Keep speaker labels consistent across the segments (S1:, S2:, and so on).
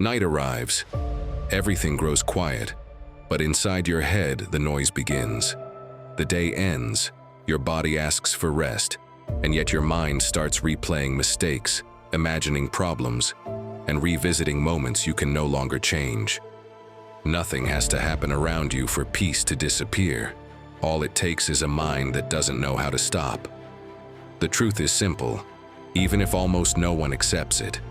S1: Night arrives. Everything grows quiet, but inside your head, the noise begins. The day ends, your body asks for rest, and yet your mind starts replaying mistakes, imagining problems, and revisiting moments you can no longer change. Nothing has to happen around you for peace to disappear. All it takes is a mind that doesn't know how to stop. The truth is simple, even if almost no one accepts it.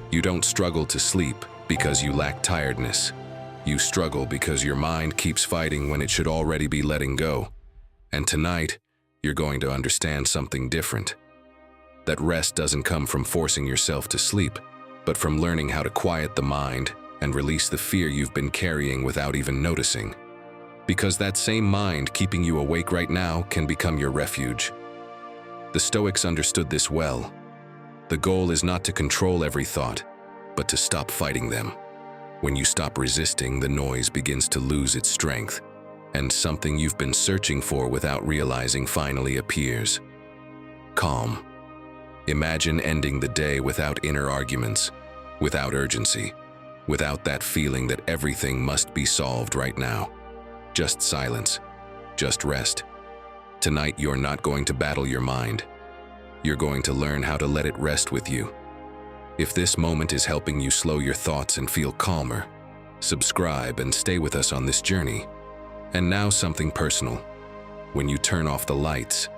S1: You don't struggle to sleep because you lack tiredness. You struggle because your mind keeps fighting when it should already be letting go. And tonight, you're going to understand something different. That rest doesn't come from forcing yourself to sleep, but from learning how to quiet the mind and release the fear you've been carrying without even noticing. Because that same mind keeping you awake right now can become your refuge. The Stoics understood this well. The goal is not to control every thought, but to stop fighting them. When you stop resisting, the noise begins to lose its strength, and something you've been searching for without realizing finally appears. Calm. Imagine ending the day without inner arguments, without urgency, without that feeling that everything must be solved right now. Just silence, just rest. Tonight you're not going to battle your mind. You're going to learn how to let it rest with you. If this moment is helping you slow your thoughts and feel calmer, subscribe and stay with us on this journey. And now something personal. When you turn off the lights,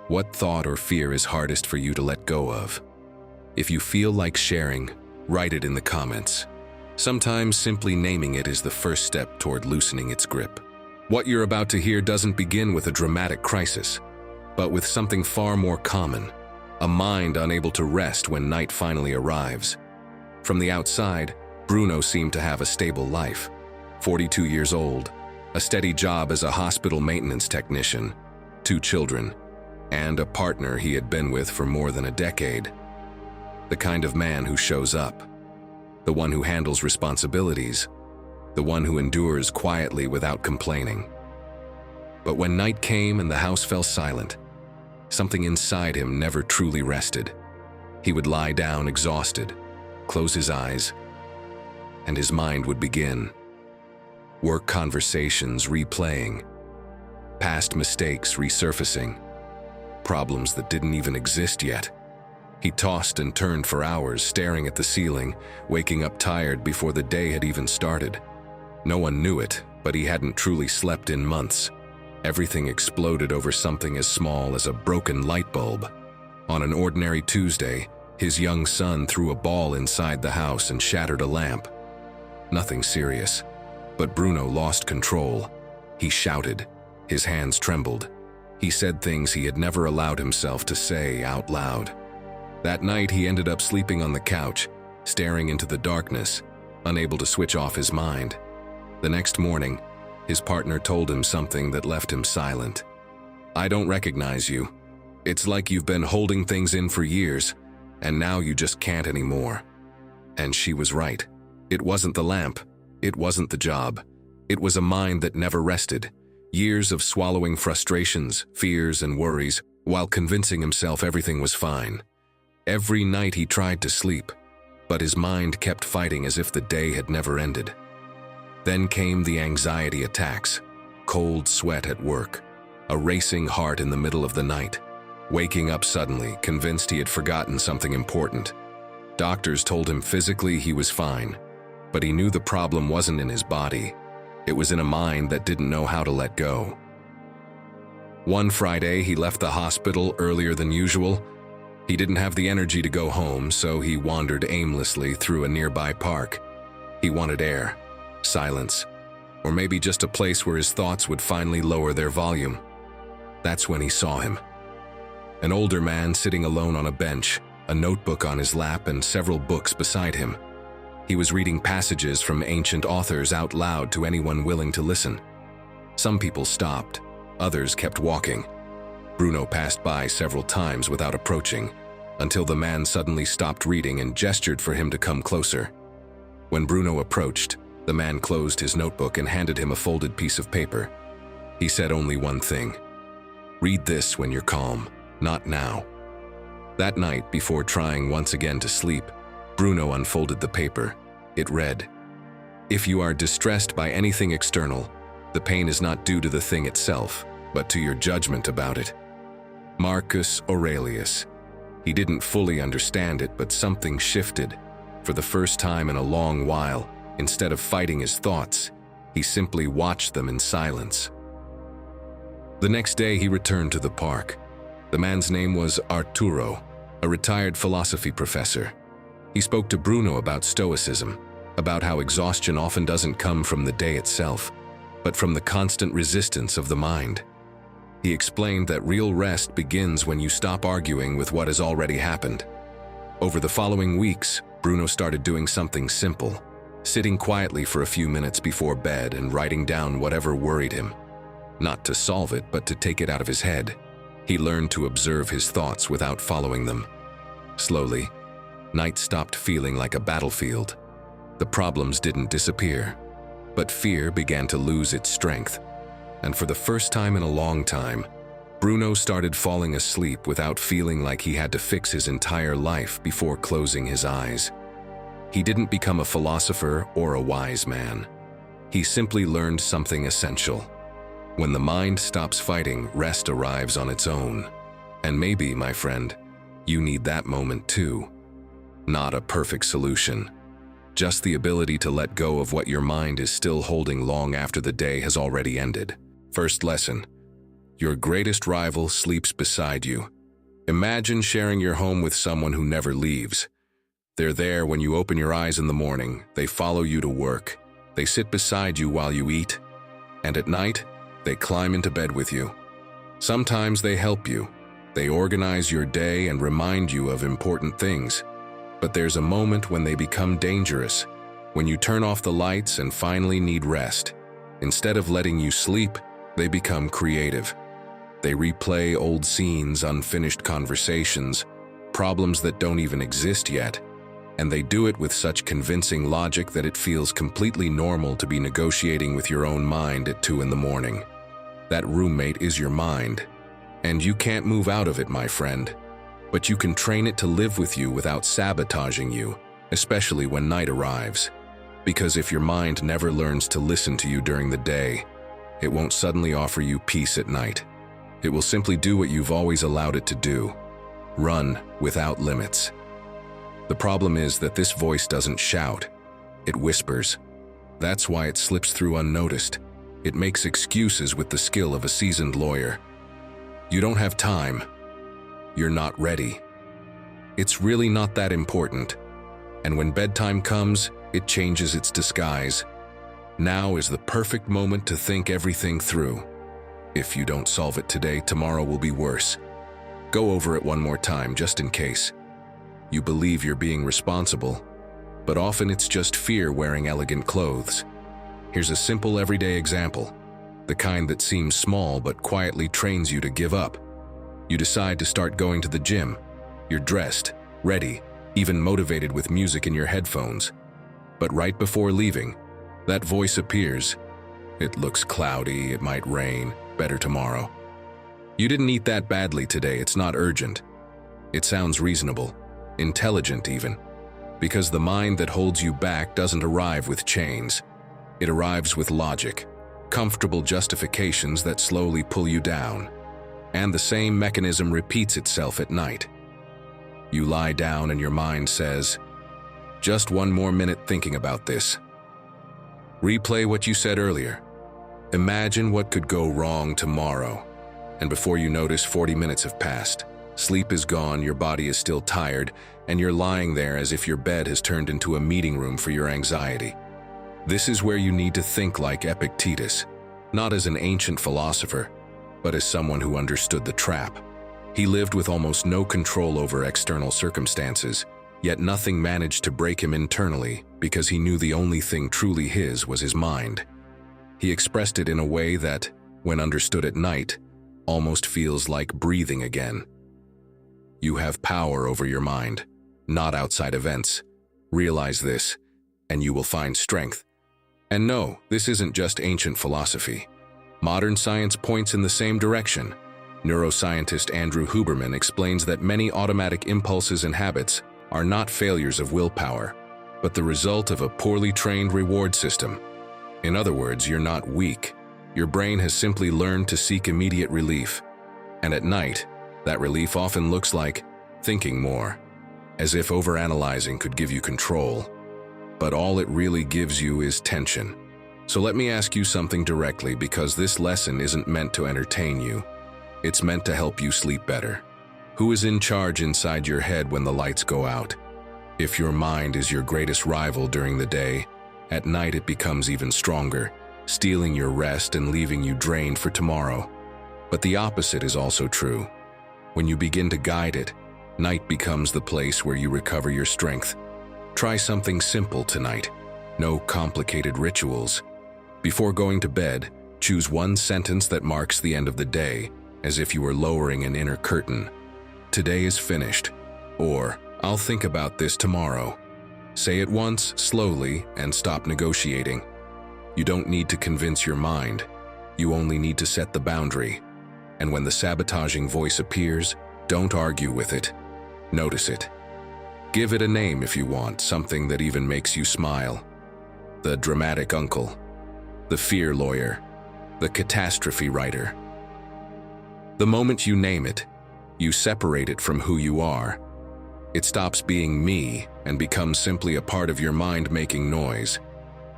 S1: what thought or fear is hardest for you to let go of? If you feel like sharing, write it in the comments. Sometimes simply naming it is the first step toward loosening its grip. What you're about to hear doesn't begin with a dramatic crisis, but with something far more common, a mind unable to rest when night finally arrives. From the outside, Bruno seemed to have a stable life. 42 years old, a steady job as a hospital maintenance technician, 2 children, and a partner he had been with for more than a decade. The kind of man who shows up, the one who handles responsibilities, the one who endures quietly without complaining. But when night came and the house fell silent, something inside him never truly rested. He would lie down exhausted, close his eyes, and his mind would begin. Work conversations replaying, past mistakes resurfacing, problems that didn't even exist yet. He tossed and turned for hours, staring at the ceiling, waking up tired before the day had even started. No one knew it, but he hadn't truly slept in months. Everything exploded over something as small as a broken light bulb. On an ordinary Tuesday, his young son threw a ball inside the house and shattered a lamp. Nothing serious, but Bruno lost control. He shouted. His hands trembled. He said things he had never allowed himself to say out loud. That night, he ended up sleeping on the couch, staring into the darkness, unable to switch off his mind. The next morning, his partner told him something that left him silent. "I don't recognize you. It's like you've been holding things in for years, and now you just can't anymore." And she was right. It wasn't the lamp. It wasn't the job. It was a mind that never rested. Years of swallowing frustrations, fears, and worries, while convincing himself everything was fine. Every night he tried to sleep, but his mind kept fighting as if the day had never ended. Then came the anxiety attacks, cold sweat at work, a racing heart in the middle of the night, waking up suddenly, convinced he had forgotten something important. Doctors told him physically he was fine, but he knew the problem wasn't in his body. It was in a mind that didn't know how to let go. One Friday, he left the hospital earlier than usual. He didn't have the energy to go home, so he wandered aimlessly through a nearby park. He wanted air, silence, or maybe just a place where his thoughts would finally lower their volume. That's when he saw him. An older man sitting alone on a bench, a notebook on his lap and several books beside him. He was reading passages from ancient authors out loud to anyone willing to listen. Some people stopped, others kept walking. Bruno passed by several times without approaching, until the man suddenly stopped reading and gestured for him to come closer. When Bruno approached, the man closed his notebook and handed him a folded piece of paper. He said only one thing: "Read this when you're calm, not now." That night, before trying once again to sleep, Bruno unfolded the paper. It read, "If you are distressed by anything external, the pain is not due to the thing itself, but to your judgment about it." Marcus Aurelius. He didn't fully understand it, but something shifted. For the first time in a long while, instead of fighting his thoughts, he simply watched them in silence. The next day he returned to the park. The man's name was Arturo, a retired philosophy professor. He spoke to Bruno about Stoicism, about how exhaustion often doesn't come from the day itself, but from the constant resistance of the mind. He explained that real rest begins when you stop arguing with what has already happened. Over the following weeks, Bruno started doing something simple, sitting quietly for a few minutes before bed and writing down whatever worried him. Not to solve it, but to take it out of his head. He learned to observe his thoughts without following them. Slowly, night stopped feeling like a battlefield. The problems didn't disappear, but fear began to lose its strength. And for the first time in a long time, Bruno started falling asleep without feeling like he had to fix his entire life before closing his eyes. He didn't become a philosopher or a wise man. He simply learned something essential. When the mind stops fighting, rest arrives on its own. And maybe, my friend, you need that moment too. Not a perfect solution, just the ability to let go of what your mind is still holding long after the day has already ended. First lesson: your greatest rival sleeps beside you. Imagine sharing your home with someone who never leaves. They're there when you open your eyes in the morning, they follow you to work, they sit beside you while you eat, and at night, they climb into bed with you. Sometimes they help you. They organize your day and remind you of important things. But there's a moment when they become dangerous, when you turn off the lights and finally need rest. Instead of letting you sleep, they become creative. They replay old scenes, unfinished conversations, problems that don't even exist yet. And they do it with such convincing logic that it feels completely normal to be negotiating with your own mind at 2 in the morning. That roommate is your mind, and you can't move out of it, my friend. But you can train it to live with you without sabotaging you, especially when night arrives. Because if your mind never learns to listen to you during the day, it won't suddenly offer you peace at night. It will simply do what you've always allowed it to do: run without limits. The problem is that this voice doesn't shout, it whispers. That's why it slips through unnoticed. It makes excuses with the skill of a seasoned lawyer. You don't have time. You're not ready. It's really not that important. And when bedtime comes, it changes its disguise. Now is the perfect moment to think everything through. If you don't solve it today, tomorrow will be worse. Go over it one more time, just in case. You believe you're being responsible, but often it's just fear wearing elegant clothes. Here's a simple everyday example, the kind that seems small but quietly trains you to give up. You decide to start going to the gym. You're dressed, ready, even motivated with music in your headphones. But right before leaving, that voice appears. It looks cloudy, it might rain, better tomorrow. You didn't eat that badly today, it's not urgent. It sounds reasonable, intelligent even, because the mind that holds you back doesn't arrive with chains. It arrives with logic, comfortable justifications that slowly pull you down. And the same mechanism repeats itself at night. You lie down and your mind says, "Just one more minute thinking about this." Replay what you said earlier. Imagine what could go wrong tomorrow. And before you notice, 40 minutes have passed. Sleep is gone, your body is still tired, and you're lying there as if your bed has turned into a meeting room for your anxiety. This is where you need to think like Epictetus, not as an ancient philosopher, but as someone who understood the trap. He lived with almost no control over external circumstances, yet nothing managed to break him internally because he knew the only thing truly his was his mind. He expressed it in a way that, when understood at night, almost feels like breathing again. You have power over your mind, not outside events. Realize this, and you will find strength. And no, this isn't just ancient philosophy. Modern science points in the same direction. Neuroscientist Andrew Huberman explains that many automatic impulses and habits are not failures of willpower. but the result of a poorly trained reward system. In other words, you're not weak. Your brain has simply learned to seek immediate relief. And at night, that relief often looks like thinking more, as if overanalyzing could give you control. But all it really gives you is tension. So let me ask you something directly, because this lesson isn't meant to entertain you. It's meant to help you sleep better. Who is in charge inside your head when the lights go out? If your mind is your greatest rival during the day, at night it becomes even stronger, stealing your rest and leaving you drained for tomorrow. But the opposite is also true. When you begin to guide it, night becomes the place where you recover your strength. Try something simple tonight. No complicated rituals. Before going to bed, choose one sentence that marks the end of the day, as if you were lowering an inner curtain. Today is finished. Or, I'll think about this tomorrow. Say it once, slowly, and stop negotiating. You don't need to convince your mind. You only need to set the boundary. And when the sabotaging voice appears, don't argue with it. Notice it. Give it a name if you want, something that even makes you smile. The dramatic uncle, the fear lawyer, the catastrophe writer. The moment you name it, you separate it from who you are. It stops being me and becomes simply a part of your mind making noise.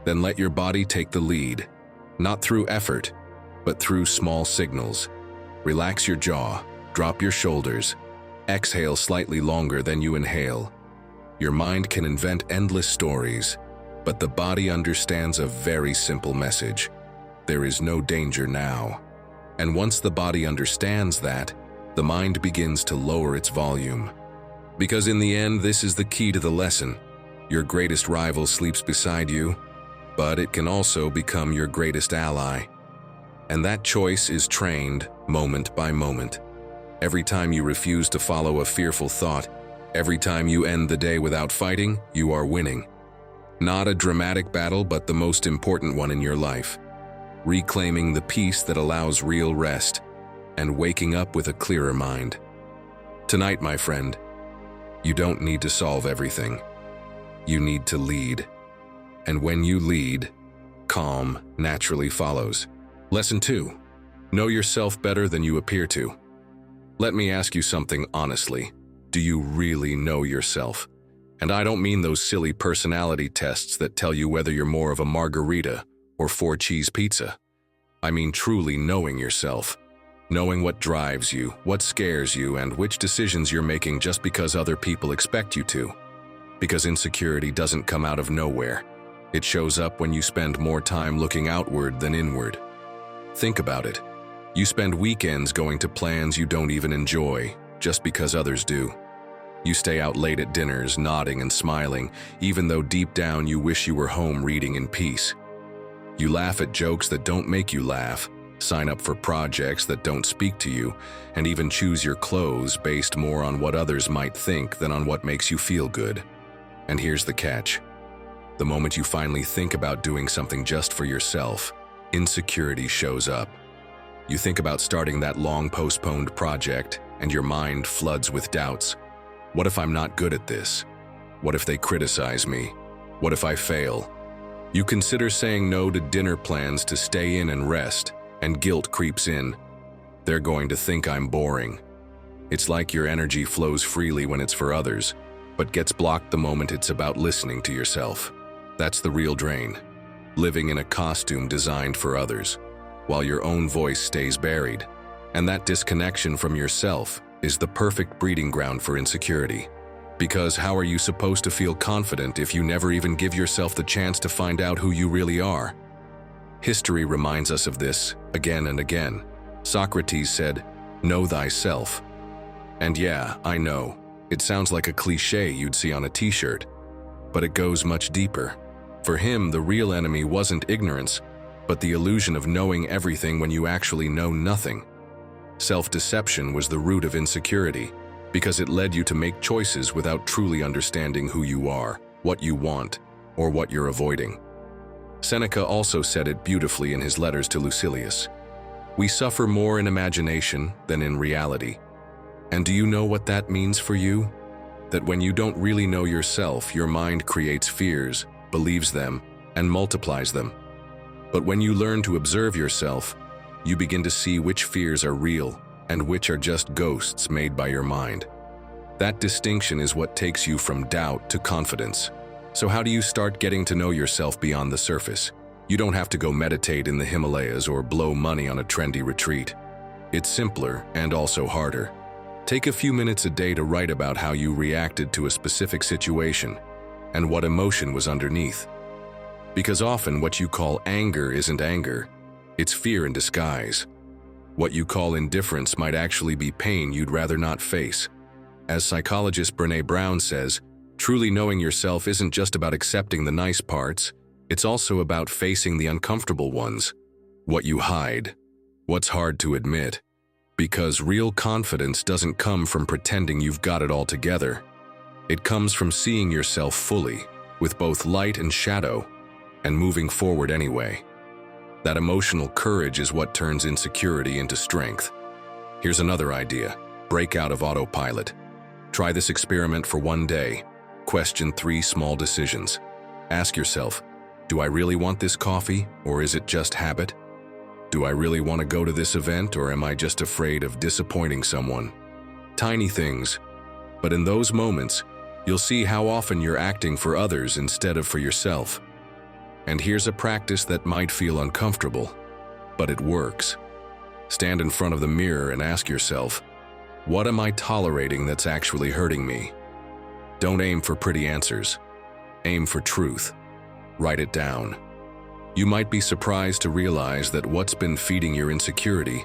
S1: Then let your body take the lead, not through effort, but through small signals. Relax your jaw, drop your shoulders, exhale slightly longer than you inhale. Your mind can invent endless stories, but the body understands a very simple message. There is no danger now. And once the body understands that, the mind begins to lower its volume. Because in the end, this is the key to the lesson. Your greatest rival sleeps beside you, but it can also become your greatest ally. And that choice is trained moment by moment. Every time you refuse to follow a fearful thought, every time you end the day without fighting, you are winning. Not a dramatic battle, but the most important one in your life. Reclaiming the peace that allows real rest, and waking up with a clearer mind. Tonight, my friend, you don't need to solve everything. You need to lead. And when you lead, calm naturally follows. Lesson 2. Know yourself better than you appear to. Let me ask you something honestly. Do you really know yourself? And I don't mean those silly personality tests that tell you whether you're more of a margarita or 4-cheese pizza. I mean truly knowing yourself. Knowing what drives you, what scares you, and which decisions you're making just because other people expect you to. Because insecurity doesn't come out of nowhere. It shows up when you spend more time looking outward than inward. Think about it. You spend weekends going to plans you don't even enjoy, just because others do. You stay out late at dinners, nodding and smiling, even though deep down you wish you were home reading in peace. You laugh at jokes that don't make you laugh, sign up for projects that don't speak to you, and even choose your clothes based more on what others might think than on what makes you feel good. And here's the catch. The moment you finally think about doing something just for yourself, insecurity shows up. You think about starting that long postponed project, and your mind floods with doubts. What if I'm not good at this? What if they criticize me? What if I fail? You consider saying no to dinner plans to stay in and rest, and guilt creeps in. They're going to think I'm boring. It's like your energy flows freely when it's for others, but gets blocked the moment it's about listening to yourself. That's the real drain. Living in a costume designed for others, while your own voice stays buried. And that disconnection from yourself is the perfect breeding ground for insecurity. Because how are you supposed to feel confident if you never even give yourself the chance to find out who you really are? History reminds us of this again and again. Socrates said, "Know thyself." And yeah, I know, it sounds like a cliche you'd see on a t-shirt, but it goes much deeper. For him, the real enemy wasn't ignorance, but the illusion of knowing everything when you actually know nothing. Self-deception was the root of insecurity, because it led you to make choices without truly understanding who you are, what you want, or what you're avoiding. Seneca also said it beautifully in his letters to Lucilius. We suffer more in imagination than in reality. And do you know what that means for you? that when you don't really know yourself, your mind creates fears, believes them, and multiplies them. But when you learn to observe yourself, you begin to see which fears are real and which are just ghosts made by your mind. That distinction is what takes you from doubt to confidence. So how do you start getting to know yourself beyond the surface? You don't have to go meditate in the Himalayas or blow money on a trendy retreat. It's simpler and also harder. Take a few minutes a day to write about how you reacted to a specific situation and what emotion was underneath. Because often what you call anger isn't anger, it's fear in disguise. What you call indifference might actually be pain you'd rather not face. As psychologist Brené Brown says, truly knowing yourself isn't just about accepting the nice parts, it's also about facing the uncomfortable ones, what you hide, what's hard to admit. Because real confidence doesn't come from pretending you've got it all together. It comes from seeing yourself fully, with both light and shadow, and moving forward anyway. That emotional courage is what turns insecurity into strength. Here's another idea: break out of autopilot. Try this experiment for one day. Question 3 small decisions. Ask yourself, do I really want this coffee, or is it just habit? Do I really want to go to this event, or am I just afraid of disappointing someone? Tiny things, but in those moments, you'll see how often you're acting for others instead of for yourself. And here's a practice that might feel uncomfortable, but it works. Stand in front of the mirror and ask yourself, what am I tolerating that's actually hurting me? Don't aim for pretty answers. Aim for truth. Write it down. You might be surprised to realize that what's been feeding your insecurity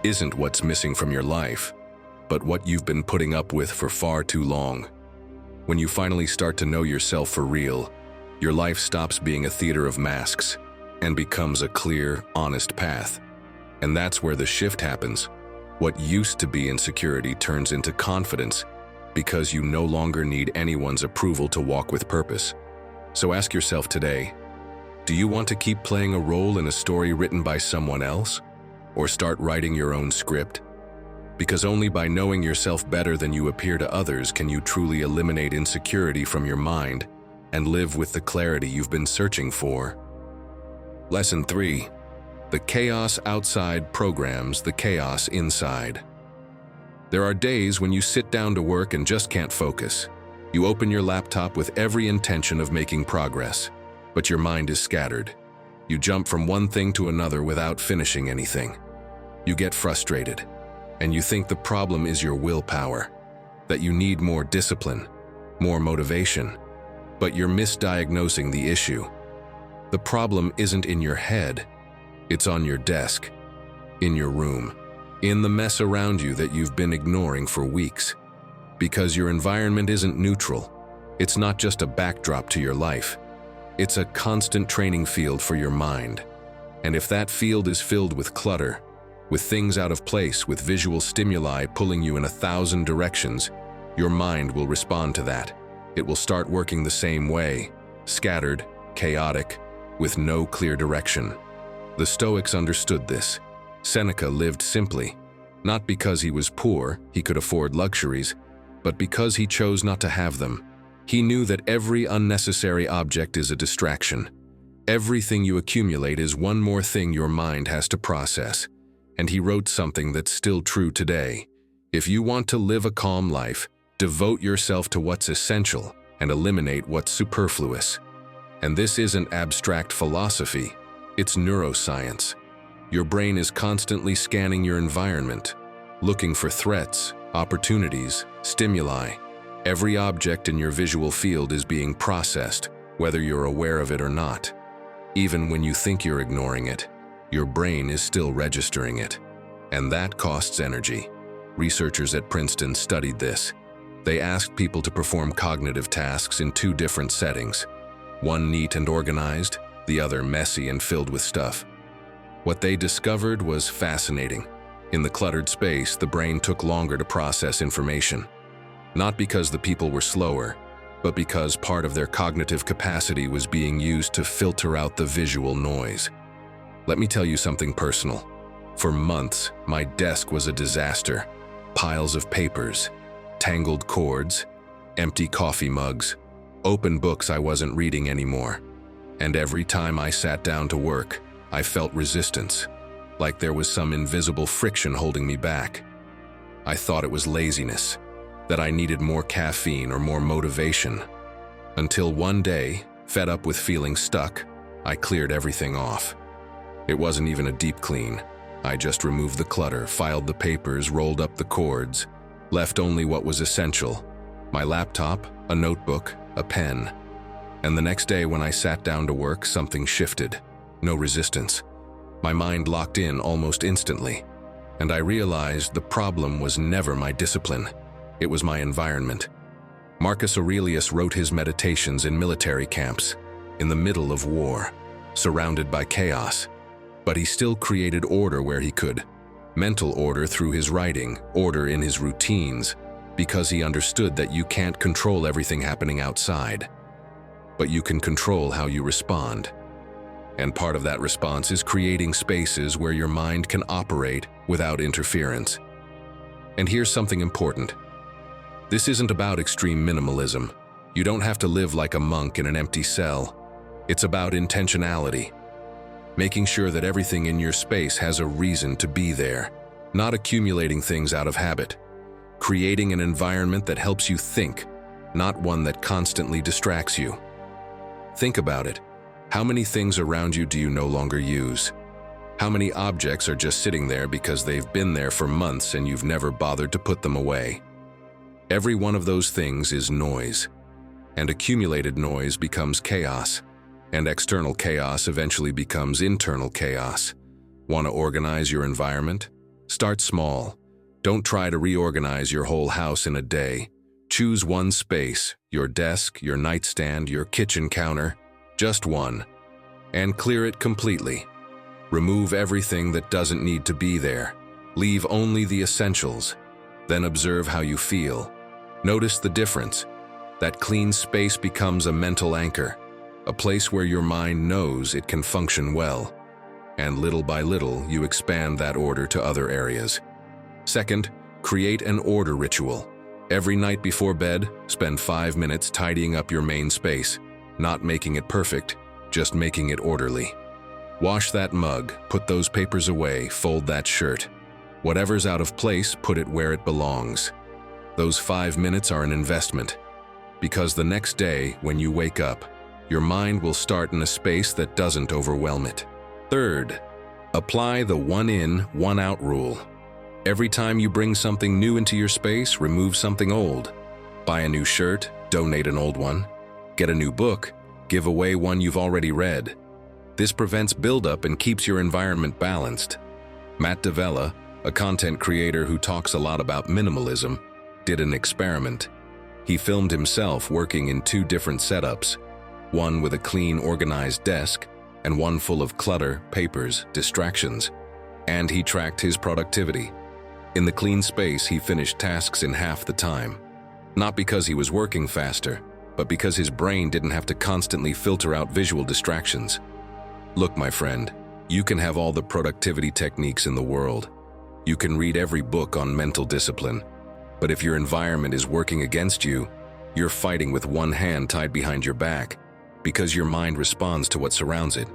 S1: isn't what's missing from your life, but what you've been putting up with for far too long. When you finally start to know yourself for real, your life stops being a theater of masks and becomes a clear, honest path. And that's where the shift happens. What used to be insecurity turns into confidence because you no longer need anyone's approval to walk with purpose. So ask yourself today, do you want to keep playing a role in a story written by someone else? Or start writing your own script? Because only by knowing yourself better than you appear to others can you truly eliminate insecurity from your mind and live with the clarity you've been searching for. Lesson 3. The chaos outside programs the chaos inside. There are days when you sit down to work and just can't focus. You open your laptop with every intention of making progress, but your mind is scattered. You jump from one thing to another without finishing anything. You get frustrated, and you think the problem is your willpower, that you need more discipline, more motivation, but you're misdiagnosing the issue. The problem isn't in your head, it's on your desk, in your room, in the mess around you that you've been ignoring for weeks. Because your environment isn't neutral. It's not just a backdrop to your life. It's a constant training field for your mind. And if that field is filled with clutter, with things out of place, with visual stimuli pulling you in 1,000 directions, your mind will respond to that. It will start working the same way, scattered, chaotic, with no clear direction. The Stoics understood this. Seneca lived simply, not because he was poor, he could afford luxuries, but because he chose not to have them. He knew that every unnecessary object is a distraction. Everything you accumulate is one more thing your mind has to process. And he wrote something that's still true today. If you want to live a calm life, devote yourself to what's essential and eliminate what's superfluous. And this isn't abstract philosophy, it's neuroscience. Your brain is constantly scanning your environment, looking for threats, opportunities, stimuli. Every object in your visual field is being processed, whether you're aware of it or not. Even when you think you're ignoring it, your brain is still registering it. And that costs energy. Researchers at Princeton studied this. They asked people to perform cognitive tasks in 2 different settings. One neat and organized, the other messy and filled with stuff. What they discovered was fascinating. In the cluttered space, the brain took longer to process information. Not because the people were slower, but because part of their cognitive capacity was being used to filter out the visual noise. Let me tell you something personal. For months, my desk was a disaster. Piles of papers, tangled cords, empty coffee mugs, open books I wasn't reading anymore. And every time I sat down to work, I felt resistance, like there was some invisible friction holding me back. I thought it was laziness, that I needed more caffeine or more motivation. Until one day, fed up with feeling stuck, I cleared everything off. It wasn't even a deep clean. I just removed the clutter, filed the papers, rolled up the cords, left only what was essential: my laptop, a notebook, a pen. And the next day when I sat down to work, something shifted. No resistance. My mind locked in almost instantly. And I realized the problem was never my discipline. It was my environment. Marcus Aurelius wrote his meditations in military camps, in the middle of war, surrounded by chaos. But he still created order where he could. Mental order through his writing, order in his routines, because he understood that you can't control everything happening outside, but you can control how you respond. And part of that response is creating spaces where your mind can operate without interference. And here's something important. This isn't about extreme minimalism. You don't have to live like a monk in an empty cell. It's about intentionality. Making sure that everything in your space has a reason to be there, not accumulating things out of habit. Creating an environment that helps you think, not one that constantly distracts you. Think about it. How many things around you do you no longer use? How many objects are just sitting there because they've been there for months and you've never bothered to put them away? Every one of those things is noise, and accumulated noise becomes chaos, and external chaos eventually becomes internal chaos. Want to organize your environment? Start small. Don't try to reorganize your whole house in a day. Choose one space, your desk, your nightstand, your kitchen counter, just one, and clear it completely. Remove everything that doesn't need to be there. Leave only the essentials. Then observe how you feel. Notice the difference. That clean space becomes a mental anchor, a place where your mind knows it can function well. And little by little, you expand that order to other areas. Second, create an order ritual. Every night before bed, spend 5 minutes tidying up your main space, not making it perfect, just making it orderly. Wash that mug, put those papers away, fold that shirt. Whatever's out of place, put it where it belongs. Those 5 minutes are an investment, because the next day, when you wake up, your mind will start in a space that doesn't overwhelm it. Third, apply the one in, one out rule. Every time you bring something new into your space, remove something old. Buy a new shirt, donate an old one. Get a new book, give away one you've already read. This prevents buildup and keeps your environment balanced. Matt D'Avella, a content creator who talks a lot about minimalism, did an experiment. He filmed himself working in 2 different setups, one with a clean, organized desk, and one full of clutter, papers, distractions. And he tracked his productivity. In the clean space, he finished tasks in half the time. Not because he was working faster, but because his brain didn't have to constantly filter out visual distractions. Look, my friend, you can have all the productivity techniques in the world. You can read every book on mental discipline. But if your environment is working against you, you're fighting with one hand tied behind your back, because your mind responds to what surrounds it.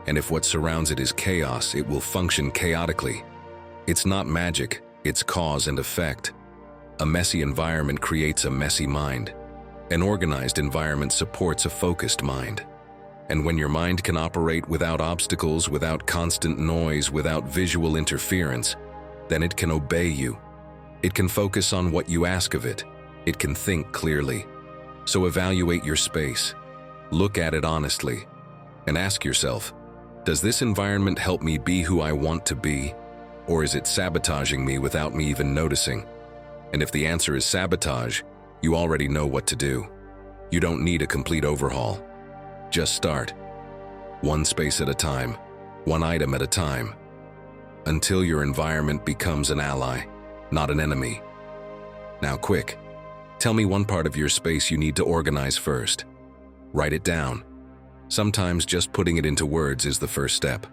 S1: And if what surrounds it is chaos, it will function chaotically. It's not magic, it's cause and effect. A messy environment creates a messy mind. An organized environment supports a focused mind. And when your mind can operate without obstacles, without constant noise, without visual interference, then it can obey you. It can focus on what you ask of it. It can think clearly. So evaluate your space. Look at it honestly. And ask yourself, does this environment help me be who I want to be? Or is it sabotaging me without me even noticing? And if the answer is sabotage, you already know what to do. You don't need a complete overhaul. Just start. One space at a time, one item at a time, until your environment becomes an ally, not an enemy. Now quick, tell me one part of your space you need to organize first. Write it down. Sometimes just putting it into words is the first step.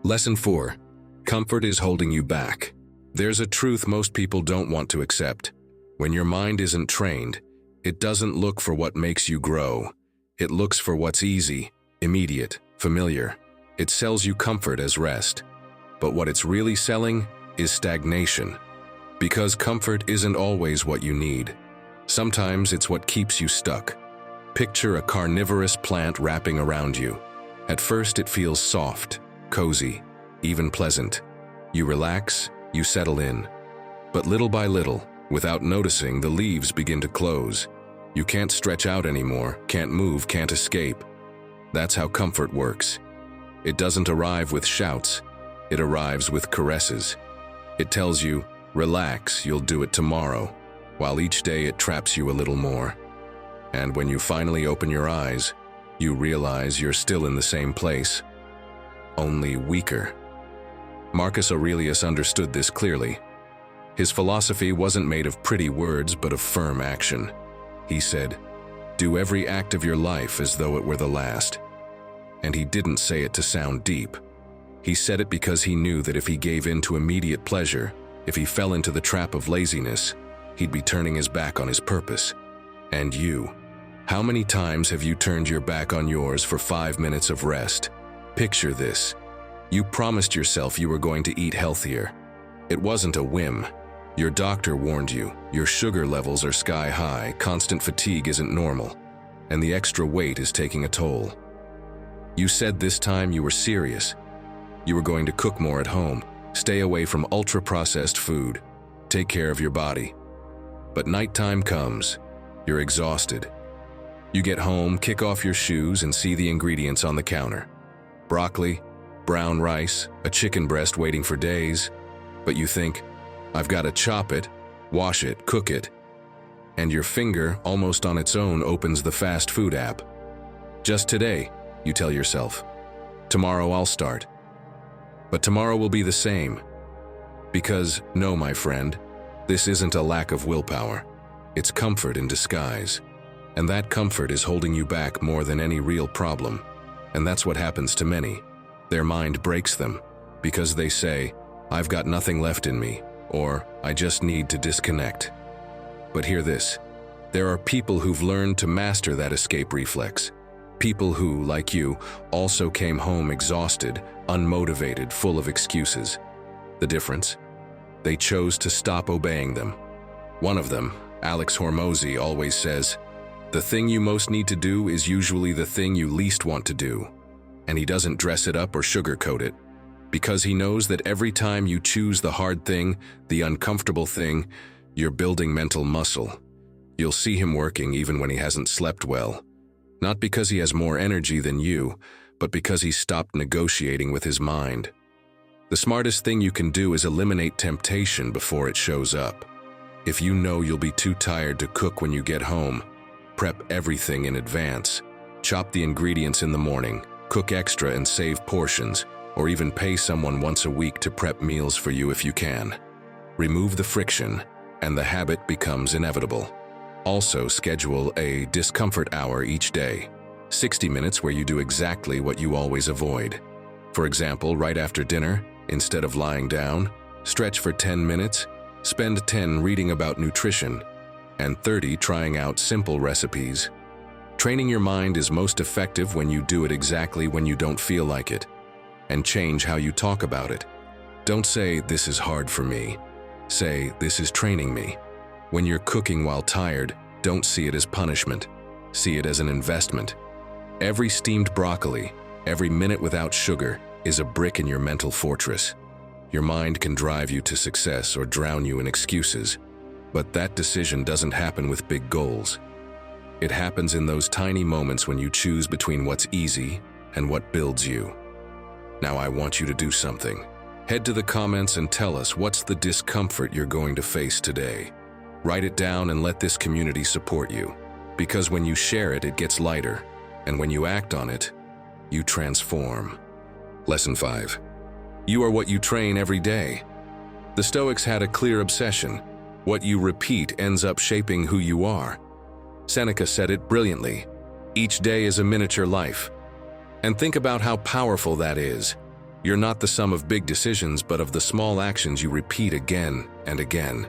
S1: Lesson 4. Comfort is holding you back. There's a truth most people don't want to accept. When your mind isn't trained, It doesn't look for what makes you grow. It looks for what's easy, immediate, familiar. It sells you comfort as rest. But what it's really selling is stagnation. Because comfort isn't always what you need. Sometimes it's what keeps you stuck. Picture a carnivorous plant wrapping around you. At first it feels soft, cozy, even pleasant. You relax, you settle in. But little by little, without noticing, the leaves begin to close. You can't stretch out anymore, can't move, can't escape. That's how comfort works. It doesn't arrive with shouts. It arrives with caresses. It tells you, relax, you'll do it tomorrow, while each day it traps you a little more. And when you finally open your eyes, you realize you're still in the same place, only weaker. Marcus Aurelius understood this clearly. His philosophy wasn't made of pretty words but of firm action. He said, "Do every act of your life as though it were the last." And he didn't say it to sound deep. He said it because he knew that if he gave in to immediate pleasure, if he fell into the trap of laziness, he'd be turning his back on his purpose. And you? How many times have you turned your back on yours for 5 minutes of rest? Picture this. You promised yourself you were going to eat healthier. It wasn't a whim. Your doctor warned you, your sugar levels are sky high, constant fatigue isn't normal, and the extra weight is taking a toll. You said this time you were serious. You were going to cook more at home, stay away from ultra-processed food, take care of your body. But nighttime comes. You're exhausted. You get home, kick off your shoes, and see the ingredients on the counter. Broccoli, brown rice, a chicken breast waiting for days. But you think, I've got to chop it, wash it, cook it. And your finger, almost on its own, opens the fast food app. Just today, you tell yourself, tomorrow I'll start. But tomorrow will be the same. Because, no, my friend, this isn't a lack of willpower. It's comfort in disguise. And that comfort is holding you back more than any real problem. And that's what happens to many. Their mind breaks them because they say, I've got nothing left in me, or I just need to disconnect. But hear this. There are people who've learned to master that escape reflex. People who, like you, also came home exhausted, unmotivated, full of excuses. The difference? They chose to stop obeying them. One of them, Alex Hormozy, always says, the thing you most need to do is usually the thing you least want to do. And he doesn't dress it up or sugarcoat it, because he knows that every time you choose the hard thing, the uncomfortable thing, you're building mental muscle. You'll see him working even when he hasn't slept well. Not because he has more energy than you, but because he stopped negotiating with his mind. The smartest thing you can do is eliminate temptation before it shows up. If you know you'll be too tired to cook when you get home, prep everything in advance. Chop the ingredients in the morning, cook extra and save portions, or even pay someone once a week to prep meals for you if you can. Remove the friction, and the habit becomes inevitable. Also, schedule a discomfort hour each day. 60 minutes where you do exactly what you always avoid. For example, right after dinner, instead of lying down, stretch for 10 minutes, spend 10 reading about nutrition, and 30 trying out simple recipes. Training your mind is most effective when you do it exactly when you don't feel like it, and change how you talk about it. Don't say, this is hard for me. Say, this is training me. When you're cooking while tired, don't see it as punishment. See it as an investment. Every steamed broccoli, every minute without sugar, is a brick in your mental fortress. Your mind can drive you to success or drown you in excuses, but that decision doesn't happen with big goals. It happens in those tiny moments when you choose between what's easy and what builds you. Now I want you to do something. Head to the comments and tell us what's the discomfort you're going to face today. Write it down and let this community support you. Because when you share it, it gets lighter. And when you act on it, you transform. Lesson 5. You are what you train every day. The Stoics had a clear obsession. What you repeat ends up shaping who you are. Seneca said it brilliantly. Each day is a miniature life. And think about how powerful that is. You're not the sum of big decisions, but of the small actions you repeat again and again.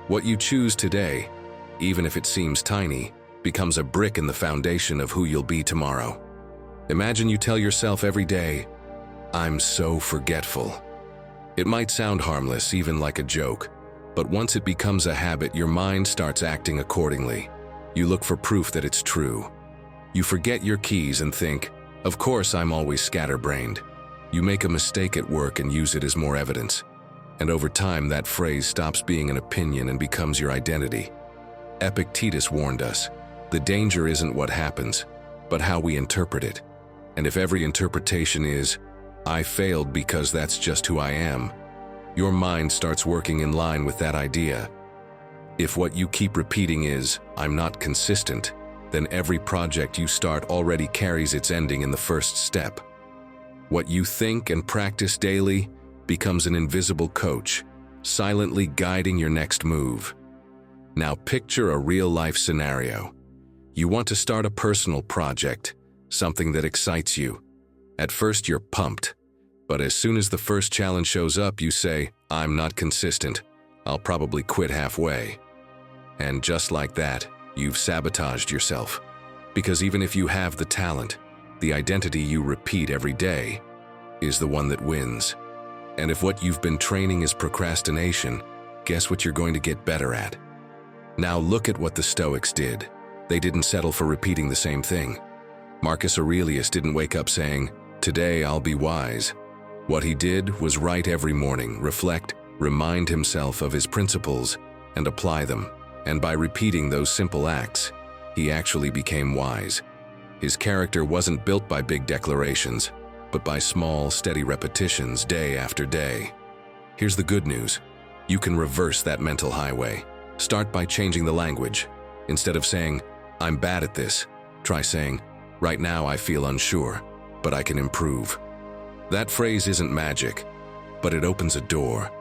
S1: What you choose today, even if it seems tiny, becomes a brick in the foundation of who you'll be tomorrow. Imagine you tell yourself every day, "I'm so forgetful." It might sound harmless, even like a joke, but once it becomes a habit, your mind starts acting accordingly. You look for proof that it's true. You forget your keys and think, "Of course I'm always scatterbrained." You make a mistake at work and use it as more evidence. And over time, that phrase stops being an opinion and becomes your identity. Epictetus warned us, the danger isn't what happens, but how we interpret it. And if every interpretation is, "I failed because that's just who I am," your mind starts working in line with that idea. If what you keep repeating is, "I'm not consistent," then every project you start already carries its ending in the first step. What you think and practice daily becomes an invisible coach, silently guiding your next move. Now picture a real-life scenario. You want to start a personal project, something that excites you. At first you're pumped, but as soon as the first challenge shows up, you say, "I'm not consistent. I'll probably quit halfway." And just like that, you've sabotaged yourself. Because even if you have the talent, the identity you repeat every day is the one that wins. And if what you've been training is procrastination, guess what you're going to get better at? Now look at what the Stoics did. They didn't settle for repeating the same thing. Marcus Aurelius didn't wake up saying, "Today I'll be wise." What he did was write every morning, reflect, remind himself of his principles, and apply them. And by repeating those simple acts, he actually became wise. His character wasn't built by big declarations, but by small, steady repetitions day after day. Here's the good news. You can reverse that mental highway. Start by changing the language. Instead of saying, "I'm bad at this," try saying, "Right now I feel unsure, but I can improve." That phrase isn't magic, but it opens a door.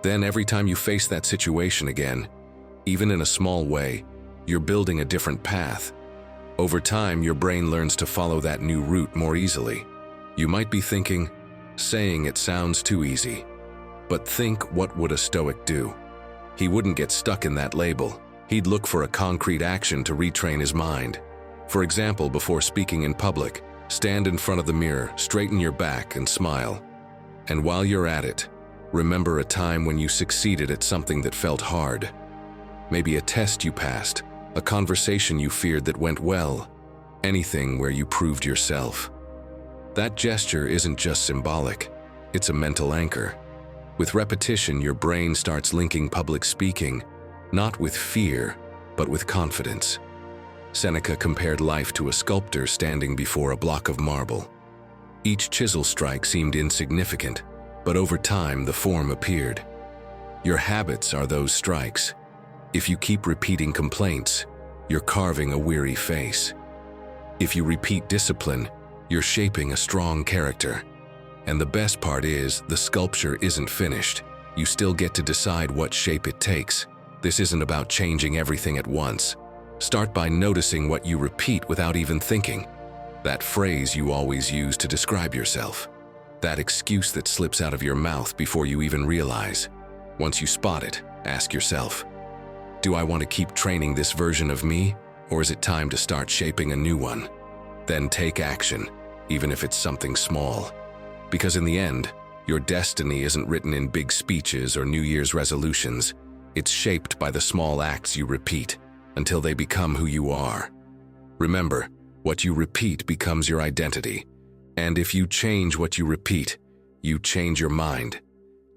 S1: Then every time you face that situation again, even in a small way, you're building a different path. Over time, your brain learns to follow that new route more easily. You might be thinking, saying it sounds too easy. But think, what would a Stoic do? He wouldn't get stuck in that label. He'd look for a concrete action to retrain his mind. For example, before speaking in public, stand in front of the mirror, straighten your back, and smile. And while you're at it, remember a time when you succeeded at something that felt hard. Maybe a test you passed, a conversation you feared that went well, anything where you proved yourself. That gesture isn't just symbolic, it's a mental anchor. With repetition, your brain starts linking public speaking, not with fear, but with confidence. Seneca compared life to a sculptor standing before a block of marble. Each chisel strike seemed insignificant, but over time the form appeared. Your habits are those strikes. If you keep repeating complaints, you're carving a weary face. If you repeat discipline, you're shaping a strong character. And the best part is, the sculpture isn't finished. You still get to decide what shape it takes. This isn't about changing everything at once. Start by noticing what you repeat without even thinking. That phrase you always use to describe yourself. That excuse that slips out of your mouth before you even realize. Once you spot it, ask yourself, do I want to keep training this version of me, or is it time to start shaping a new one? Then take action, even if it's something small. Because in the end, your destiny isn't written in big speeches or New Year's resolutions. It's shaped by the small acts you repeat until they become who you are. Remember, what you repeat becomes your identity. And if you change what you repeat, you change your mind.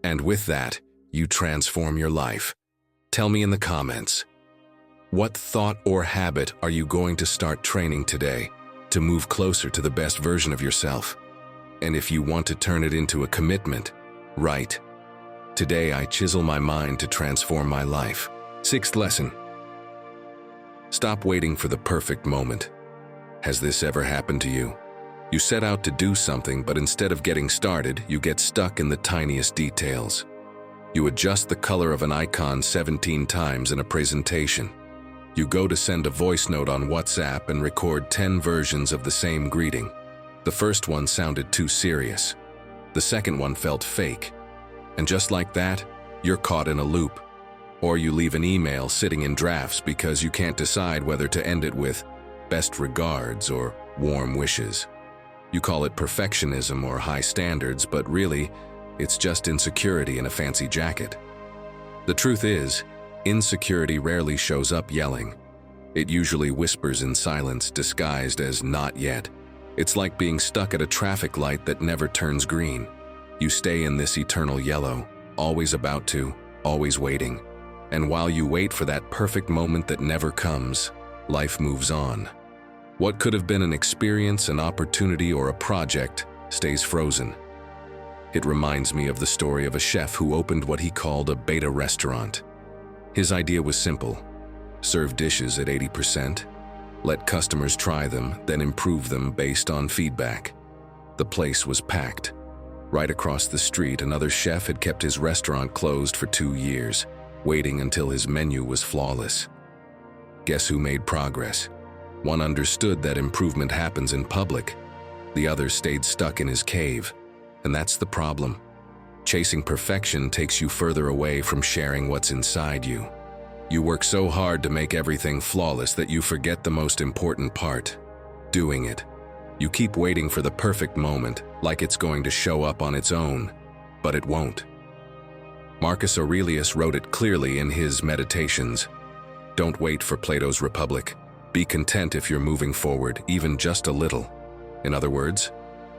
S1: And with that, you transform your life. Tell me in the comments, what thought or habit are you going to start training today to move closer to the best version of yourself? And if you want to turn it into a commitment, write, today I chisel my mind to transform my life. Sixth lesson. Stop waiting for the perfect moment. Has this ever happened to you? You set out to do something, but instead of getting started, you get stuck in the tiniest details. You adjust the color of an icon 17 times in a presentation. You go to send a voice note on WhatsApp and record 10 versions of the same greeting. The first one sounded too serious. The second one felt fake. And just like that, you're caught in a loop. Or you leave an email sitting in drafts because you can't decide whether to end it with best regards or warm wishes. You call it perfectionism or high standards, but really, it's just insecurity in a fancy jacket. The truth is, insecurity rarely shows up yelling. It usually whispers in silence, disguised as not yet. It's like being stuck at a traffic light that never turns green. You stay in this eternal yellow, always about to, always waiting. And while you wait for that perfect moment that never comes, life moves on. What could have been an experience, an opportunity, or a project stays frozen. It reminds me of the story of a chef who opened what he called a beta restaurant. His idea was simple: serve dishes at 80%, let customers try them, then improve them based on feedback. The place was packed. Right across the street, another chef had kept his restaurant closed for 2 years, waiting until his menu was flawless. Guess who made progress? One understood that improvement happens in public. The other stayed stuck in his cave. And that's the problem. Chasing perfection takes you further away from sharing what's inside you. You work so hard to make everything flawless that you forget the most important part: doing it. You keep waiting for the perfect moment, like it's going to show up on its own, but it won't. Marcus Aurelius wrote it clearly in his Meditations. Don't wait for Plato's Republic. Be content if you're moving forward, even just a little. In other words,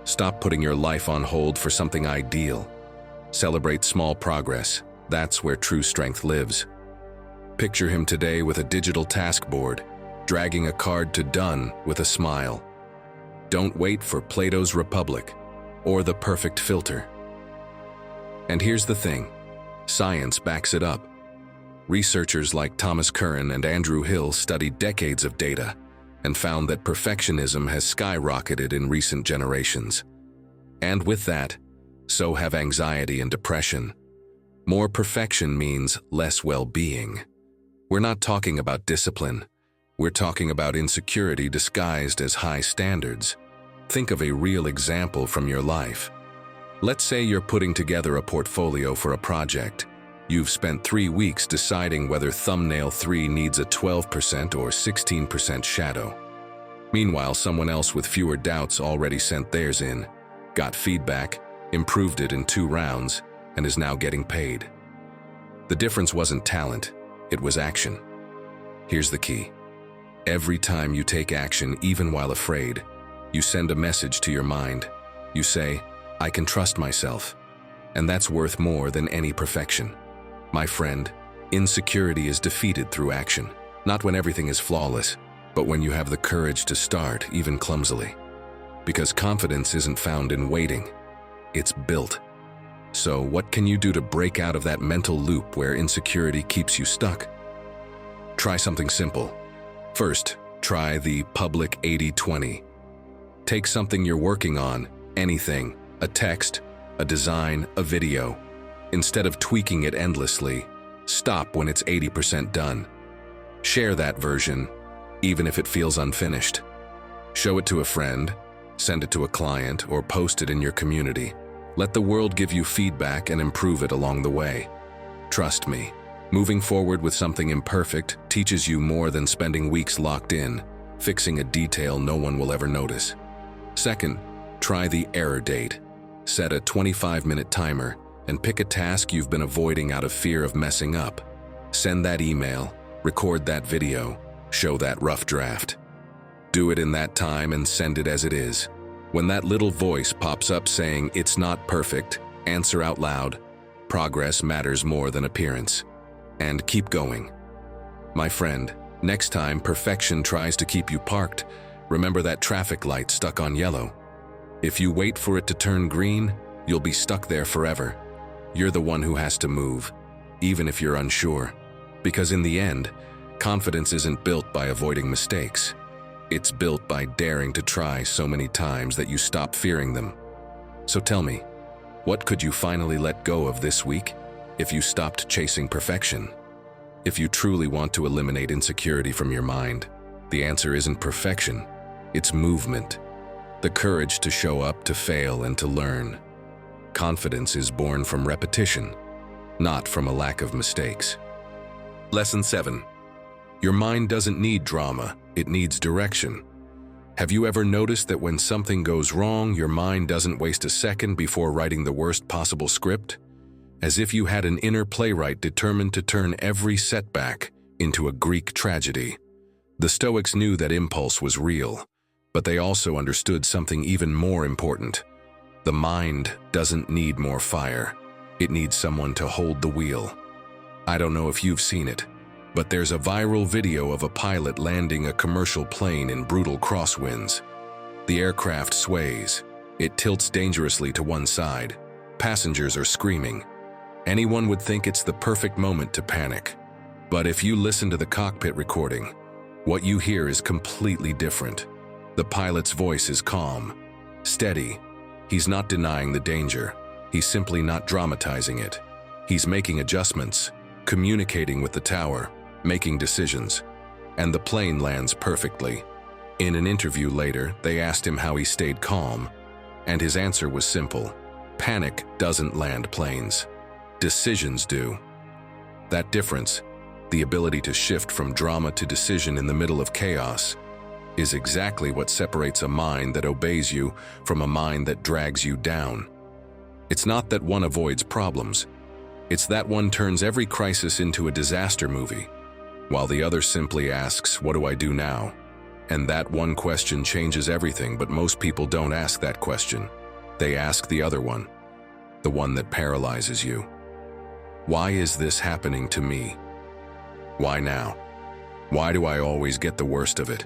S1: stop putting your life on hold for something ideal. Celebrate small progress. That's where true strength lives. Picture him today with a digital task board, dragging a card to done with a smile. Don't wait for Plato's Republic or the perfect filter. And here's the thing: science backs it up. Researchers like Thomas Curran and Andrew Hill studied decades of data and found that perfectionism has skyrocketed in recent generations. And with that, so have anxiety and depression. More perfection means less well-being. We're not talking about discipline. We're talking about insecurity disguised as high standards. Think of a real example from your life. Let's say you're putting together a portfolio for a project. You've spent 3 weeks deciding whether thumbnail 3 needs a 12% or 16% shadow. Meanwhile, someone else with fewer doubts already sent theirs in, got feedback, improved it in 2 rounds, and is now getting paid. The difference wasn't talent, it was action. Here's the key. Every time you take action, even while afraid, you send a message to your mind. You say, I can trust myself. And that's worth more than any perfection. My friend, insecurity is defeated through action, not when everything is flawless, but when you have the courage to start, even clumsily. Because confidence isn't found in waiting, it's built. So what can you do to break out of that mental loop where insecurity keeps you stuck? Try something simple. First, try the public 80-20. Take something you're working on, anything, a text, a design, a video. Instead of tweaking it endlessly, stop when it's 80% done. Share that version, even if it feels unfinished. Show it to a friend, send it to a client, or post it in your community. Let the world give you feedback and improve it along the way. Trust me, moving forward with something imperfect teaches you more than spending weeks locked in, fixing a detail no one will ever notice. Second, try the error date. Set a 25-minute timer and pick a task you've been avoiding out of fear of messing up. Send that email, record that video, show that rough draft. Do it in that time and send it as it is. When that little voice pops up saying it's not perfect, answer out loud, progress matters more than appearance. And keep going. My friend, next time perfection tries to keep you parked, remember that traffic light stuck on yellow. If you wait for it to turn green, you'll be stuck there forever. You're the one who has to move, even if you're unsure. Because in the end, confidence isn't built by avoiding mistakes. It's built by daring to try so many times that you stop fearing them. So tell me, what could you finally let go of this week if you stopped chasing perfection? If you truly want to eliminate insecurity from your mind, the answer isn't perfection, it's movement. The courage to show up, to fail, and to learn. Confidence is born from repetition, not from a lack of mistakes. Lesson 7. Your mind doesn't need drama, it needs direction. Have you ever noticed that when something goes wrong, your mind doesn't waste a second before writing the worst possible script? As if you had an inner playwright determined to turn every setback into a Greek tragedy. The Stoics knew that impulse was real, but they also understood something even more important. The mind doesn't need more fire. It needs someone to hold the wheel. I don't know if you've seen it, but there's a viral video of a pilot landing a commercial plane in brutal crosswinds. The aircraft sways. It tilts dangerously to one side. Passengers are screaming. Anyone would think it's the perfect moment to panic. But if you listen to the cockpit recording, what you hear is completely different. The pilot's voice is calm, steady. He's not denying the danger. He's simply not dramatizing it. He's making adjustments, communicating with the tower, making decisions. And the plane lands perfectly. In an interview later, they asked him how he stayed calm, and his answer was simple. Panic doesn't land planes. Decisions do. That difference, the ability to shift from drama to decision in the middle of chaos, is exactly what separates a mind that obeys you from a mind that drags you down. It's not that one avoids problems. It's that one turns every crisis into a disaster movie, while the other simply asks, "What do I do now?" And that one question changes everything, but most people don't ask that question. They ask the other one, the one that paralyzes you. Why is this happening to me? Why now? Why do I always get the worst of it?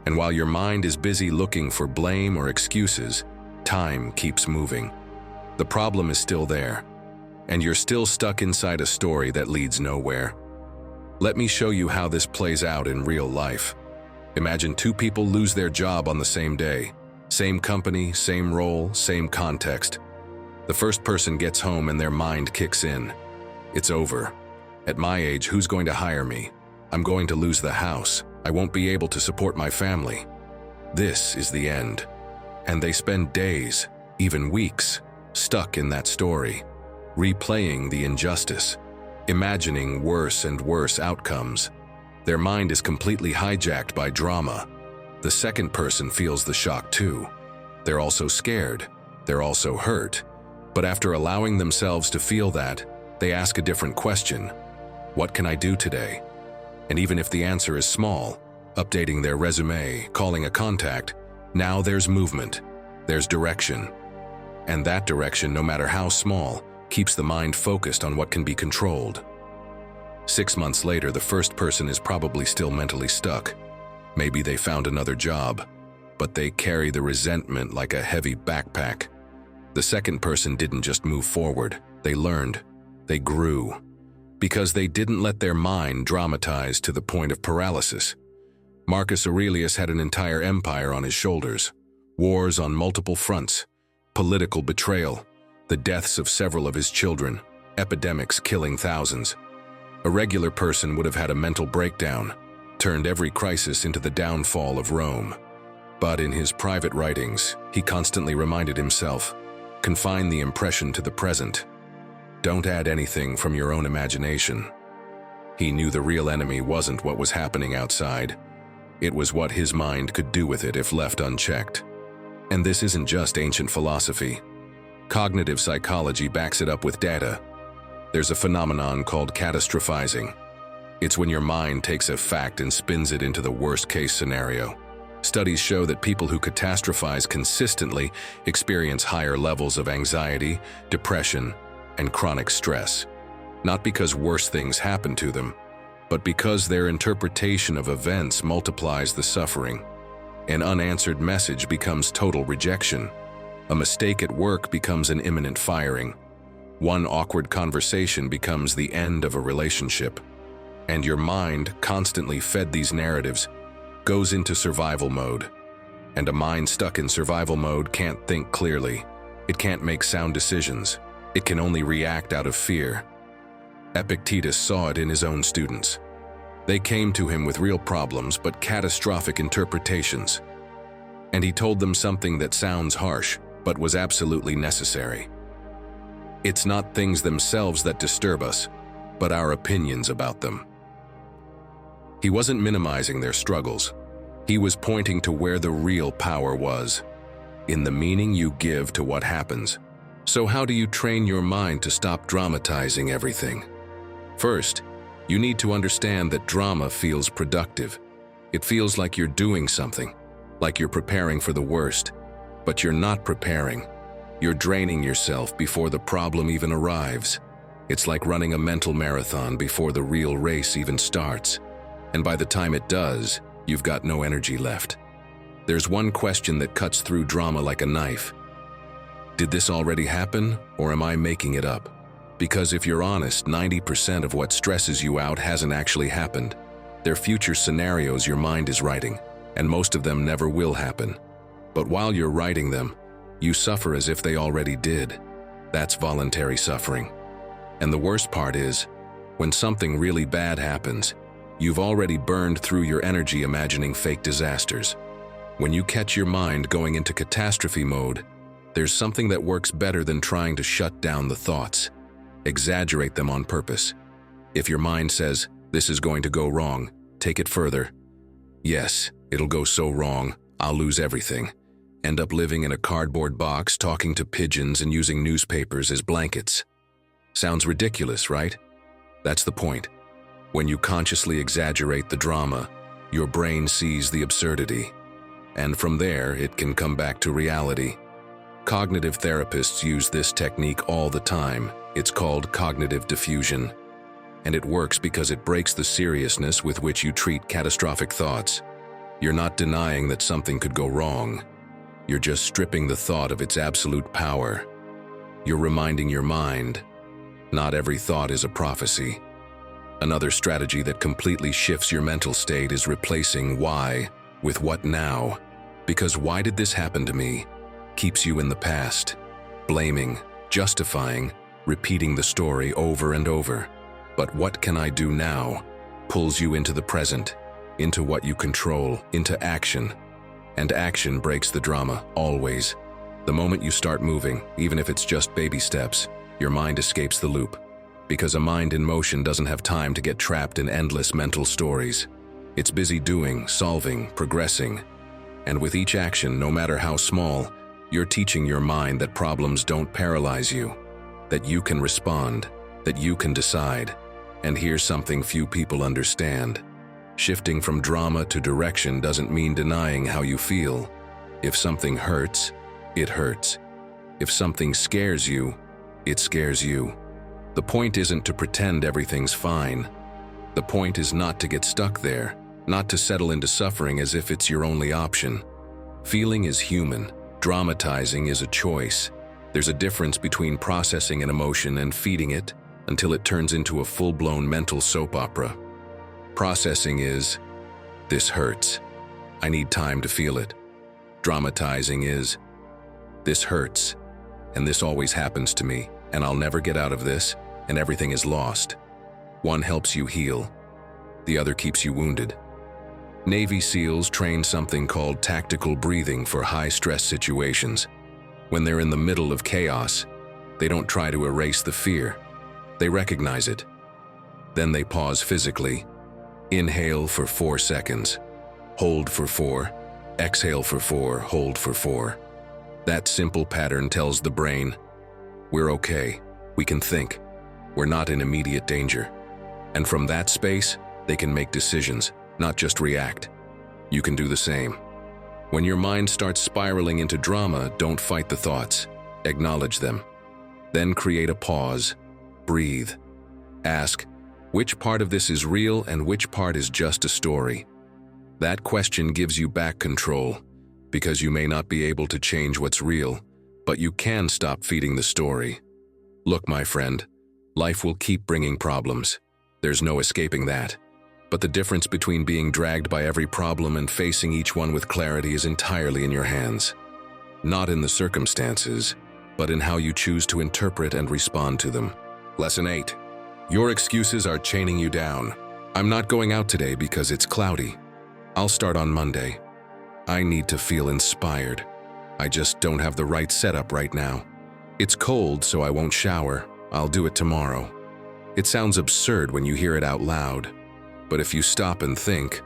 S1: And while your mind is busy looking for blame or excuses, time keeps moving. The problem is still there, and you're still stuck inside a story that leads nowhere. Let me show you how this plays out in real life. Imagine two people lose their job on the same day. Same company, same role, same context. The first person gets home and their mind kicks in. It's over. At my age, who's going to hire me? I'm going to lose the house. I won't be able to support my family. This is the end. And they spend days, even weeks, stuck in that story, replaying the injustice, imagining worse and worse outcomes. Their mind is completely hijacked by drama. The second person feels the shock too. They're also scared. They're also hurt. But after allowing themselves to feel that, they ask a different question. What can I do today? And even if the answer is small, updating their resume, calling a contact, now there's movement, there's direction. And that direction, no matter how small, keeps the mind focused on what can be controlled. 6 months later, the first person is probably still mentally stuck. Maybe they found another job, but they carry the resentment like a heavy backpack. The second person didn't just move forward, they learned, they grew, because they didn't let their mind dramatize to the point of paralysis. Marcus Aurelius had an entire empire on his shoulders, wars on multiple fronts, political betrayal, the deaths of several of his children, epidemics killing thousands. A regular person would have had a mental breakdown, turned every crisis into the downfall of Rome. But in his private writings, he constantly reminded himself, confine the impression to the present. Don't add anything from your own imagination. He knew the real enemy wasn't what was happening outside. It was what his mind could do with it if left unchecked. And this isn't just ancient philosophy. Cognitive psychology backs it up with data. There's a phenomenon called catastrophizing. It's when your mind takes a fact and spins it into the worst-case scenario. Studies show that people who catastrophize consistently experience higher levels of anxiety, depression, and chronic stress. Not because worse things happen to them, but because their interpretation of events multiplies the suffering. An unanswered message becomes total rejection. A mistake at work becomes an imminent firing. One awkward conversation becomes the end of a relationship. And your mind, constantly fed these narratives, goes into survival mode. And a mind stuck in survival mode can't think clearly. It can't make sound decisions. It can only react out of fear. Epictetus saw it in his own students. They came to him with real problems but catastrophic interpretations. And he told them something that sounds harsh, but was absolutely necessary. It's not things themselves that disturb us, but our opinions about them. He wasn't minimizing their struggles. He was pointing to where the real power was, in the meaning you give to what happens. So how do you train your mind to stop dramatizing everything? First, you need to understand that drama feels productive. It feels like you're doing something, like you're preparing for the worst, but you're not preparing. You're draining yourself before the problem even arrives. It's like running a mental marathon before the real race even starts. And by the time it does, you've got no energy left. There's one question that cuts through drama like a knife. Did this already happen, or am I making it up? Because if you're honest, 90% of what stresses you out hasn't actually happened. They're future scenarios your mind is writing, and most of them never will happen. But while you're writing them, you suffer as if they already did. That's voluntary suffering. And the worst part is, when something really bad happens, you've already burned through your energy imagining fake disasters. When you catch your mind going into catastrophe mode, there's something that works better than trying to shut down the thoughts. Exaggerate them on purpose. If your mind says, "This is going to go wrong," take it further. Yes, it'll go so wrong, I'll lose everything. End up living in a cardboard box, talking to pigeons and using newspapers as blankets. Sounds ridiculous, right? That's the point. When you consciously exaggerate the drama, your brain sees the absurdity. And from there, it can come back to reality. Cognitive therapists use this technique all the time. It's called cognitive diffusion. And it works because it breaks the seriousness with which you treat catastrophic thoughts. You're not denying that something could go wrong. You're just stripping the thought of its absolute power. You're reminding your mind, not every thought is a prophecy. Another strategy that completely shifts your mental state is replacing why with what now. Because why did this happen to me keeps you in the past, blaming, justifying, repeating the story over and over. But what can I do now pulls you into the present, into what you control, into action. And action breaks the drama, always. The moment you start moving, even if it's just baby steps, your mind escapes the loop. Because a mind in motion doesn't have time to get trapped in endless mental stories. It's busy doing, solving, progressing. And with each action, no matter how small, you're teaching your mind that problems don't paralyze you, that you can respond, that you can decide. And here's something few people understand. Shifting from drama to direction doesn't mean denying how you feel. If something hurts, it hurts. If something scares you, it scares you. The point isn't to pretend everything's fine. The point is not to get stuck there, not to settle into suffering as if it's your only option. Feeling is human. Dramatizing is a choice. There's a difference between processing an emotion and feeding it until it turns into a full-blown mental soap opera. Processing is, this hurts. I need time to feel it. Dramatizing is, this hurts, and this always happens to me, and I'll never get out of this, and everything is lost. One helps you heal. The other keeps you wounded. Navy SEALs train something called tactical breathing for high-stress situations. When they're in the middle of chaos, they don't try to erase the fear. They recognize it. Then they pause physically. Inhale for 4 seconds. Hold for 4. Exhale for 4. Hold for 4. That simple pattern tells the brain, we're okay. We can think. We're not in immediate danger. And from that space, they can make decisions, not just react. You can do the same. When your mind starts spiraling into drama, don't fight the thoughts. Acknowledge them. Then create a pause. Breathe. Ask, which part of this is real and which part is just a story? That question gives you back control, because you may not be able to change what's real, but you can stop feeding the story. Look, my friend, life will keep bringing problems. There's no escaping that. But the difference between being dragged by every problem and facing each one with clarity is entirely in your hands. Not in the circumstances, but in how you choose to interpret and respond to them. Lesson 8. Your excuses are chaining you down. I'm not going out today because it's cloudy. I'll start on Monday. I need to feel inspired. I just don't have the right setup right now. It's cold, so I won't shower. I'll do it tomorrow. It sounds absurd when you hear it out loud. But if you stop and think,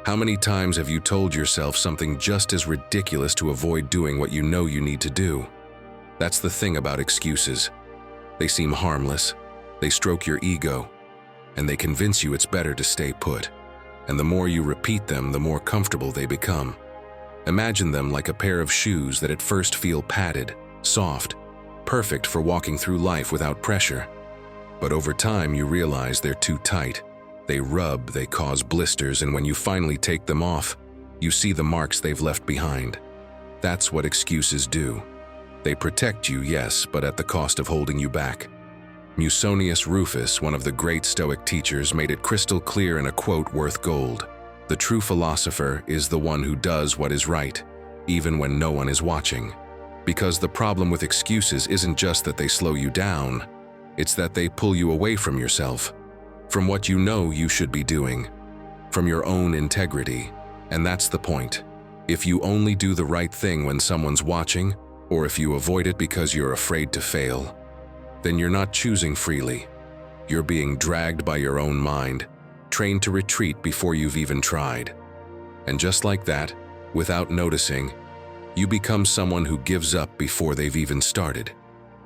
S1: how many times have you told yourself something just as ridiculous to avoid doing what you know you need to do? That's the thing about excuses. They seem harmless, they stroke your ego, and they convince you it's better to stay put. And the more you repeat them, the more comfortable they become. Imagine them like a pair of shoes that at first feel padded, soft, perfect for walking through life without pressure. But over time you realize they're too tight. They rub, they cause blisters, and when you finally take them off, you see the marks they've left behind. That's what excuses do. They protect you, yes, but at the cost of holding you back. Musonius Rufus, one of the great Stoic teachers, made it crystal clear in a quote worth gold. The true philosopher is the one who does what is right, even when no one is watching. Because the problem with excuses isn't just that they slow you down, it's that they pull you away from yourself, from what you know you should be doing, from your own integrity. And that's the point. If you only do the right thing when someone's watching, or if you avoid it because you're afraid to fail, then you're not choosing freely. You're being dragged by your own mind, trained to retreat before you've even tried. And just like that, without noticing, you become someone who gives up before they've even started.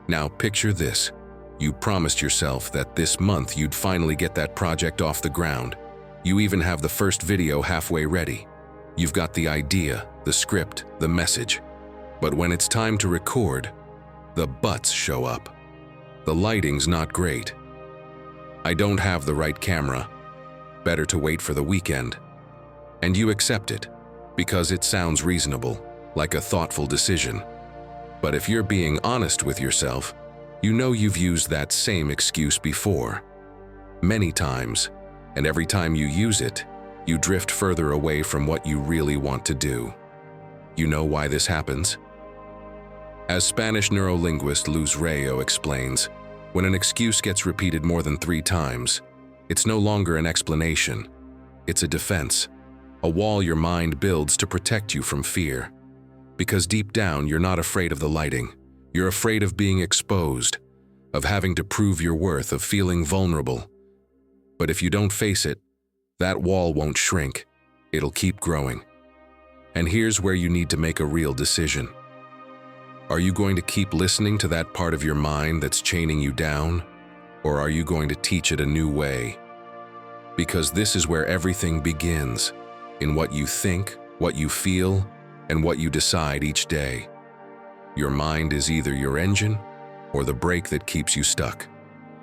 S1: Now picture this. You promised yourself that this month you'd finally get that project off the ground. You even have the first video halfway ready. You've got the idea, the script, the message. But when it's time to record, the buts show up. The lighting's not great. I don't have the right camera. Better to wait for the weekend. And you accept it, because it sounds reasonable, like a thoughtful decision. But if you're being honest with yourself, you know you've used that same excuse before. Many times, and every time you use it, you drift further away from what you really want to do. You know why this happens? As Spanish neurolinguist Luz Rayo explains, when an excuse gets repeated more than 3 times, it's no longer an explanation. It's a defense, a wall your mind builds to protect you from fear. Because deep down, you're not afraid of the lighting. You're afraid of being exposed, of having to prove your worth, of feeling vulnerable. But if you don't face it, that wall won't shrink. It'll keep growing. And here's where you need to make a real decision. Are you going to keep listening to that part of your mind that's chaining you down? Or are you going to teach it a new way? Because this is where everything begins, in what you think, what you feel, and what you decide each day. Your mind is either your engine or the brake that keeps you stuck.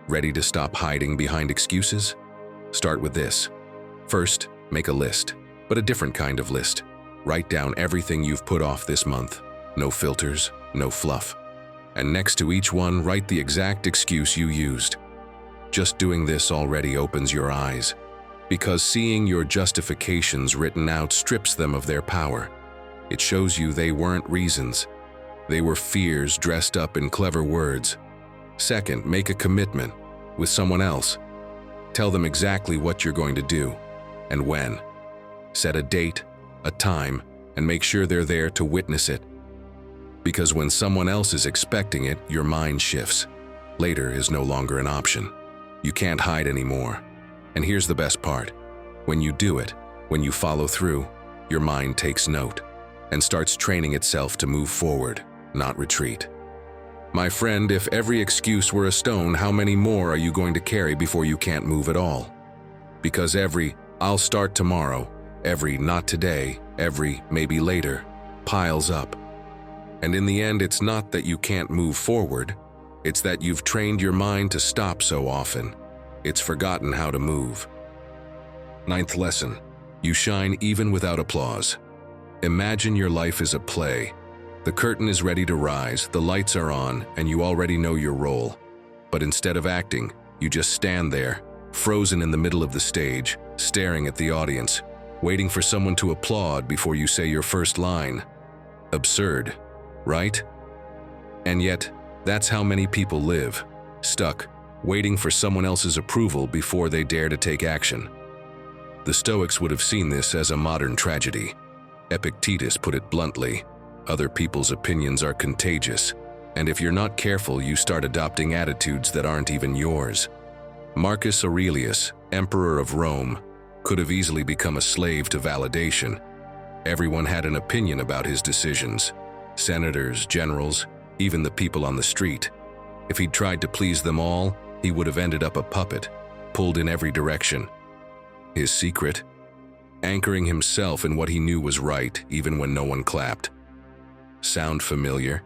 S1: Ready to stop hiding behind excuses? Start with this. First, make a list, but a different kind of list. Write down everything you've put off this month. No filters, no fluff. And next to each one, write the exact excuse you used. Just doing this already opens your eyes, because seeing your justifications written out strips them of their power. It shows you they weren't reasons. They were fears dressed up in clever words. Second, make a commitment with someone else. Tell them exactly what you're going to do and when. Set a date, a time, and make sure they're there to witness it. Because when someone else is expecting it, your mind shifts. Later is no longer an option. You can't hide anymore. And here's the best part. When you do it, when you follow through, your mind takes note and starts training itself to move forward, not retreat. My friend, if every excuse were a stone, how many more are you going to carry before you can't move at all? Because every "I'll start tomorrow," every "not today," every "maybe later" piles up. And in the end, it's not that you can't move forward, it's that you've trained your mind to stop so often. It's forgotten how to move. 9th lesson, you shine even without applause. Imagine your life is a play. The curtain is ready to rise, the lights are on, and you already know your role. But instead of acting, you just stand there, frozen in the middle of the stage, staring at the audience, waiting for someone to applaud before you say your first line. Absurd, right? And yet, that's how many people live, stuck, waiting for someone else's approval before they dare to take action. The Stoics would have seen this as a modern tragedy. Epictetus put it bluntly, other people's opinions are contagious, and if you're not careful, you start adopting attitudes that aren't even yours. Marcus Aurelius, Emperor of Rome, could have easily become a slave to validation. Everyone had an opinion about his decisions. Senators, generals, even the people on the street. If he'd tried to please them all, he would have ended up a puppet, pulled in every direction. His secret? Anchoring himself in what he knew was right, even when no one clapped. Sound familiar?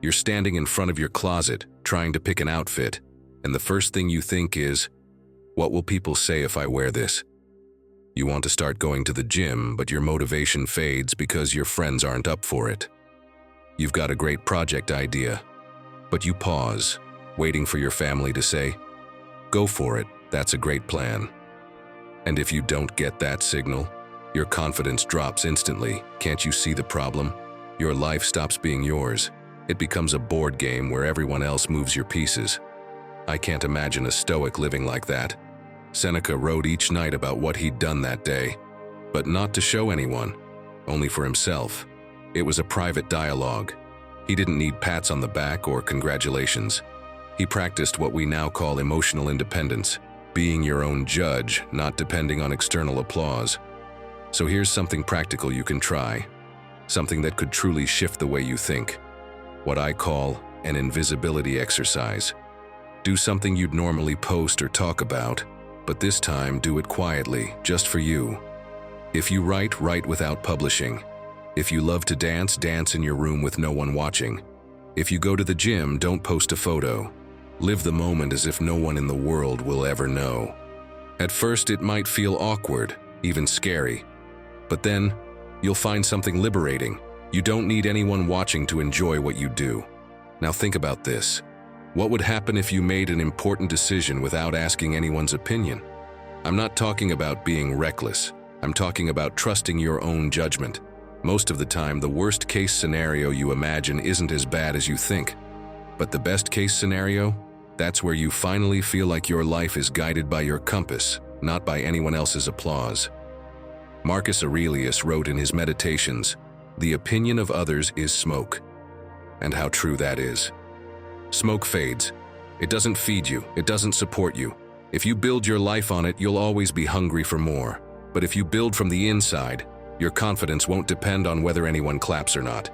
S1: You're standing in front of your closet, trying to pick an outfit, and the first thing you think is, what will people say if I wear this? You want to start going to the gym, but your motivation fades because your friends aren't up for it. You've got a great project idea, but you pause, waiting for your family to say, "Go for it, that's a great plan." And if you don't get that signal, your confidence drops instantly. Can't you see the problem? Your life stops being yours. It becomes a board game where everyone else moves your pieces. I can't imagine a Stoic living like that. Seneca wrote each night about what he'd done that day, but not to show anyone, only for himself. It was a private dialogue. He didn't need pats on the back or congratulations. He practiced what we now call emotional independence, being your own judge, not depending on external applause. So here's something practical you can try, something that could truly shift the way you think. What I call an invisibility exercise. Do something you'd normally post or talk about, but this time do it quietly, just for you. If you write, write without publishing. If you love to dance, dance in your room with no one watching. If you go to the gym, don't post a photo. Live the moment as if no one in the world will ever know. At first, it might feel awkward, even scary. But then, you'll find something liberating. You don't need anyone watching to enjoy what you do. Now think about this. What would happen if you made an important decision without asking anyone's opinion? I'm not talking about being reckless. I'm talking about trusting your own judgment. Most of the time, the worst-case scenario you imagine isn't as bad as you think. But the best-case scenario? That's where you finally feel like your life is guided by your compass, not by anyone else's applause. Marcus Aurelius wrote in his Meditations, "The opinion of others is smoke." And how true that is. Smoke fades. It doesn't feed you. It doesn't support you. If you build your life on it, you'll always be hungry for more. But if you build from the inside, your confidence won't depend on whether anyone claps or not.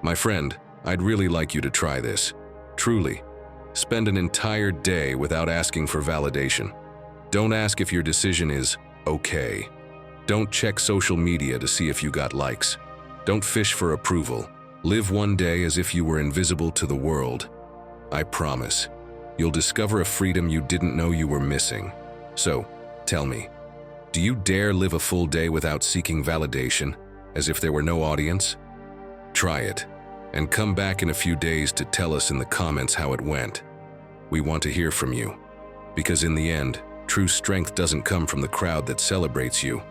S1: My friend, I'd really like you to try this. Truly. Spend an entire day without asking for validation. Don't ask if your decision is okay. Don't check social media to see if you got likes. Don't fish for approval. Live one day as if you were invisible to the world. I promise, you'll discover a freedom you didn't know you were missing. So, tell me, do you dare live a full day without seeking validation, as if there were no audience? Try it, and come back in a few days to tell us in the comments how it went. We want to hear from you, because in the end, true strength doesn't come from the crowd that celebrates you,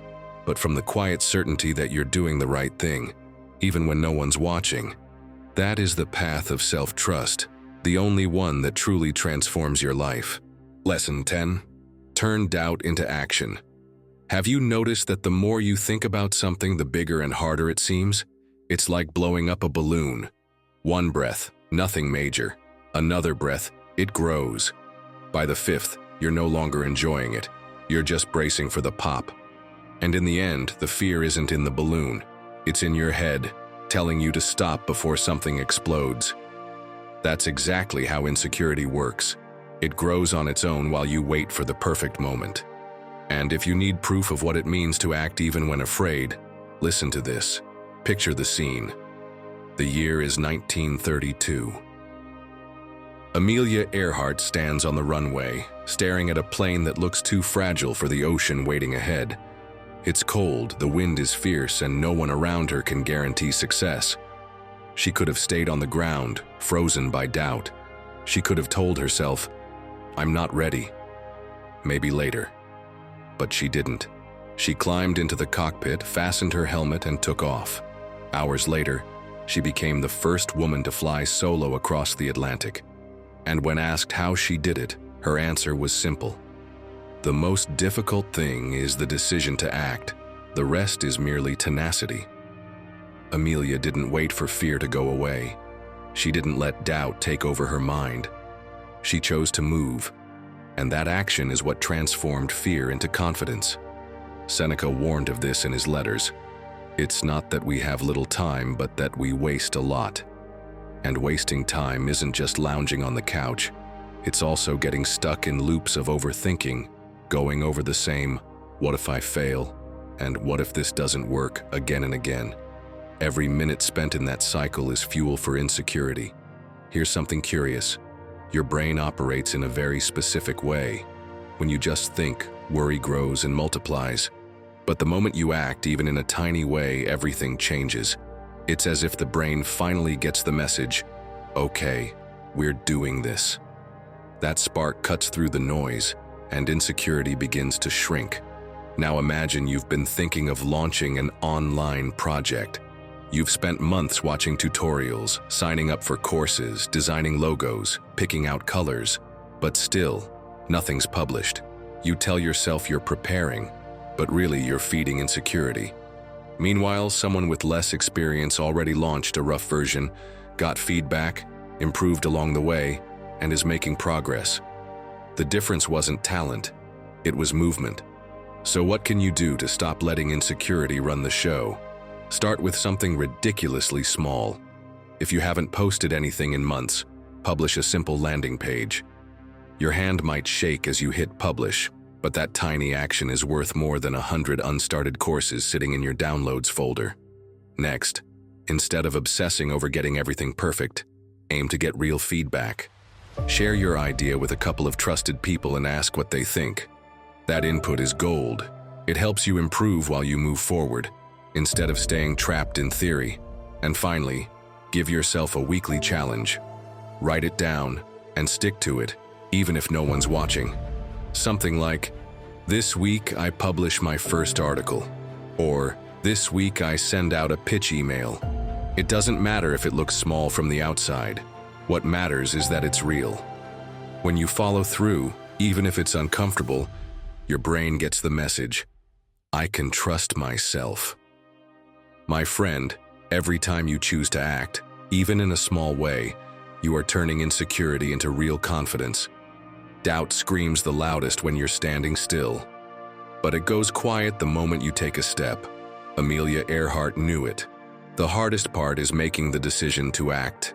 S1: but from the quiet certainty that you're doing the right thing, even when no one's watching. That is the path of self-trust, the only one that truly transforms your life. Lesson 10. Turn doubt into action. Have you noticed that the more you think about something, the bigger and harder it seems? It's like blowing up a balloon. One breath, nothing major. Another breath, it grows. By the fifth, you're no longer enjoying it. You're just bracing for the pop. And in the end, the fear isn't in the balloon. It's in your head, telling you to stop before something explodes. That's exactly how insecurity works. It grows on its own while you wait for the perfect moment. And if you need proof of what it means to act even when afraid, listen to this. Picture the scene. The year is 1932. Amelia Earhart stands on the runway, staring at a plane that looks too fragile for the ocean waiting ahead. It's cold, the wind is fierce, and no one around her can guarantee success. She could have stayed on the ground, frozen by doubt. She could have told herself, "I'm not ready. Maybe later." But she didn't. She climbed into the cockpit, fastened her helmet, and took off. Hours later, she became the first woman to fly solo across the Atlantic. And when asked how she did it, her answer was simple. The most difficult thing is the decision to act. The rest is merely tenacity. Amelia didn't wait for fear to go away. She didn't let doubt take over her mind. She chose to move, and that action is what transformed fear into confidence. Seneca warned of this in his letters. It's not that we have little time, but that we waste a lot. And wasting time isn't just lounging on the couch. It's also getting stuck in loops of overthinking, going over the same, what if I fail? And what if this doesn't work, again and again. Every minute spent in that cycle is fuel for insecurity. Here's something curious. Your brain operates in a very specific way. When you just think, worry grows and multiplies. But the moment you act, even in a tiny way, everything changes. It's as if the brain finally gets the message, okay, we're doing this. That spark cuts through the noise, and insecurity begins to shrink. Now imagine you've been thinking of launching an online project. You've spent months watching tutorials, signing up for courses, designing logos, picking out colors, but still, nothing's published. You tell yourself you're preparing, but really you're feeding insecurity. Meanwhile, someone with less experience already launched a rough version, got feedback, improved along the way, and is making progress. The difference wasn't talent, it was movement. So what can you do to stop letting insecurity run the show? Start with something ridiculously small. If you haven't posted anything in months, publish a simple landing page. Your hand might shake as you hit publish, but that tiny action is worth more than 100 unstarted courses sitting in your downloads folder. Next, instead of obsessing over getting everything perfect, aim to get real feedback. Share your idea with a couple of trusted people and ask what they think. That input is gold. It helps you improve while you move forward, instead of staying trapped in theory. And finally, give yourself a weekly challenge. Write it down and stick to it, even if no one's watching. Something like, this week I publish my first article, or this week I send out a pitch email. It doesn't matter if it looks small from the outside. What matters is that it's real. When you follow through, even if it's uncomfortable, your brain gets the message, I can trust myself. My friend, every time you choose to act, even in a small way, you are turning insecurity into real confidence. Doubt screams the loudest when you're standing still, but it goes quiet the moment you take a step. Amelia Earhart knew it. The hardest part is making the decision to act.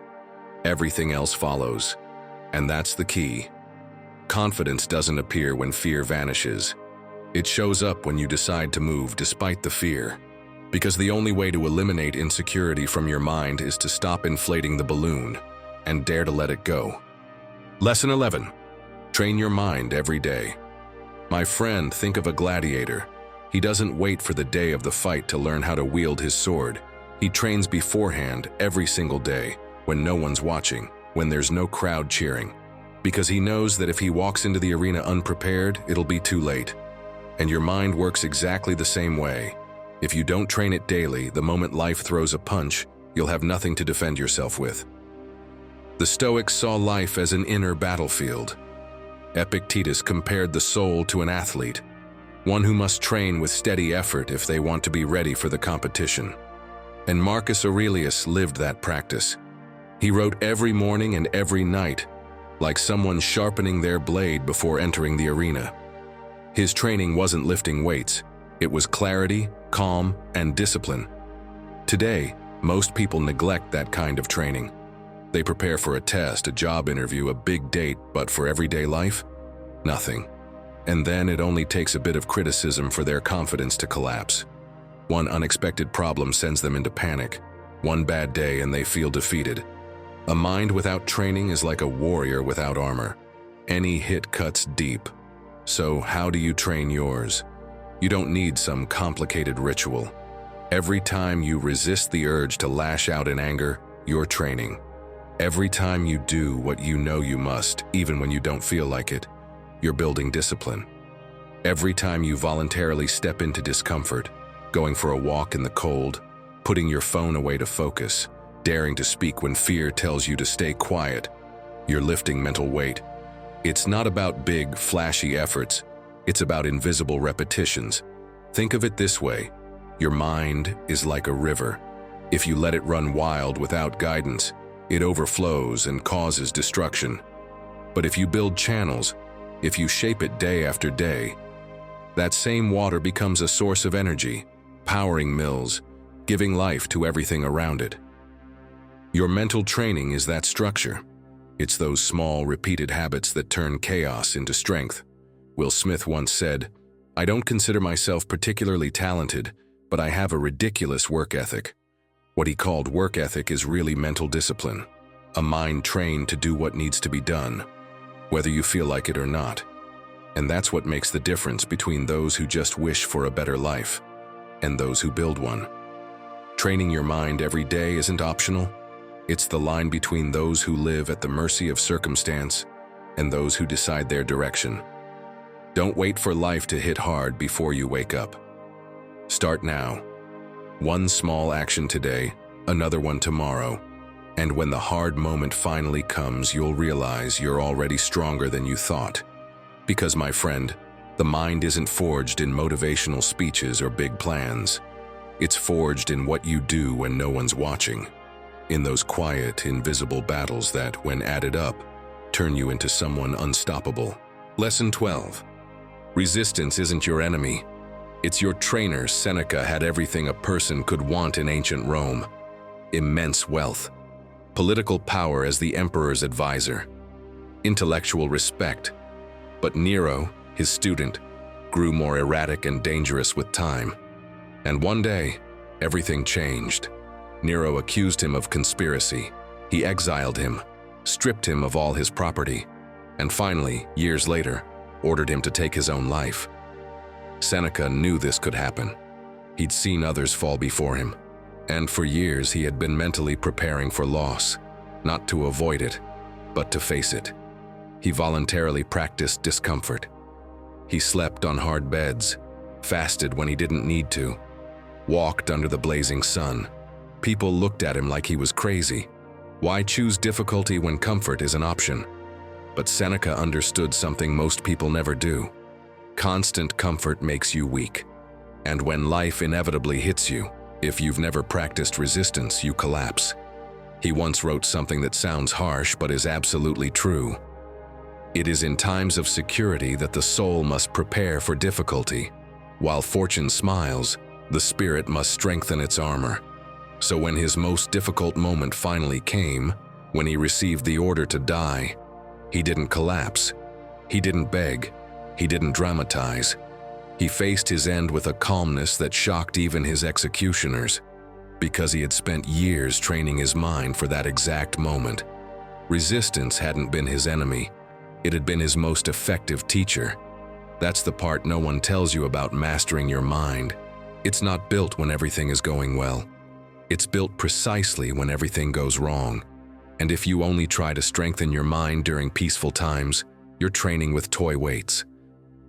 S1: Everything else follows, and that's the key. Confidence doesn't appear when fear vanishes. It shows up when you decide to move despite the fear. Because the only way to eliminate insecurity from your mind is to stop inflating the balloon and dare to let it go. Lesson 11. Train your mind every day. My friend, think of a gladiator. He doesn't wait for the day of the fight to learn how to wield his sword. He trains beforehand every single day, when no one's watching, when there's no crowd cheering. Because he knows that if he walks into the arena unprepared, it'll be too late. And your mind works exactly the same way. If you don't train it daily, the moment life throws a punch, you'll have nothing to defend yourself with. The Stoics saw life as an inner battlefield. Epictetus compared the soul to an athlete, one who must train with steady effort if they want to be ready for the competition. And Marcus Aurelius lived that practice. He wrote every morning and every night, like someone sharpening their blade before entering the arena. His training wasn't lifting weights, it was clarity, calm, and discipline. Today, most people neglect that kind of training. They prepare for a test, a job interview, a big date, but for everyday life, nothing. And then it only takes a bit of criticism for their confidence to collapse. One unexpected problem sends them into panic. One bad day and they feel defeated. A mind without training is like a warrior without armor. Any hit cuts deep. So how do you train yours? You don't need some complicated ritual. Every time you resist the urge to lash out in anger, you're training. Every time you do what you know you must, even when you don't feel like it, you're building discipline. Every time you voluntarily step into discomfort, going for a walk in the cold, putting your phone away to focus, daring to speak when fear tells you to stay quiet, you're lifting mental weight. It's not about big, flashy efforts. It's about invisible repetitions. Think of it this way. Your mind is like a river. If you let it run wild without guidance, it overflows and causes destruction. But if you build channels, if you shape it day after day, That same water becomes a source of energy, powering mills, giving life to everything around it. Your mental training is that structure. It's those small, repeated habits that turn chaos into strength. Will Smith once said, "I don't consider myself particularly talented, but I have a ridiculous work ethic." What he called work ethic is really mental discipline, a mind trained to do what needs to be done, whether you feel like it or not. And that's what makes the difference between those who just wish for a better life and those who build one. Training your mind every day isn't optional. It's the line between those who live at the mercy of circumstance and those who decide their direction. Don't wait for life to hit hard before you wake up. Start now. One small action today, another one tomorrow, and when the hard moment finally comes, you'll realize you're already stronger than you thought. Because, my friend, the mind isn't forged in motivational speeches or big plans. It's forged in what you do when no one's watching, in those quiet, invisible battles that, when added up, turn you into someone unstoppable. Lesson 12. Resistance isn't your enemy. It's your trainer. Seneca had everything a person could want in ancient Rome: immense wealth, political power as the emperor's advisor, intellectual respect. But Nero, his student, grew more erratic and dangerous with time. And one day, everything changed. Nero accused him of conspiracy. He exiled him, stripped him of all his property, and finally, years later, ordered him to take his own life. Seneca knew this could happen. He'd seen others fall before him, and for years he had been mentally preparing for loss, not to avoid it, but to face it. He voluntarily practiced discomfort. He slept on hard beds, fasted when he didn't need to, walked under the blazing sun. People looked at him like he was crazy. Why choose difficulty when comfort is an option? But Seneca understood something most people never do. Constant comfort makes you weak. And when life inevitably hits you, if you've never practiced resistance, you collapse. He once wrote something that sounds harsh but is absolutely true. It is in times of security that the soul must prepare for difficulty. While fortune smiles, the spirit must strengthen its armor. So when his most difficult moment finally came, when he received the order to die, he didn't collapse. He didn't beg. He didn't dramatize. He faced his end with a calmness that shocked even his executioners, because he had spent years training his mind for that exact moment. Resistance hadn't been his enemy. It had been his most effective teacher. That's the part no one tells you about mastering your mind. It's not built when everything is going well. It's built precisely when everything goes wrong. And if you only try to strengthen your mind during peaceful times, you're training with toy weights.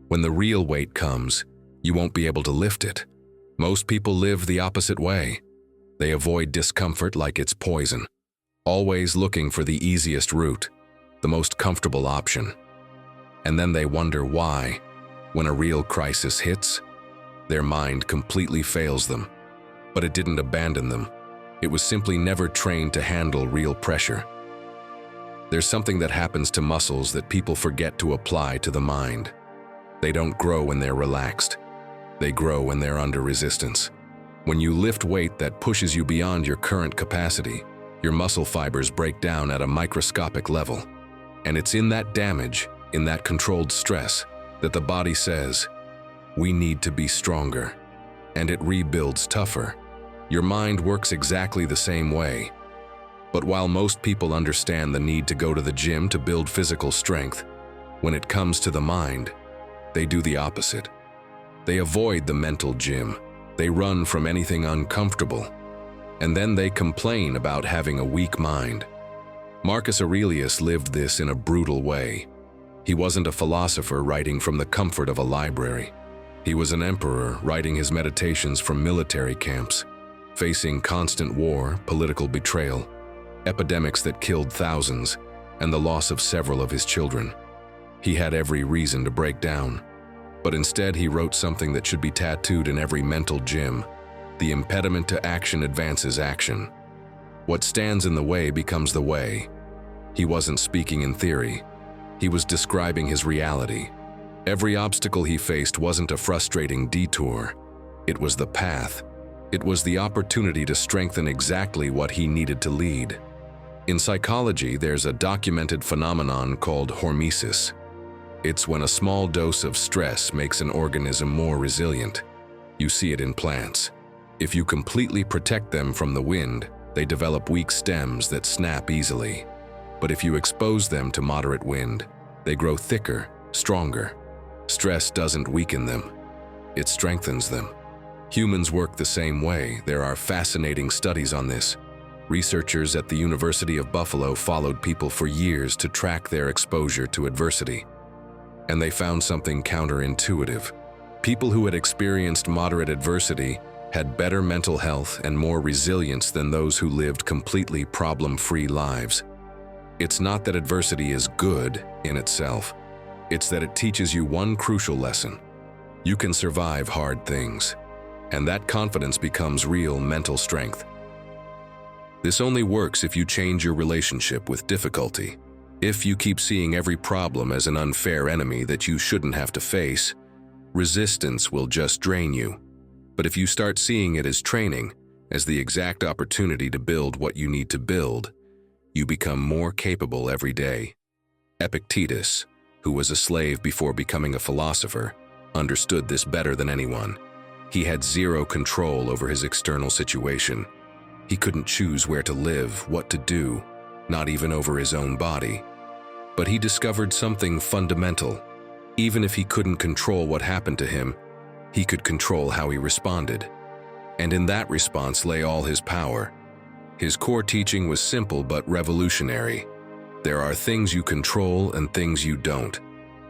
S1: When the real weight comes, you won't be able to lift it. Most people live the opposite way. They avoid discomfort like it's poison, always looking for the easiest route, the most comfortable option. And then they wonder why, when a real crisis hits, their mind completely fails them. But it didn't abandon them. It was simply never trained to handle real pressure. There's something that happens to muscles that people forget to apply to the mind. They don't grow when they're relaxed. They grow when they're under resistance. When you lift weight that pushes you beyond your current capacity, your muscle fibers break down at a microscopic level. And it's in that damage, in that controlled stress, that the body says, "We need to be stronger." And it rebuilds tougher. Your mind works exactly the same way. But while most people understand the need to go to the gym to build physical strength, when it comes to the mind, they do the opposite. They avoid the mental gym. They run from anything uncomfortable. And then they complain about having a weak mind. Marcus Aurelius lived this in a brutal way. He wasn't a philosopher writing from the comfort of a library. He was an emperor writing his meditations from military camps, facing constant war, political betrayal, epidemics that killed thousands, and the loss of several of his children. He had every reason to break down, but instead he wrote something that should be tattooed in every mental gym: the impediment to action advances action. What stands in the way becomes the way. He wasn't speaking in theory. He was describing his reality. Every obstacle he faced wasn't a frustrating detour. It was the path. It was the opportunity to strengthen exactly what he needed to lead. In psychology, there's a documented phenomenon called hormesis. It's when a small dose of stress makes an organism more resilient. You see it in plants. If you completely protect them from the wind, they develop weak stems that snap easily. But if you expose them to moderate wind, they grow thicker, stronger. Stress doesn't weaken them. It strengthens them. Humans work the same way. There are fascinating studies on this. Researchers at the University of Buffalo followed people for years to track their exposure to adversity. And they found something counterintuitive. People who had experienced moderate adversity had better mental health and more resilience than those who lived completely problem-free lives. It's not that adversity is good in itself. It's that it teaches you one crucial lesson. You can survive hard things, and that confidence becomes real mental strength. This only works if you change your relationship with difficulty. If you keep seeing every problem as an unfair enemy that you shouldn't have to face, resistance will just drain you. But if you start seeing it as training, as the exact opportunity to build what you need to build, you become more capable every day. Epictetus, who was a slave before becoming a philosopher, understood this better than anyone. He had zero control over his external situation. He couldn't choose where to live, what to do, not even over his own body. But he discovered something fundamental. Even if he couldn't control what happened to him, he could control how he responded. And in that response lay all his power. His core teaching was simple but revolutionary. There are things you control and things you don't.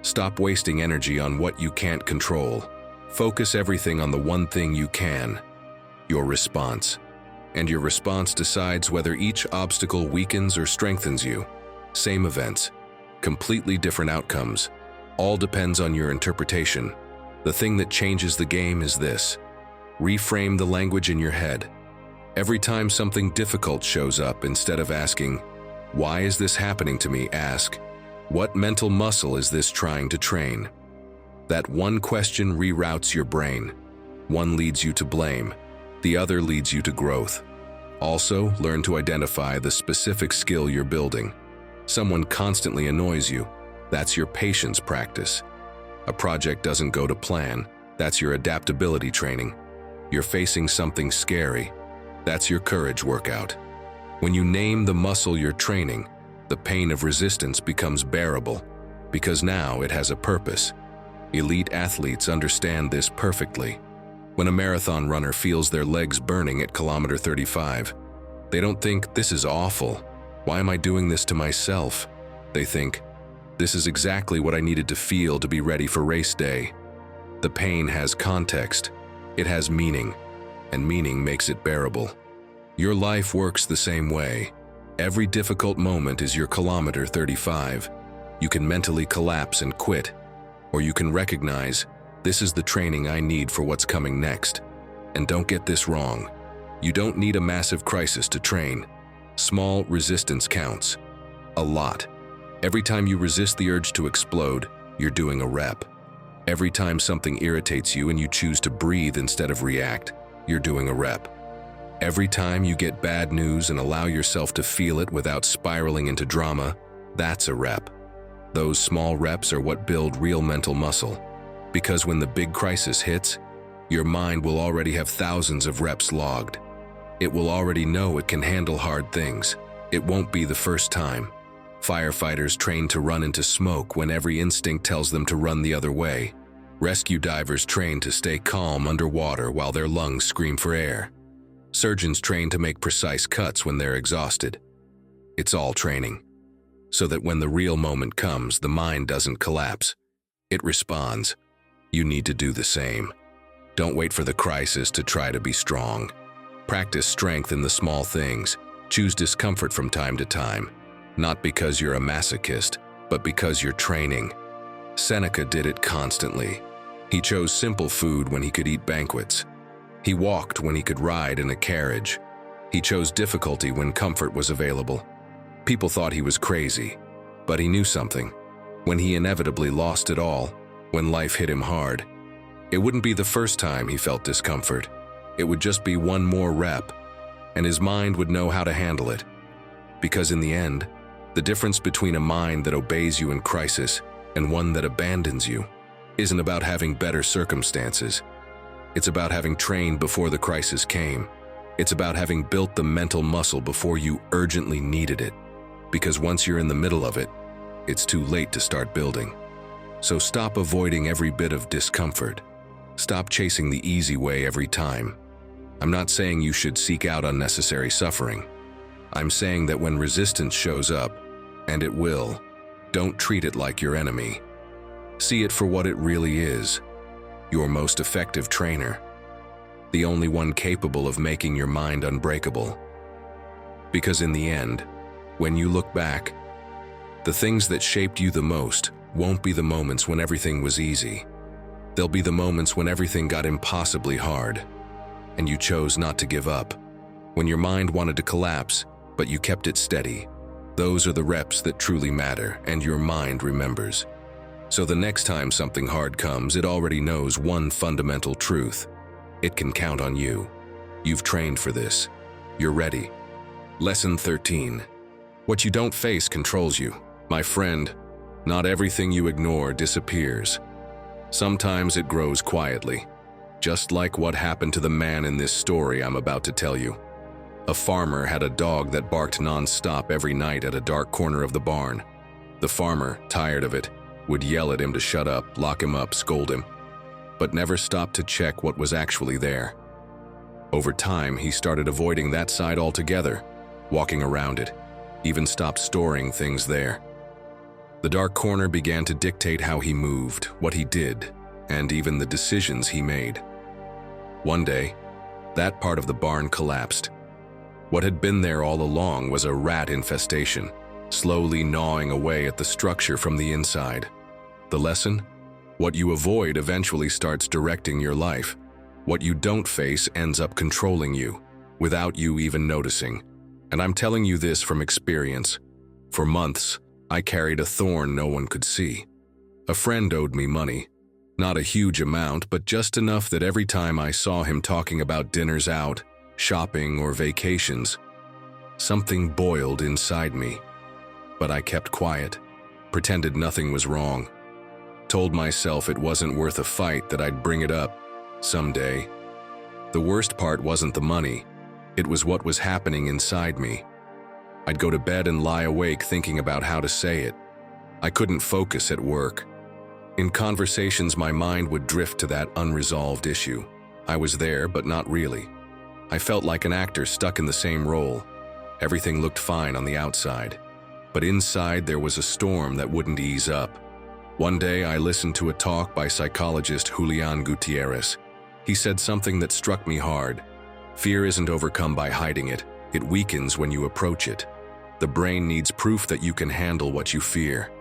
S1: Stop wasting energy on what you can't control. Focus everything on the one thing you can, your response. And your response decides whether each obstacle weakens or strengthens you. Same events, completely different outcomes. All depends on your interpretation. The thing that changes the game is this: reframe the language in your head. Every time something difficult shows up, instead of asking, "Why is this happening to me?" ask, "What mental muscle is this trying to train?" That one question reroutes your brain. One leads you to blame, the other leads you to growth. Also, learn to identify the specific skill you're building. Someone constantly annoys you. That's your patience practice. A project doesn't go to plan. That's your adaptability training. You're facing something scary. That's your courage workout. When you name the muscle you're training, the pain of resistance becomes bearable, because now it has a purpose. Elite athletes understand this perfectly. When a marathon runner feels their legs burning at kilometer 35, they don't think, "This is awful. Why am I doing this to myself?" They think, "This is exactly what I needed to feel to be ready for race day." The pain has context. It has meaning, and meaning makes it bearable. Your life works the same way. Every difficult moment is your kilometer 35. You can mentally collapse and quit, or you can recognize, "This is the training I need for what's coming next." And don't get this wrong. You don't need a massive crisis to train. Small resistance counts. A lot. Every time you resist the urge to explode, you're doing a rep. Every time something irritates you and you choose to breathe instead of react, you're doing a rep. Every time you get bad news and allow yourself to feel it without spiraling into drama, that's a rep. Those small reps are what build real mental muscle. Because when the big crisis hits, your mind will already have thousands of reps logged. It will already know it can handle hard things. It won't be the first time. Firefighters train to run into smoke when every instinct tells them to run the other way. Rescue divers train to stay calm underwater while their lungs scream for air. Surgeons train to make precise cuts when they're exhausted. It's all training. So that when the real moment comes, the mind doesn't collapse. It responds. You need to do the same. Don't wait for the crisis to try to be strong. Practice strength in the small things. Choose discomfort from time to time. Not because you're a masochist, but because you're training. Seneca did it constantly. He chose simple food when he could eat banquets. He walked when he could ride in a carriage. He chose difficulty when comfort was available. People thought he was crazy, but he knew something. When he inevitably lost it all, When life hit him hard, it wouldn't be the first time he felt discomfort. It would just be one more rep, and his mind would know how to handle it. Because in the end, the difference between a mind that obeys you in crisis and one that abandons you isn't about having better circumstances. It's about having trained before the crisis came. It's about having built the mental muscle before you urgently needed it. Because once you're in the middle of it, it's too late to start building. So stop avoiding every bit of discomfort. Stop chasing the easy way every time. I'm not saying you should seek out unnecessary suffering. I'm saying that when resistance shows up, and it will, don't treat it like your enemy. See it for what it really is, your most effective trainer, the only one capable of making your mind unbreakable. Because in the end, when you look back, the things that shaped you the most won't be the moments when everything was easy. They'll be the moments when everything got impossibly hard, and you chose not to give up. When your mind wanted to collapse, but you kept it steady. Those are the reps that truly matter, and your mind remembers. So the next time something hard comes, it already knows one fundamental truth. It can count on you. You've trained for this. You're ready. Lesson 13. What you don't face controls you. My friend, not everything you ignore disappears. Sometimes it grows quietly, just like what happened to the man in this story I'm about to tell you. A farmer had a dog that barked non-stop every night at a dark corner of the barn. The farmer, tired of it, would yell at him to shut up, lock him up, scold him, but never stopped to check what was actually there. Over time, he started avoiding that side altogether, walking around it, even stopped storing things there. The dark corner began to dictate how he moved, what he did, and even the decisions he made. One day, that part of the barn collapsed. What had been there all along was a rat infestation, slowly gnawing away at the structure from the inside. The lesson? What you avoid eventually starts directing your life. What you don't face ends up controlling you, without you even noticing. And I'm telling you this from experience. For months, I carried a thorn no one could see. A friend owed me money. Not a huge amount, but just enough that every time I saw him talking about dinners out, shopping, or vacations, something boiled inside me. But I kept quiet, pretended nothing was wrong, told myself it wasn't worth a fight, that I'd bring it up someday. The worst part wasn't the money, it was what was happening inside me. I'd go to bed and lie awake thinking about how to say it. I couldn't focus at work. In conversations, my mind would drift to that unresolved issue. I was there, but not really. I felt like an actor stuck in the same role. Everything looked fine on the outside, but inside there was a storm that wouldn't ease up. One day I listened to a talk by psychologist Julian Gutierrez. He said something that struck me hard. Fear isn't overcome by hiding it. It weakens when you approach it. The brain needs proof that you can handle what you fear.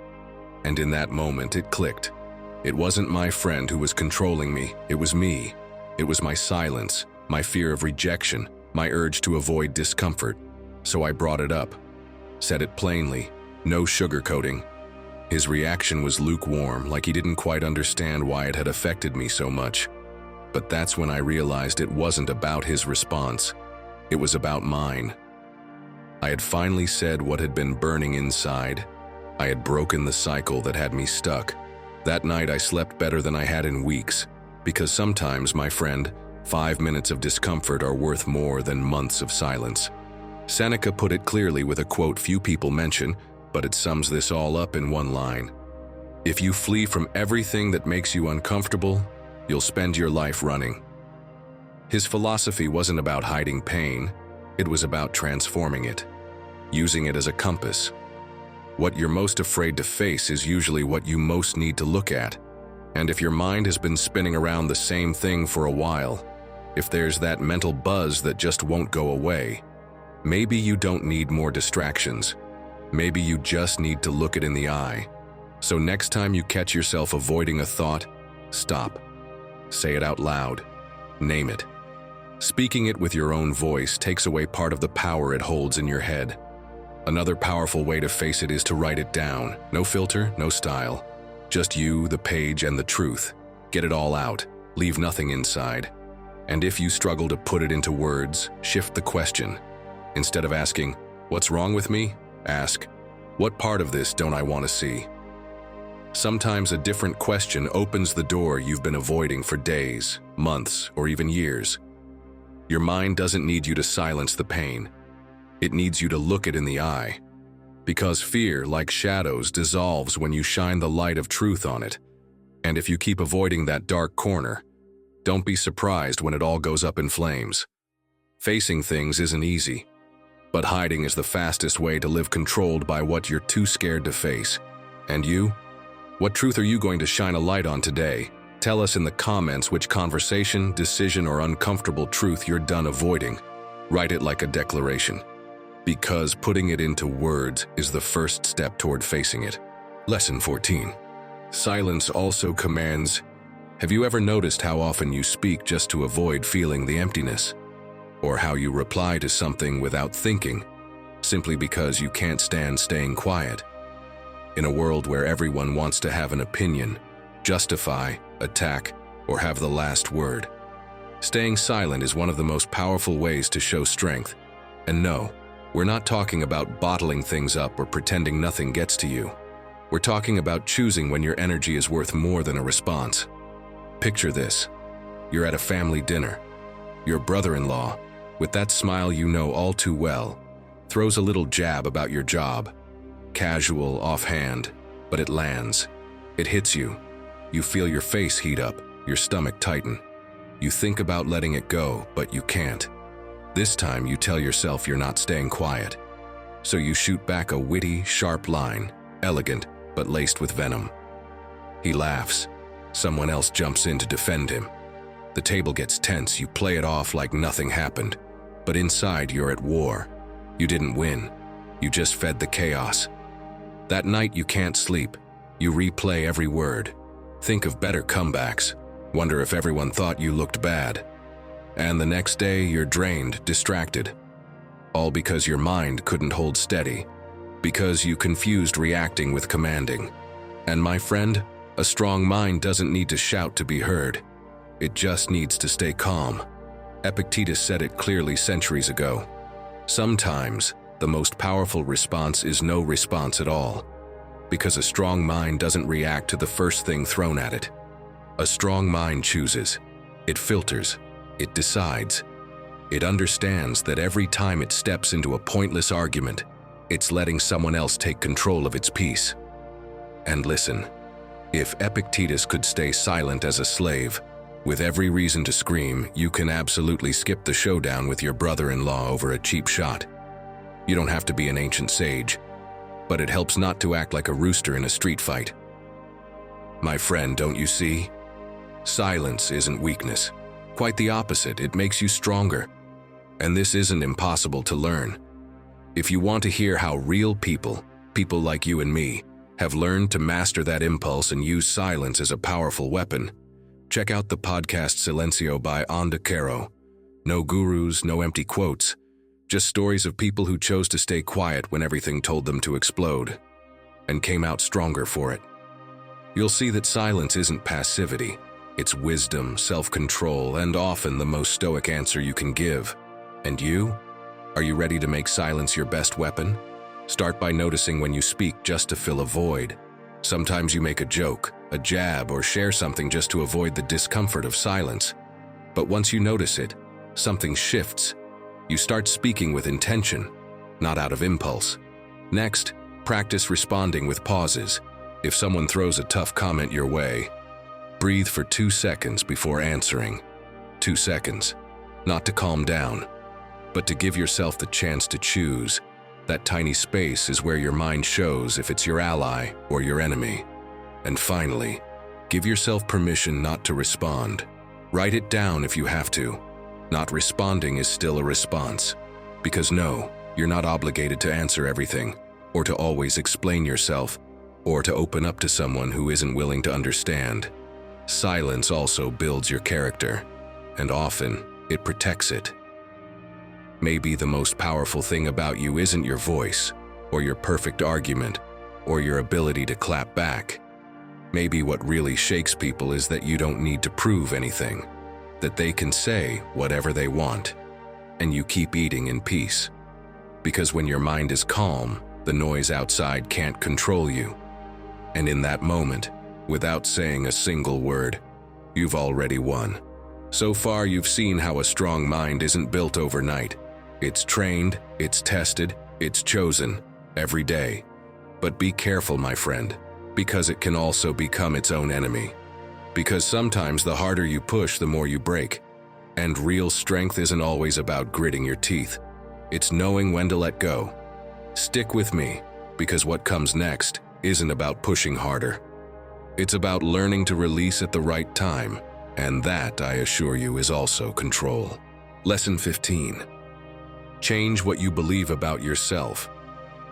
S1: And in that moment it clicked. It wasn't my friend who was controlling me, it was me. It was my silence, my fear of rejection, my urge to avoid discomfort. So I brought it up. Said it plainly, no sugarcoating. His reaction was lukewarm, like he didn't quite understand why it had affected me so much. But that's when I realized it wasn't about his response. It was about mine. I had finally said what had been burning inside. I had broken the cycle that had me stuck. That night I slept better than I had in weeks, because sometimes, my friend, 5 minutes of discomfort are worth more than months of silence. Seneca put it clearly with a quote few people mention, but it sums this all up in one line. If you flee from everything that makes you uncomfortable, you'll spend your life running. His philosophy wasn't about hiding pain, it was about transforming it, using it as a compass. What you're most afraid to face is usually what you most need to look at. And if your mind has been spinning around the same thing for a while, if there's that mental buzz that just won't go away, maybe you don't need more distractions. Maybe you just need to look it in the eye. So next time you catch yourself avoiding a thought, stop. Say it out loud. Name it. Speaking it with your own voice takes away part of the power it holds in your head. Another powerful way to face it is to write it down. No filter, no style. Just you, the page, and the truth. Get it all out. Leave nothing inside. And if you struggle to put it into words, shift the question. Instead of asking, "What's wrong with me?" ask, "What part of this don't I want to see?" Sometimes a different question opens the door you've been avoiding for days, months, or even years. Your mind doesn't need you to silence the pain. It needs you to look it in the eye. Because fear, like shadows, dissolves when you shine the light of truth on it. And if you keep avoiding that dark corner, don't be surprised when it all goes up in flames. Facing things isn't easy, but hiding is the fastest way to live controlled by what you're too scared to face. And you? What truth are you going to shine a light on today? Tell us in the comments which conversation, decision, or uncomfortable truth you're done avoiding. Write it like a declaration. Because putting it into words is the first step toward facing it. Lesson 14. Silence also commands. Have you ever noticed how often you speak just to avoid feeling the emptiness? Or how you reply to something without thinking, simply because you can't stand staying quiet? In a world where everyone wants to have an opinion, justify, attack, or have the last word, staying silent is one of the most powerful ways to show strength. And no, we're not talking about bottling things up or pretending nothing gets to you. We're talking about choosing when your energy is worth more than a response. Picture this. You're at a family dinner. Your brother-in-law, with that smile you know all too well, throws a little jab about your job. Casual, offhand, but it lands. It hits you. You feel your face heat up, your stomach tighten. You think about letting it go, but you can't. This time you tell yourself you're not staying quiet. So you shoot back a witty, sharp line, elegant, but laced with venom. He laughs. Someone else jumps in to defend him. The table gets tense, you play it off like nothing happened. But inside you're at war. You didn't win. You just fed the chaos. That night you can't sleep. You replay every word. Think of better comebacks. Wonder if everyone thought you looked bad. And the next day you're drained, distracted. All because your mind couldn't hold steady. Because you confused reacting with commanding. And my friend, a strong mind doesn't need to shout to be heard. It just needs to stay calm. Epictetus said it clearly centuries ago. Sometimes, the most powerful response is no response at all. Because a strong mind doesn't react to the first thing thrown at it. A strong mind chooses. It filters. It decides. It understands that every time it steps into a pointless argument, it's letting someone else take control of its peace. And listen, if Epictetus could stay silent as a slave, with every reason to scream, you can absolutely skip the showdown with your brother-in-law over a cheap shot. You don't have to be an ancient sage, but it helps not to act like a rooster in a street fight. My friend, don't you see? Silence isn't weakness. Quite the opposite, it makes you stronger. And this isn't impossible to learn. If you want to hear how real people like you and me, have learned to master that impulse and use silence as a powerful weapon, check out the podcast Silencio by Onda Caro. No gurus, no empty quotes, just stories of people who chose to stay quiet when everything told them to explode, and came out stronger for it. You'll see that silence isn't passivity. It's wisdom, self-control, and often the most stoic answer you can give. And you? Are you ready to make silence your best weapon? Start by noticing when you speak just to fill a void. Sometimes you make a joke, a jab, or share something just to avoid the discomfort of silence. But once you notice it, something shifts. You start speaking with intention, not out of impulse. Next, practice responding with pauses. If someone throws a tough comment your way, breathe for 2 seconds before answering. 2 seconds, not to calm down, but to give yourself the chance to choose. That tiny space is where your mind shows if it's your ally or your enemy. And finally, give yourself permission not to respond. Write it down if you have to. Not responding is still a response. Because no, you're not obligated to answer everything, or to always explain yourself, or to open up to someone who isn't willing to understand. Silence also builds your character, and often it protects it. Maybe the most powerful thing about you isn't your voice, or your perfect argument, or your ability to clap back. Maybe what really shakes people is that you don't need to prove anything, that they can say whatever they want, and you keep eating in peace. Because when your mind is calm, the noise outside can't control you. And in that moment, without saying a single word, you've already won. So far, you've seen how a strong mind isn't built overnight. It's trained, it's tested, it's chosen, every day. But be careful, my friend, because it can also become its own enemy. Because sometimes the harder you push, the more you break. And real strength isn't always about gritting your teeth. It's knowing when to let go. Stick with me, because what comes next isn't about pushing harder. It's about learning to release at the right time, and that, I assure you, is also control. Lesson 15. Change what you believe about yourself.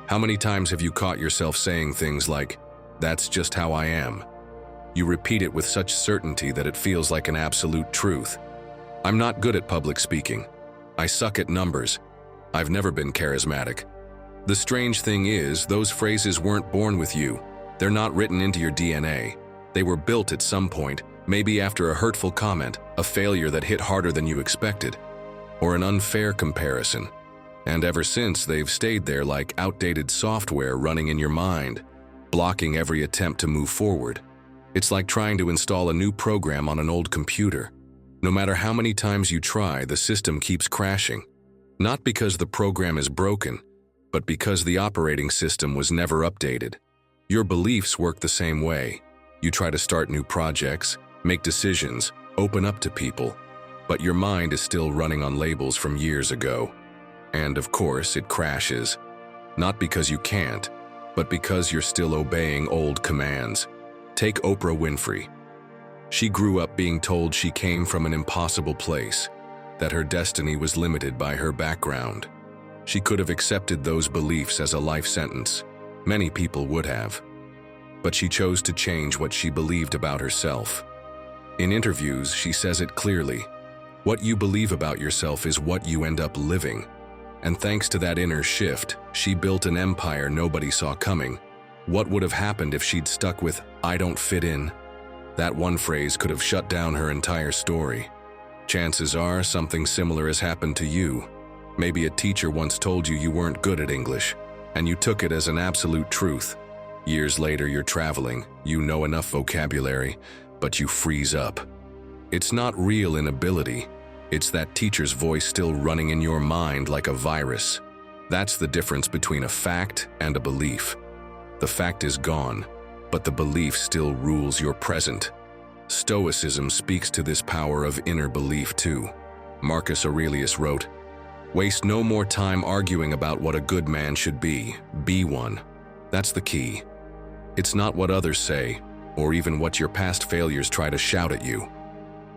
S1: How many times have you caught yourself saying things like, "That's just how I am"? You repeat it with such certainty that it feels like an absolute truth. "I'm not good at public speaking. I suck at numbers. I've never been charismatic." The strange thing is, those phrases weren't born with you. They're not written into your DNA. They were built at some point, maybe after a hurtful comment, a failure that hit harder than you expected, or an unfair comparison. And ever since, they've stayed there like outdated software running in your mind, blocking every attempt to move forward. It's like trying to install a new program on an old computer. No matter how many times you try, the system keeps crashing. Not because the program is broken, but because the operating system was never updated. Your beliefs work the same way. You try to start new projects, make decisions, open up to people, but your mind is still running on labels from years ago. And of course, it crashes. Not because you can't, but because you're still obeying old commands. Take Oprah Winfrey. She grew up being told she came from an impossible place, that her destiny was limited by her background. She could have accepted those beliefs as a life sentence. Many people would have. But she chose to change what she believed about herself. In interviews, she says it clearly. What you believe about yourself is what you end up living. And thanks to that inner shift, she built an empire nobody saw coming. What would have happened if she'd stuck with, "I don't fit in"? That one phrase could have shut down her entire story. Chances are something similar has happened to you. Maybe a teacher once told you you weren't good at English, and you took it as an absolute truth. Years later, you're traveling, you know enough vocabulary, but you freeze up. It's not real inability. It's that teacher's voice still running in your mind like a virus. That's the difference between a fact and a belief. The fact is gone, but the belief still rules your present. Stoicism speaks to this power of inner belief too. Marcus Aurelius wrote, "Waste no more time arguing about what a good man should be one." That's the key. It's not what others say, or even what your past failures try to shout at you.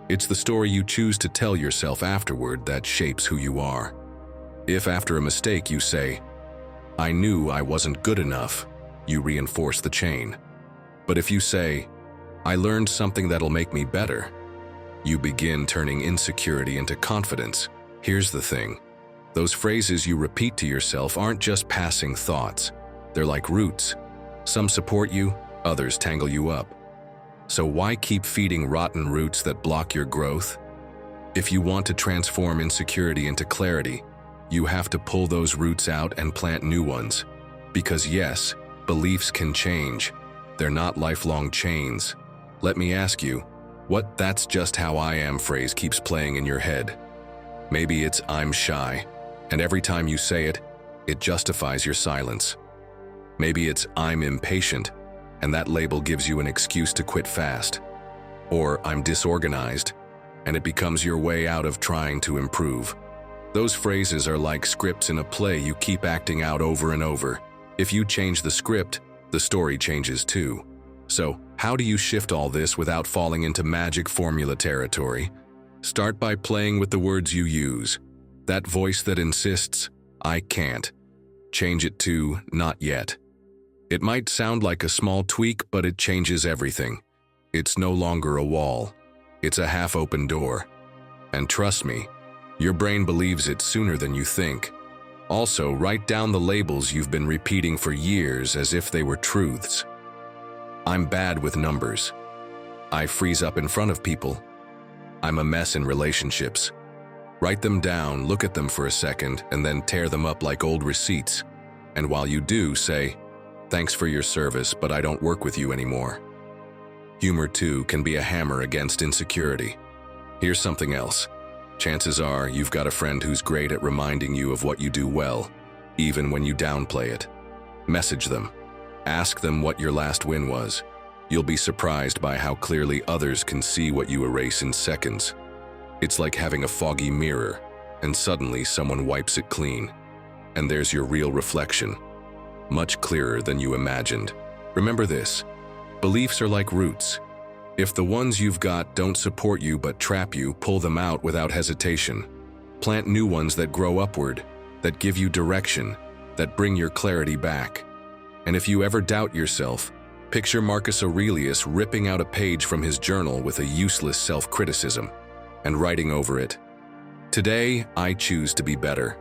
S1: It's the story you choose to tell yourself afterward that shapes who you are. If after a mistake you say, "I knew I wasn't good enough," you reinforce the chain. But if you say, "I learned something that'll make me better," you begin turning insecurity into confidence. Here's the thing. Those phrases you repeat to yourself aren't just passing thoughts. They're like roots. Some support you, others tangle you up. So why keep feeding rotten roots that block your growth? If you want to transform insecurity into clarity, you have to pull those roots out and plant new ones. Because yes, beliefs can change. They're not lifelong chains. Let me ask you, what "that's just how I am" phrase keeps playing in your head? Maybe it's "I'm shy," and every time you say it, it justifies your silence. Maybe it's "I'm impatient," and that label gives you an excuse to quit fast. Or "I'm disorganized," and it becomes your way out of trying to improve. Those phrases are like scripts in a play you keep acting out over and over. If you change the script, the story changes too. So, how do you shift all this without falling into magic formula territory? Start by playing with the words you use. That voice that insists, "I can't." Change it to "not yet." It might sound like a small tweak, but it changes everything. It's no longer a wall. It's a half-open door. And trust me, your brain believes it sooner than you think. Also, write down the labels you've been repeating for years as if they were truths. I'm bad with numbers. I freeze up in front of people. I'm a mess in relationships. Write them down, look at them for a second, and then tear them up like old receipts. And while you do, say, "Thanks for your service, but I don't work with you anymore." Humor, too, can be a hammer against insecurity. Here's something else. Chances are you've got a friend who's great at reminding you of what you do well, even when you downplay it. Message them. Ask them what your last win was. You'll be surprised by how clearly others can see what you erase in seconds. It's like having a foggy mirror, and suddenly someone wipes it clean. And there's your real reflection, much clearer than you imagined. Remember this, beliefs are like roots. If the ones you've got don't support you but trap you, pull them out without hesitation. Plant new ones that grow upward, that give you direction, that bring your clarity back. And if you ever doubt yourself, picture Marcus Aurelius ripping out a page from his journal with a useless self-criticism and writing over it, "Today, I choose to be better."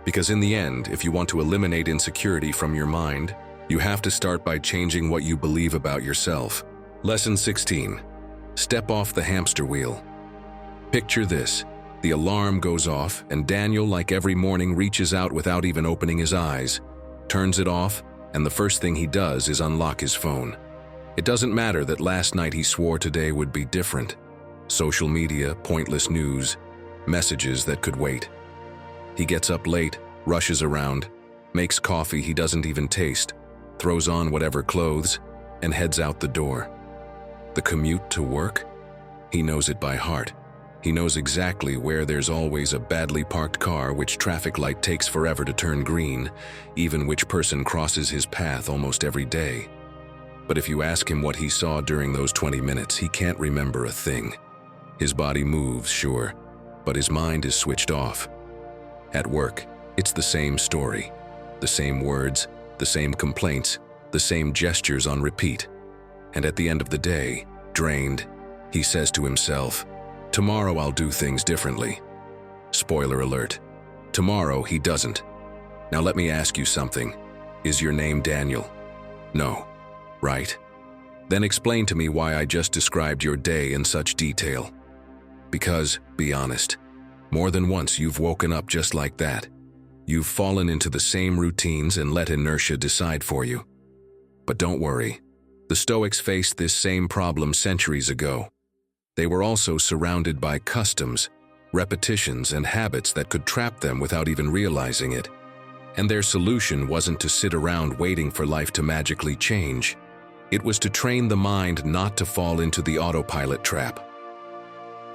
S1: Because in the end, if you want to eliminate insecurity from your mind, you have to start by changing what you believe about yourself. Lesson 16. Step off the hamster wheel. Picture this. The alarm goes off, and Daniel, like every morning, reaches out without even opening his eyes, turns it off, and the first thing he does is unlock his phone. It doesn't matter that last night he swore today would be different. Social media, pointless news, messages that could wait. He gets up late, rushes around, makes coffee he doesn't even taste, throws on whatever clothes, and heads out the door. The commute to work? He knows it by heart. He knows exactly where there's always a badly parked car, which traffic light takes forever to turn green, even which person crosses his path almost every day. But if you ask him what he saw during those 20 minutes, he can't remember a thing. His body moves, sure, but his mind is switched off. At work, it's the same story. The same words, the same complaints, the same gestures on repeat. And at the end of the day, drained, he says to himself, "Tomorrow I'll do things differently." Spoiler alert, tomorrow he doesn't. Now let me ask you something. Is your name Daniel? No, right? Then explain to me why I just described your day in such detail. Because, be honest, more than once you've woken up just like that. You've fallen into the same routines and let inertia decide for you. But don't worry, the Stoics faced this same problem centuries ago. They were also surrounded by customs, repetitions, and habits that could trap them without even realizing it. And their solution wasn't to sit around waiting for life to magically change. It was to train the mind not to fall into the autopilot trap.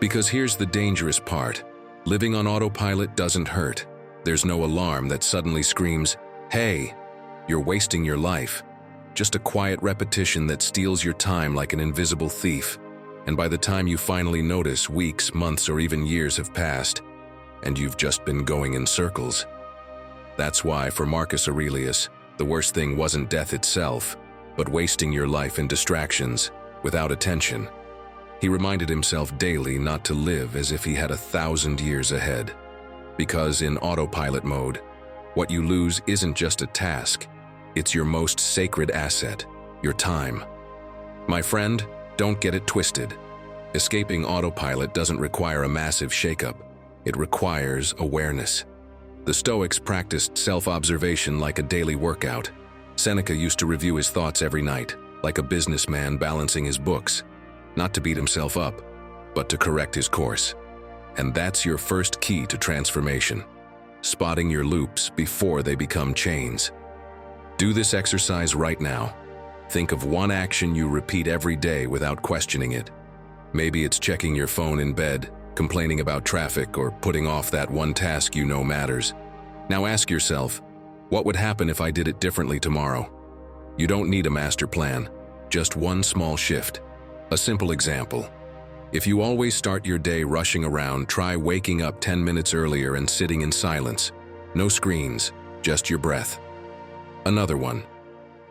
S1: Because here's the dangerous part. Living on autopilot doesn't hurt. There's no alarm that suddenly screams, "Hey, you're wasting your life." Just a quiet repetition that steals your time like an invisible thief. And by the time you finally notice, weeks, months, or even years have passed, and you've just been going in circles. That's why, for Marcus Aurelius, the worst thing wasn't death itself, but wasting your life in distractions, without attention. He reminded himself daily not to live as if he had 1,000 years ahead. Because in autopilot mode, what you lose isn't just a task, it's your most sacred asset, your time. My friend, don't get it twisted. Escaping autopilot doesn't require a massive shakeup. It requires awareness. The Stoics practiced self-observation like a daily workout. Seneca used to review his thoughts every night, like a businessman balancing his books. Not to beat himself up, but to correct his course. And that's your first key to transformation. Spotting your loops before they become chains. Do this exercise right now. Think of one action you repeat every day without questioning it. Maybe it's checking your phone in bed, complaining about traffic, or putting off that one task you know matters. Now ask yourself, what would happen if I did it differently tomorrow? You don't need a master plan, just one small shift. A simple example. If you always start your day rushing around, try waking up 10 minutes earlier and sitting in silence. No screens, just your breath. Another one.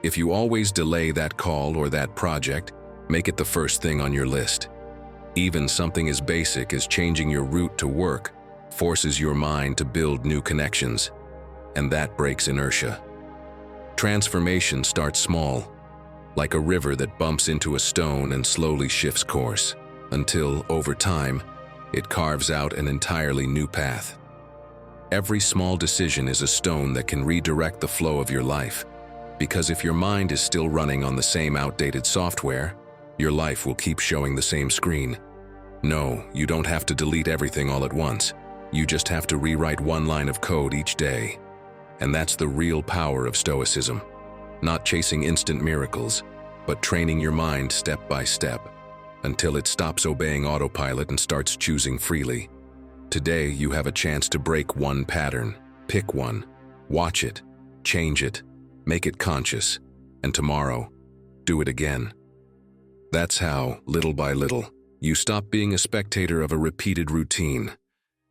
S1: If you always delay that call or that project, make it the first thing on your list. Even something as basic as changing your route to work forces your mind to build new connections, and that breaks inertia. Transformation starts small. like a river that bumps into a stone and slowly shifts course, until, over time, it carves out an entirely new path. Every small decision is a stone that can redirect the flow of your life, because if your mind is still running on the same outdated software, your life will keep showing the same screen. No, you don't have to delete everything all at once. You just have to rewrite one line of code each day. And that's the real power of Stoicism. Not chasing instant miracles, but training your mind step by step, until it stops obeying autopilot and starts choosing freely. Today, you have a chance to break one pattern. Pick one, watch it, change it, make it conscious, and tomorrow, do it again. That's how, little by little, you stop being a spectator of a repeated routine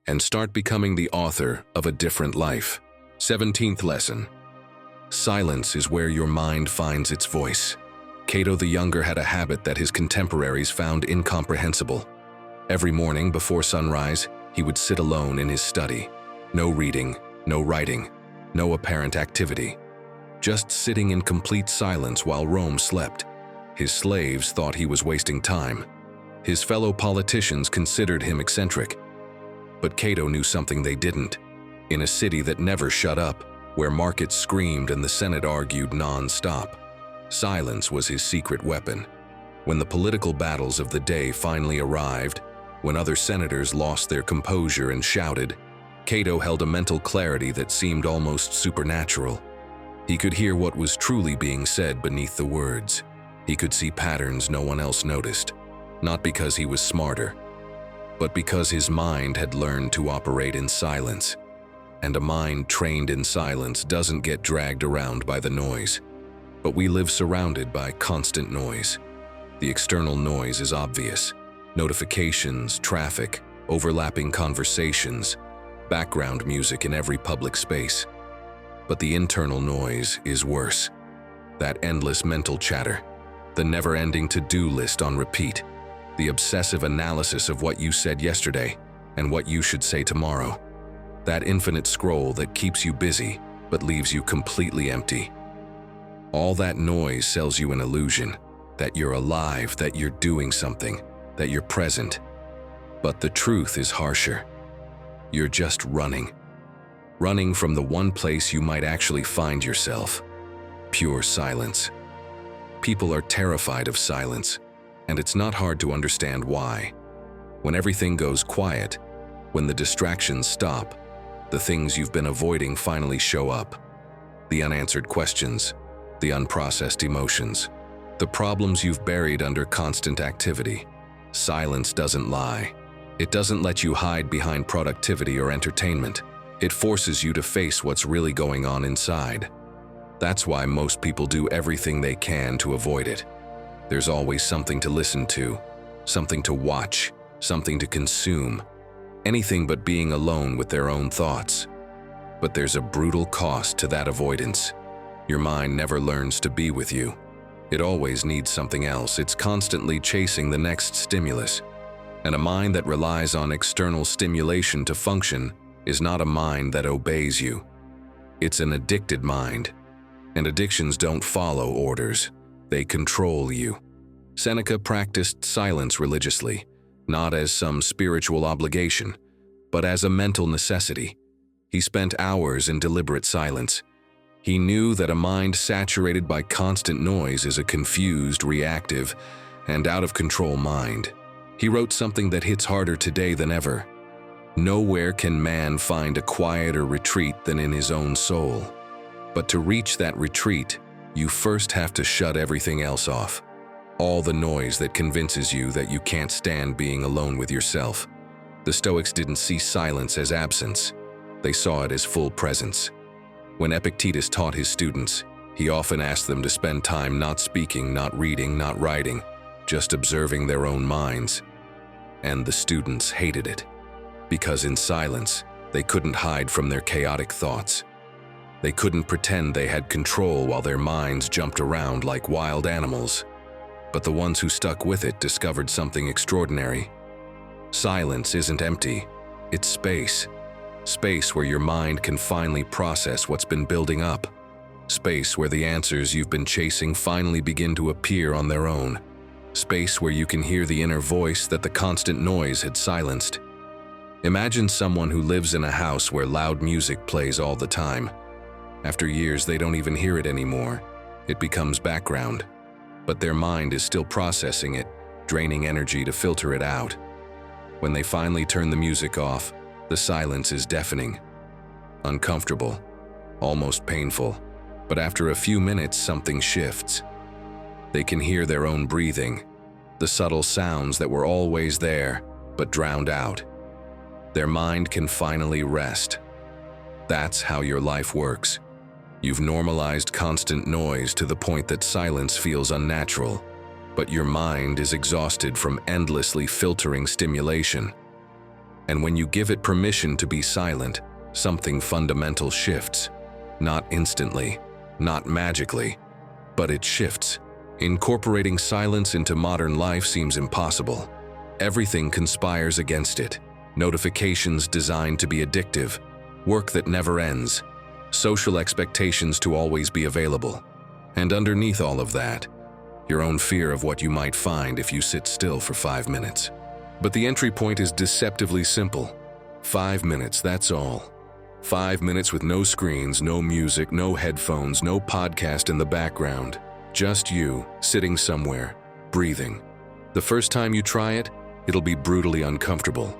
S1: and start becoming the author of a different life. 17th lesson. Silence is where your mind finds its voice. Cato the Younger had a habit that his contemporaries found incomprehensible. Every morning before sunrise, he would sit alone in his study. No reading, no writing, no apparent activity. Just sitting in complete silence while Rome slept. His slaves thought he was wasting time. His fellow politicians considered him eccentric. But Cato knew something they didn't. In a city that never shut up, where markets screamed and the Senate argued non-stop, silence was his secret weapon. When the political battles of the day finally arrived, when other senators lost their composure and shouted, Cato held a mental clarity that seemed almost supernatural. He could hear what was truly being said beneath the words. He could see patterns no one else noticed, not because he was smarter, but because his mind had learned to operate in silence. And a mind trained in silence doesn't get dragged around by the noise. But we live surrounded by constant noise. The external noise is obvious. Notifications, traffic, overlapping conversations, background music in every public space. But the internal noise is worse. That endless mental chatter, the never-ending to-do list on repeat, the obsessive analysis of what you said yesterday and what you should say tomorrow. That infinite scroll that keeps you busy but leaves you completely empty. All that noise sells you an illusion that you're alive, that you're doing something, that you're present. But the truth is harsher. You're just running. Running from the one place you might actually find yourself. Pure silence. People are terrified of silence, and it's not hard to understand why. When everything goes quiet, when the distractions stop, the things you've been avoiding finally show up. The unanswered questions, the unprocessed emotions, the problems you've buried under constant activity. Silence doesn't lie. It doesn't let you hide behind productivity or entertainment. It forces you to face what's really going on inside. That's why most people do everything they can to avoid it. There's always something to listen to, something to watch, something to consume. Anything but being alone with their own thoughts. But there's a brutal cost to that avoidance. Your mind never learns to be with you. It always needs something else. It's constantly chasing the next stimulus. And a mind that relies on external stimulation to function is not a mind that obeys you. It's an addicted mind. And addictions don't follow orders. They control you. Seneca practiced silence religiously, not as some spiritual obligation, but as a mental necessity. He spent hours in deliberate silence. He knew that a mind saturated by constant noise is a confused, reactive, and out-of-control mind. He wrote something that hits harder today than ever. Nowhere can man find a quieter retreat than in his own soul. But to reach that retreat, you first have to shut everything else off. All the noise that convinces you that you can't stand being alone with yourself. The Stoics didn't see silence as absence. They saw it as full presence. When Epictetus taught his students, he often asked them to spend time not speaking, not reading, not writing, just observing their own minds. And the students hated it, because in silence, they couldn't hide from their chaotic thoughts. They couldn't pretend they had control while their minds jumped around like wild animals. But the ones who stuck with it discovered something extraordinary. Silence isn't empty, it's space. Space where your mind can finally process what's been building up. Space where the answers you've been chasing finally begin to appear on their own. Space where you can hear the inner voice that the constant noise had silenced. Imagine someone who lives in a house where loud music plays all the time. After years, they don't even hear it anymore. It becomes background. But their mind is still processing it, draining energy to filter it out. When they finally turn the music off, the silence is deafening. Uncomfortable, almost painful. But after a few minutes, something shifts. They can hear their own breathing, the subtle sounds that were always there, but drowned out. Their mind can finally rest. That's how your life works. You've normalized constant noise to the point that silence feels unnatural, but your mind is exhausted from endlessly filtering stimulation. And when you give it permission to be silent, something fundamental shifts. Not instantly, not magically, but it shifts. Incorporating silence into modern life seems impossible. Everything conspires against it. Notifications designed to be addictive, work that never ends, social expectations to always be available. And underneath all of that, your own fear of what you might find if you sit still for 5 minutes. But the entry point is deceptively simple. 5 minutes, that's all. 5 minutes with no screens, no music, no headphones, no podcast in the background. Just you, sitting somewhere, breathing. The first time you try it, it'll be brutally uncomfortable.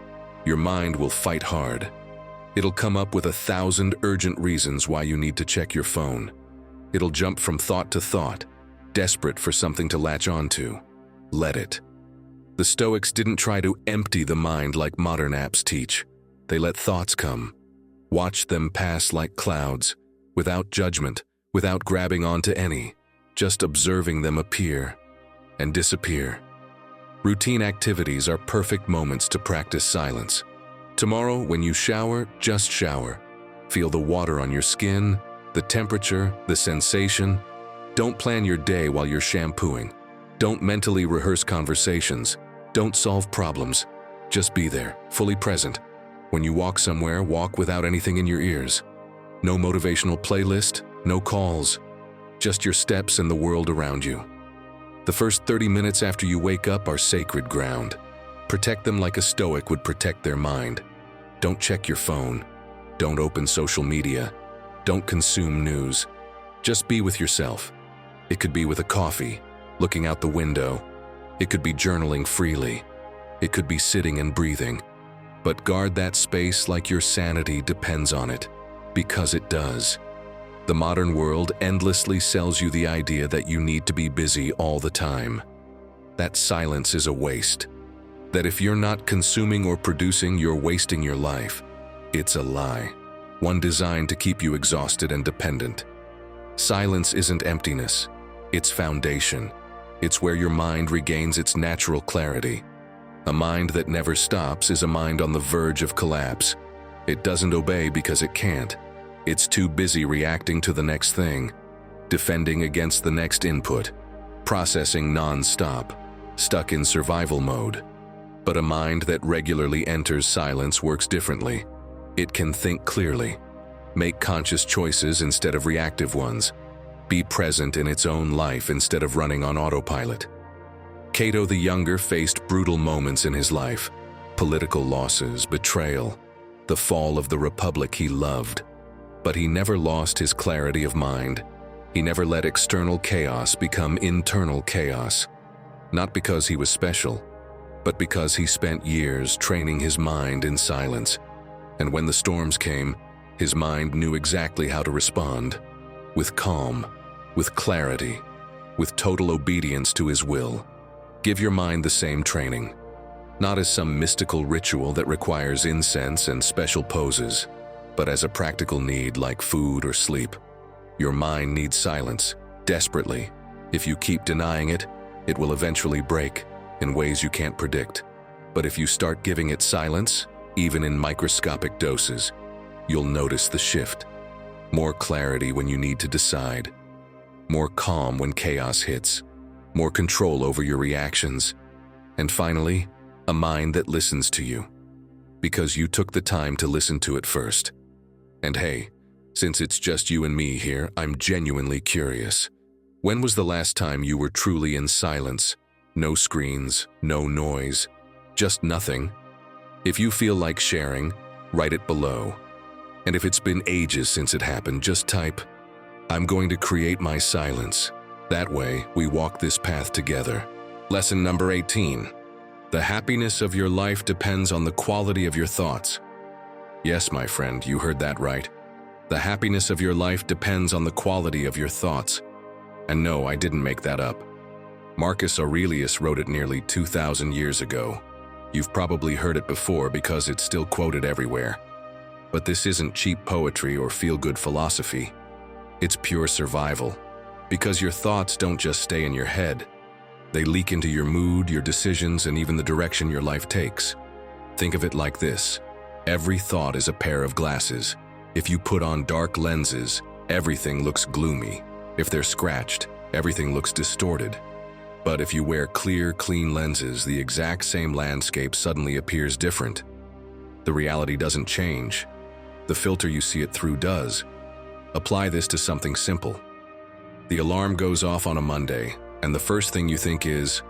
S1: Your mind will fight hard. It'll come up with 1,000 urgent reasons why you need to check your phone. It'll jump from thought to thought, desperate for something to latch onto. Let it. The Stoics didn't try to empty the mind like modern apps teach. They let thoughts come. Watch them pass like clouds, without judgment, without grabbing onto any, just observing them appear and disappear. Routine activities are perfect moments to practice silence. Tomorrow, when you shower, just shower. Feel the water on your skin, the temperature, the sensation. Don't plan your day while you're shampooing. Don't mentally rehearse conversations. Don't solve problems. Just be there, fully present. When you walk somewhere, walk without anything in your ears. No motivational playlist, no calls. Just your steps and the world around you. The first 30 minutes after you wake up are sacred ground. Protect them like a Stoic would protect their mind. Don't check your phone. Don't open social media. Don't consume news. Just be with yourself. It could be with a coffee, looking out the window. It could be journaling freely. It could be sitting and breathing. But guard that space like your sanity depends on it, because it does. The modern world endlessly sells you the idea that you need to be busy all the time. That silence is a waste. That if you're not consuming or producing, you're wasting your life. It's a lie, one designed to keep you exhausted and dependent. Silence isn't emptiness, it's foundation. It's where your mind regains its natural clarity. A mind that never stops is a mind on the verge of collapse. It doesn't obey because it can't. It's too busy reacting to the next thing, defending against the next input, processing non-stop, stuck in survival mode. But a mind that regularly enters silence works differently. It can think clearly, make conscious choices instead of reactive ones, be present in its own life instead of running on autopilot. Cato the Younger faced brutal moments in his life, political losses, betrayal, the fall of the republic he loved. But he never lost his clarity of mind. He never let external chaos become internal chaos. Not because he was special, but because he spent years training his mind in silence. And when the storms came, his mind knew exactly how to respond. With calm, with clarity, with total obedience to his will. Give your mind the same training. Not as some mystical ritual that requires incense and special poses, but as a practical need like food or sleep. Your mind needs silence, desperately. If you keep denying it, it will eventually break in ways you can't predict. But if you start giving it silence, even in microscopic doses, you'll notice the shift. More clarity when you need to decide. More calm when chaos hits. More control over your reactions. And finally, a mind that listens to you. Because you took the time to listen to it first. And hey, Since it's just you and me here, I'm genuinely curious. When was the last time you were truly in silence? No screens, no noise, just nothing. If you feel like sharing, write it below. And if it's been ages since it happened, just type, "I'm going to create my silence." That way, we walk this path together. Lesson number 18. The happiness of your life depends on the quality of your thoughts. Yes, my friend, you heard that right. The happiness of your life depends on the quality of your thoughts. And no, I didn't make that up. Marcus Aurelius wrote it nearly 2,000 years ago. You've probably heard it before because it's still quoted everywhere. But this isn't cheap poetry or feel-good philosophy. It's pure survival. Because your thoughts don't just stay in your head. They leak into your mood, your decisions, and even the direction your life takes. Think of it like this. Every thought is a pair of glasses. If you put on dark lenses, everything looks gloomy. If they're scratched, everything looks distorted. But if you wear clear, clean lenses, the exact same landscape suddenly appears different. The reality doesn't change. The filter you see it through does. Apply this to something simple. The alarm goes off on a Monday, and the first thing you think is,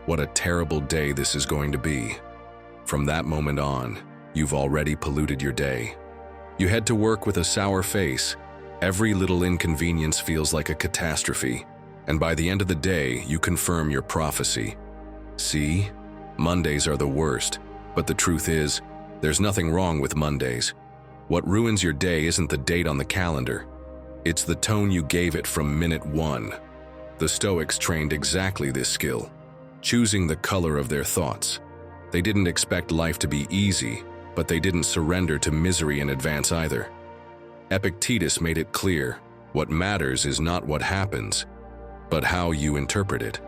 S1: what a terrible day this is going to be. From that moment on, you've already polluted your day. You head to work with a sour face. Every little inconvenience feels like a catastrophe. And by the end of the day, you confirm your prophecy. See? Mondays are the worst. But the truth is, there's nothing wrong with Mondays. What ruins your day isn't the date on the calendar. It's the tone you gave it from minute one. The Stoics trained exactly this skill, choosing the color of their thoughts. They didn't expect life to be easy, but they didn't surrender to misery in advance either. Epictetus made it clear, what matters is not what happens, but how you interpret it.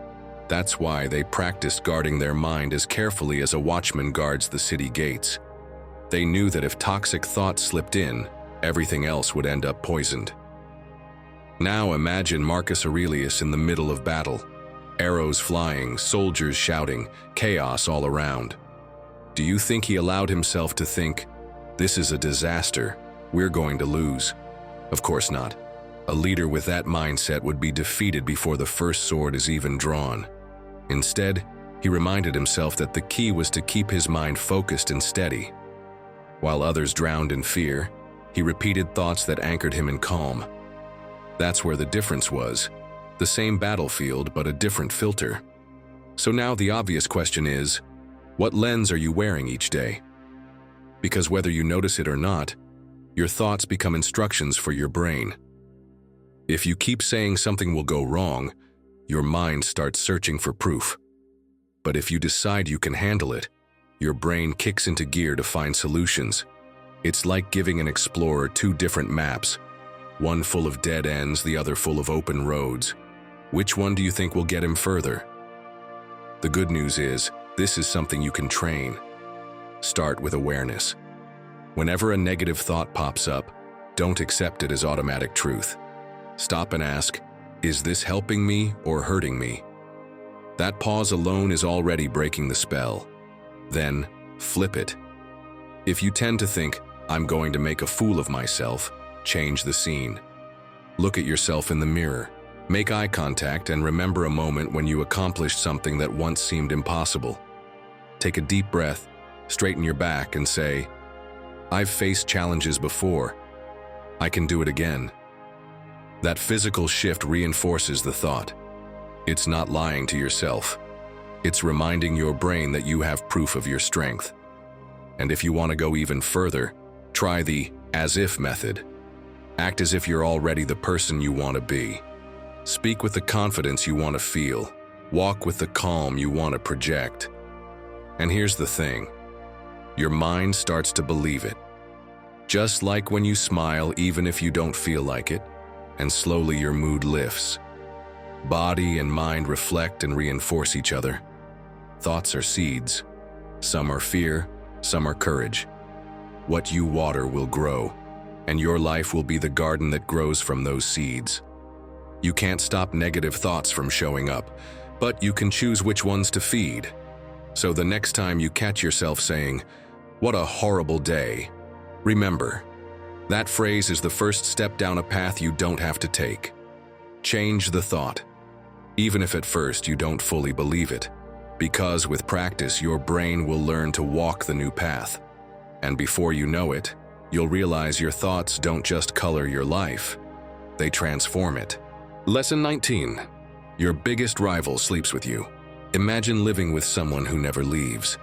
S1: That's why they practiced guarding their mind as carefully as a watchman guards the city gates. They knew that if toxic thoughts slipped in, everything else would end up poisoned. Now imagine Marcus Aurelius in the middle of battle. Arrows flying, soldiers shouting, chaos all around. Do you think he allowed himself to think, "This is a disaster, we're going to lose"? Of course not. A leader with that mindset would be defeated before the first sword is even drawn. Instead, he reminded himself that the key was to keep his mind focused and steady. While others drowned in fear, he repeated thoughts that anchored him in calm. That's where the difference was. The same battlefield, but a different filter. So now the obvious question is, what lens are you wearing each day? Because whether you notice it or not, your thoughts become instructions for your brain. If you keep saying something will go wrong, your mind starts searching for proof. But if you decide you can handle it, your brain kicks into gear to find solutions. It's like giving an explorer two different maps, one full of dead ends, the other full of open roads. Which one do you think will get him further? The good news is, this is something you can train. Start with awareness. Whenever a negative thought pops up, don't accept it as automatic truth. Stop and ask, is this helping me or hurting me? That pause alone is already breaking the spell. Then, flip it. If you tend to think, I'm going to make a fool of myself, change the scene. Look at yourself in the mirror. Make eye contact and remember a moment when you accomplished something that once seemed impossible. Take a deep breath, straighten your back and say, I've faced challenges before. I can do it again. That physical shift reinforces the thought. It's not lying to yourself. It's reminding your brain that you have proof of your strength. And if you want to go even further, try the as-if method. Act as if you're already the person you want to be. Speak with the confidence you want to feel. Walk with the calm you want to project. And here's the thing. Your mind starts to believe it. Just like when you smile even if you don't feel like it, and slowly your mood lifts. Body and mind reflect and reinforce each other. Thoughts are seeds. Some are fear, some are courage. What you water will grow, and your life will be the garden that grows from those seeds. You can't stop negative thoughts from showing up, but you can choose which ones to feed. So the next time you catch yourself saying, "What a horrible day," remember, That phrase is the first step down a path you don't have to take. Change the thought, even if at first you don't fully believe it, because with practice your brain will learn to walk the new path. And before you know it, you'll realize your thoughts don't just color your life, they transform it. Lesson 19. Your biggest rival sleeps with you. Imagine living with someone who never leaves.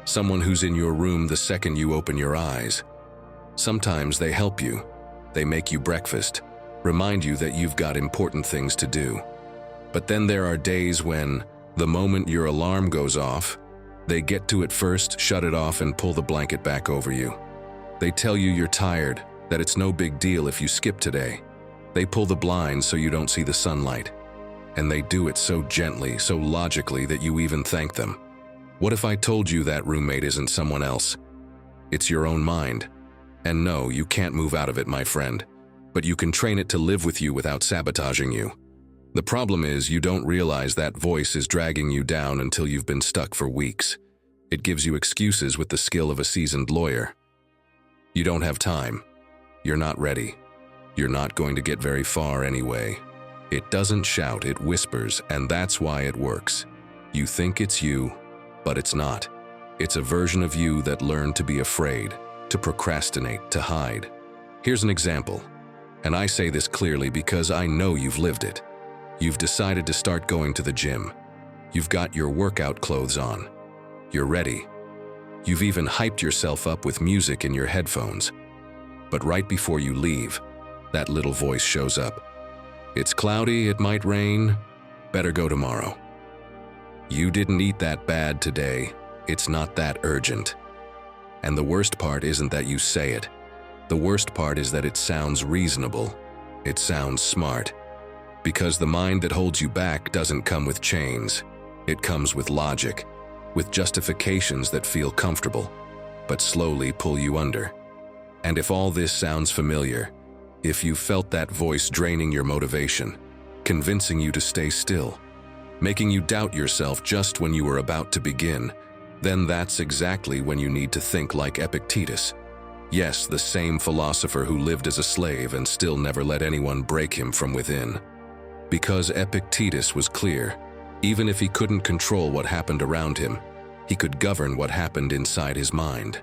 S1: Someone who's in your room the second you open your eyes. Sometimes they help you. They make you breakfast, remind you that you've got important things to do. But then there are days when, the moment your alarm goes off, they get to it first, shut it off, and pull the blanket back over you. They tell you you're tired, that it's no big deal if you skip today. They pull the blinds so you don't see the sunlight. And they do it so gently, so logically that you even thank them. What if I told you that roommate isn't someone else? It's your own mind. And no, you can't move out of it, my friend. But you can train it to live with you without sabotaging you. The problem is you don't realize that voice is dragging you down until you've been stuck for weeks. It gives you excuses with the skill of a seasoned lawyer. You don't have time. You're not ready. You're not going to get very far anyway. It doesn't shout, it whispers, and that's why it works. You think it's you, but it's not. It's a version of you that learned to be afraid, to procrastinate, to hide. Here's an example, and I say this clearly because I know you've lived it. You've decided to start going to the gym. You've got your workout clothes on. You're ready. You've even hyped yourself up with music in your headphones. But right before you leave, that little voice shows up. It's cloudy, it might rain, better go tomorrow. You didn't eat that bad today, it's not that urgent. And the worst part isn't that you say it. The worst part is that it sounds reasonable. It sounds smart. Because the mind that holds you back doesn't come with chains. It comes with logic, with justifications that feel comfortable, but slowly pull you under. And if all this sounds familiar, if you felt that voice draining your motivation, convincing you to stay still, making you doubt yourself just when you were about to begin, then that's exactly when you need to think like Epictetus. Yes, the same philosopher who lived as a slave and still never let anyone break him from within. Because Epictetus was clear, even if he couldn't control what happened around him, he could govern what happened inside his mind.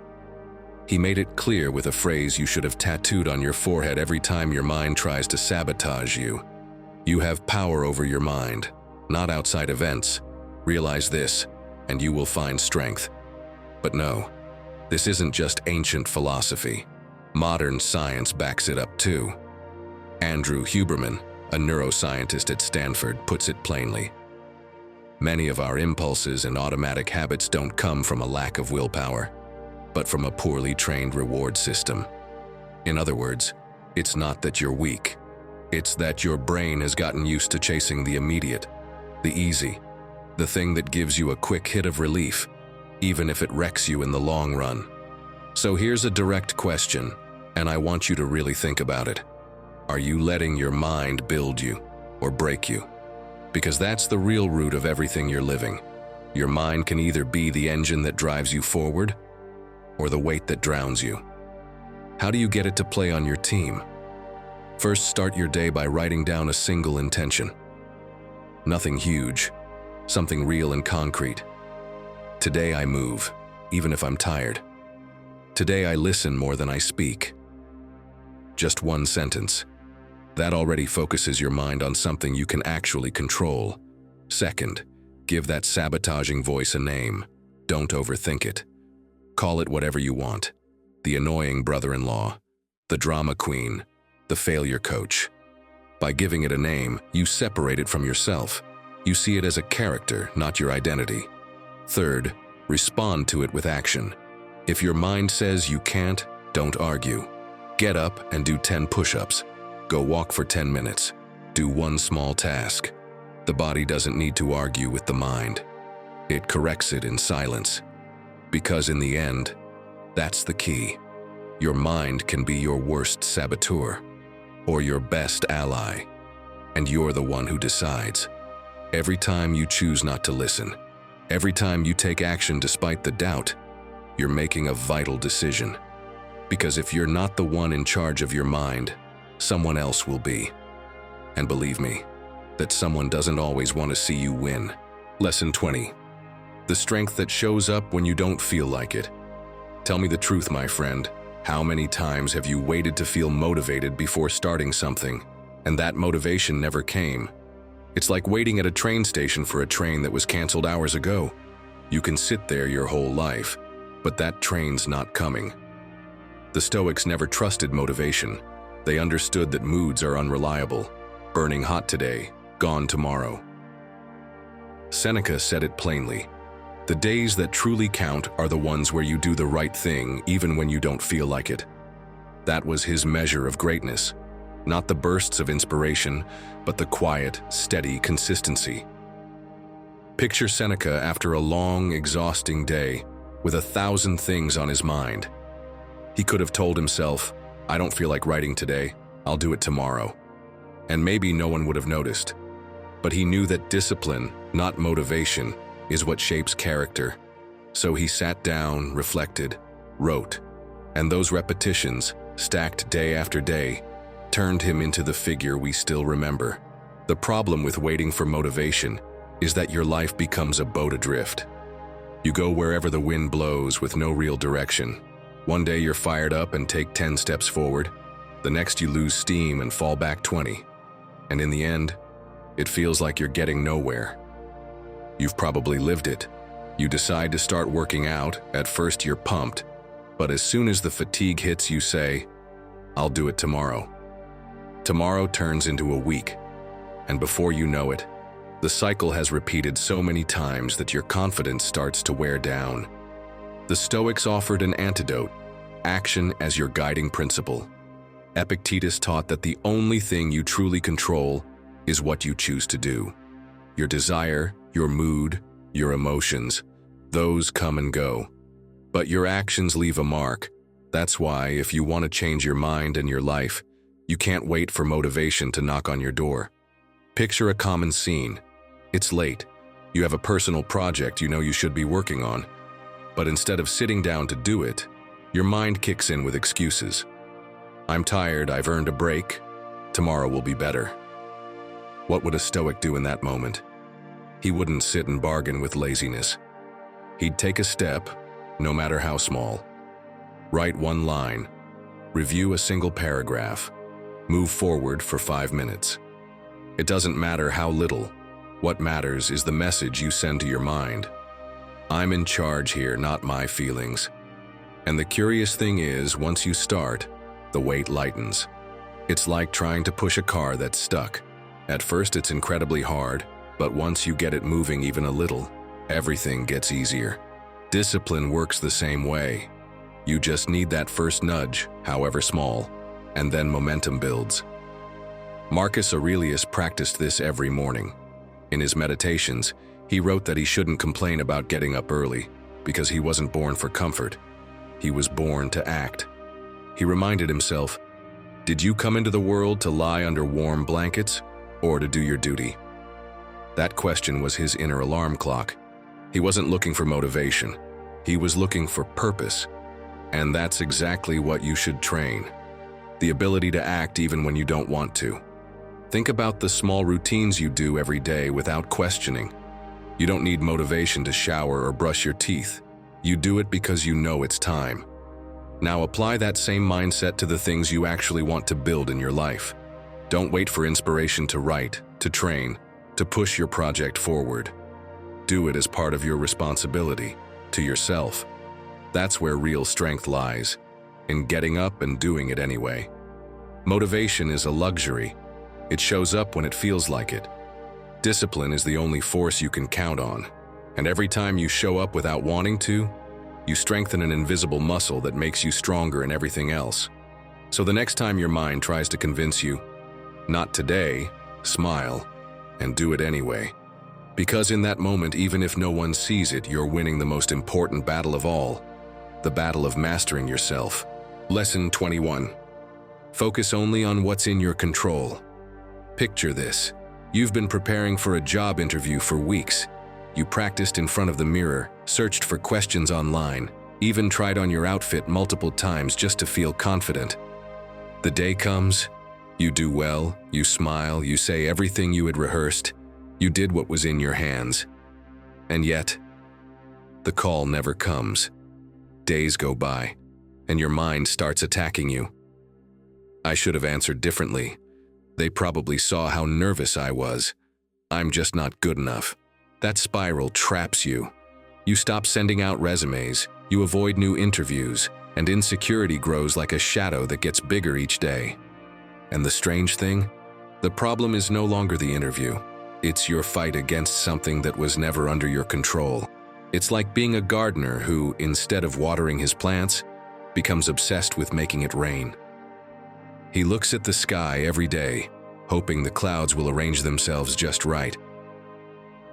S1: He made it clear with a phrase you should have tattooed on your forehead every time your mind tries to sabotage you. You have power over your mind, not outside events. Realize this, and you will find strength. But no, this isn't just ancient philosophy. Modern science backs it up too. Andrew Huberman, a neuroscientist at Stanford, puts it plainly. Many of our impulses and automatic habits don't come from a lack of willpower, but from a poorly trained reward system. In other words, it's not that you're weak. It's that your brain has gotten used to chasing the immediate, the easy, the thing that gives you a quick hit of relief, even if it wrecks you in the long run. So here's a direct question, and I want you to really think about it. Are you letting your mind build you or break you? Because that's the real root of everything you're living. Your mind can either be the engine that drives you forward or the weight that drowns you. How do you get it to play on your team? First, start your day by writing down a single intention. Nothing huge, something real and concrete. Today I move, even if I'm tired. Today I listen more than I speak. Just one sentence. That already focuses your mind on something you can actually control. Second, give that sabotaging voice a name. Don't overthink it. Call it whatever you want. The annoying brother-in-law, the drama queen, the failure coach. By giving it a name, you separate it from yourself. You see it as a character, not your identity. Third, respond to it with action. If your mind says you can't, don't argue. Get up and do 10 push-ups. Go walk for 10 minutes. Do one small task. The body doesn't need to argue with the mind. It corrects it in silence. Because in the end, that's the key. Your mind can be your worst saboteur or your best ally, and you're the one who decides. Every time you choose not to listen, every time you take action despite the doubt, you're making a vital decision. Because if you're not the one in charge of your mind, someone else will be. And believe me, that someone doesn't always want to see you win. Lesson 20. The strength that shows up when you don't feel like it. Tell me the truth, my friend. How many times have you waited to feel motivated before starting something, and that motivation never came? It's like waiting at a train station for a train that was canceled hours ago. You can sit there your whole life, but that train's not coming. The Stoics never trusted motivation. They understood that moods are unreliable, burning hot today, gone tomorrow. Seneca said it plainly. The days that truly count are the ones where you do the right thing even when you don't feel like it. That was his measure of greatness. Not the bursts of inspiration, but the quiet, steady consistency. Picture Seneca after a long, exhausting day, with 1,000 things on his mind. He could have told himself, I don't feel like writing today, I'll do it tomorrow. And maybe no one would have noticed. But he knew that discipline, not motivation, is what shapes character. So he sat down, reflected, wrote, and those repetitions, stacked day after day, turned him into the figure we still remember. The problem with waiting for motivation is that your life becomes a boat adrift. You go wherever the wind blows with no real direction. One day you're fired up and take 10 steps forward. The next you lose steam and fall back 20. And in the end, it feels like you're getting nowhere. You've probably lived it. You decide to start working out. At first you're pumped, but as soon as the fatigue hits, you say, I'll do it tomorrow. Tomorrow turns into a week, and before you know it, the cycle has repeated so many times that your confidence starts to wear down. The Stoics offered an antidote, action as your guiding principle. Epictetus taught that the only thing you truly control is what you choose to do. Your desire, your mood, your emotions, those come and go. But your actions leave a mark. That's why, if you want to change your mind and your life, you can't wait for motivation to knock on your door. Picture a common scene. It's late. You have a personal project you know you should be working on. But instead of sitting down to do it, your mind kicks in with excuses. I'm tired, I've earned a break. Tomorrow will be better. What would a Stoic do in that moment? He wouldn't sit and bargain with laziness. He'd take a step, no matter how small. Write one line. Review a single paragraph. Move forward for 5 minutes. It doesn't matter how little. What matters is the message you send to your mind. I'm in charge here, not my feelings. And the curious thing is, once you start, the weight lightens. It's like trying to push a car that's stuck. At first it's incredibly hard, but once you get it moving even a little, everything gets easier. Discipline works the same way. You just need that first nudge, however small, and then momentum builds. Marcus Aurelius practiced this every morning. In his meditations, he wrote that he shouldn't complain about getting up early, because he wasn't born for comfort. He was born to act. He reminded himself, did you come into the world to lie under warm blankets, or to do your duty? That question was his inner alarm clock. He wasn't looking for motivation. He was looking for purpose. And that's exactly what you should train. The ability to act even when you don't want to. Think about the small routines you do every day without questioning. You don't need motivation to shower or brush your teeth. You do it because you know it's time. Now apply that same mindset to the things you actually want to build in your life. Don't wait for inspiration to write, to train, to push your project forward. Do it as part of your responsibility, to yourself. That's where real strength lies, in getting up and doing it anyway. Motivation is a luxury. It shows up when it feels like it. Discipline is the only force you can count on. And every time you show up without wanting to, you strengthen an invisible muscle that makes you stronger in everything else. So the next time your mind tries to convince you, not today, smile, and do it anyway. Because in that moment, even if no one sees it, you're winning the most important battle of all, the battle of mastering yourself. Lesson 21. Focus only on what's in your control. Picture this. You've been preparing for a job interview for weeks. You practiced in front of the mirror, searched for questions online, Even tried on your outfit multiple times just to feel confident. The day comes, you do well, you smile, you say everything you had rehearsed, you did what was in your hands. And yet, the call never comes. Days go by, and your mind starts attacking you. I should have answered differently. They probably saw how nervous I was. I'm just not good enough. That spiral traps you. You stop sending out resumes, you avoid new interviews, and insecurity grows like a shadow that gets bigger each day. And the strange thing? The problem is no longer the interview. It's your fight against something that was never under your control. It's like being a gardener who, instead of watering his plants, becomes obsessed with making it rain. He looks at the sky every day, hoping the clouds will arrange themselves just right.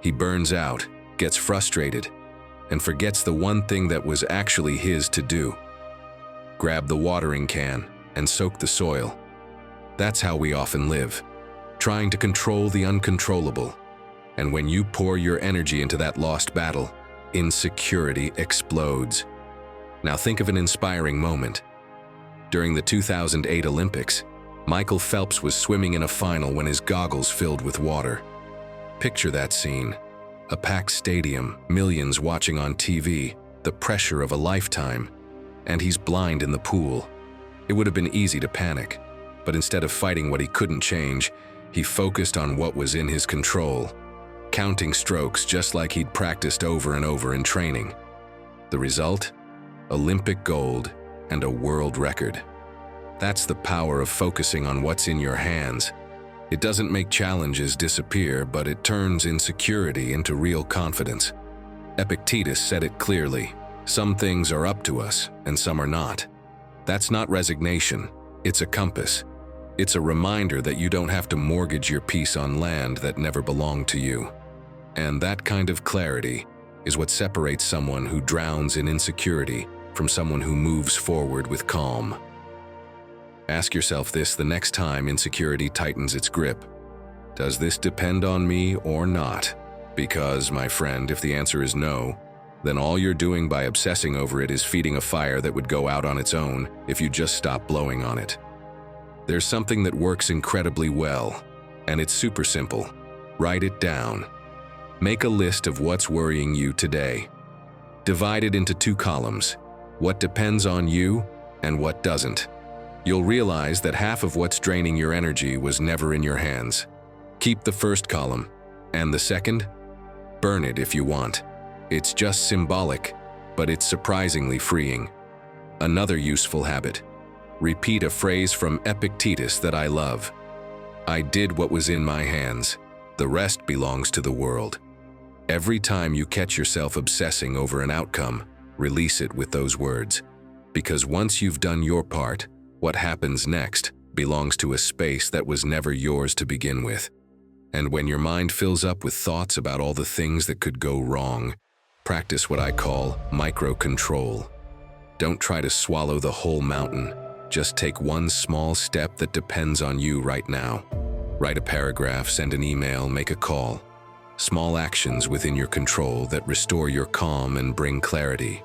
S1: He burns out, gets frustrated, and forgets the one thing that was actually his to do. Grab the watering can and soak the soil. That's how we often live, trying to control the uncontrollable. And when you pour your energy into that lost battle, insecurity explodes. Now think of an inspiring moment. During the 2008 Olympics, Michael Phelps was swimming in a final when his goggles filled with water. Picture that scene. A packed stadium, millions watching on TV, the pressure of a lifetime, and he's blind in the pool. It would have been easy to panic, but instead of fighting what he couldn't change, he focused on what was in his control, counting strokes just like he'd practiced over and over in training. The result? Olympic gold and a world record. That's the power of focusing on what's in your hands. It doesn't make challenges disappear, but it turns insecurity into real confidence. Epictetus said it clearly. Some things are up to us, and some are not. That's not resignation. It's a compass. It's a reminder that you don't have to mortgage your peace on land that never belonged to you. And that kind of clarity is what separates someone who drowns in insecurity from someone who moves forward with calm. Ask yourself this the next time insecurity tightens its grip. Does this depend on me or not? Because, my friend, if the answer is no, then all you're doing by obsessing over it is feeding a fire that would go out on its own if you just stop blowing on it. There's something that works incredibly well, and it's super simple. Write it down. Make a list of what's worrying you today. Divide it into 2 columns, what depends on you and what doesn't. You'll realize that half of what's draining your energy was never in your hands. Keep the first column, and the second? Burn it if you want. It's just symbolic, but it's surprisingly freeing. Another useful habit. Repeat a phrase from Epictetus that I love. I did what was in my hands. The rest belongs to the world. Every time you catch yourself obsessing over an outcome, release it with those words. Because once you've done your part, what happens next belongs to a space that was never yours to begin with. And when your mind fills up with thoughts about all the things that could go wrong, practice what I call micro-control. Don't try to swallow the whole mountain. Just take one small step that depends on you right now. Write a paragraph, send an email, make a call. Small actions within your control that restore your calm and bring clarity.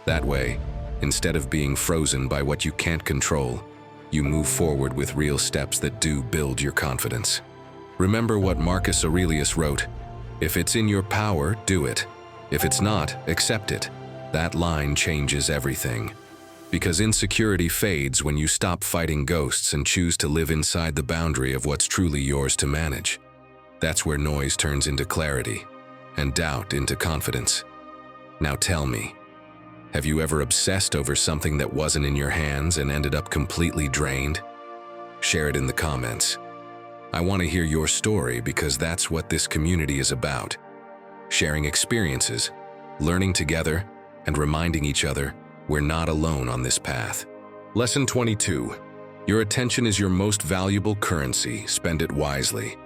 S1: That way, instead of being frozen by what you can't control, you move forward with real steps that do build your confidence. Remember what Marcus Aurelius wrote, "If it's in your power, do it. If it's not, accept it." That line changes everything. Because insecurity fades when you stop fighting ghosts and choose to live inside the boundary of what's truly yours to manage. That's where noise turns into clarity, and doubt into confidence. Now tell me, have you ever obsessed over something that wasn't in your hands and ended up completely drained? Share it in the comments. I want to hear your story because that's what this community is about. Sharing experiences, learning together, and reminding each other we're not alone on this path. Lesson 22. Your attention is your most valuable currency. Spend it wisely.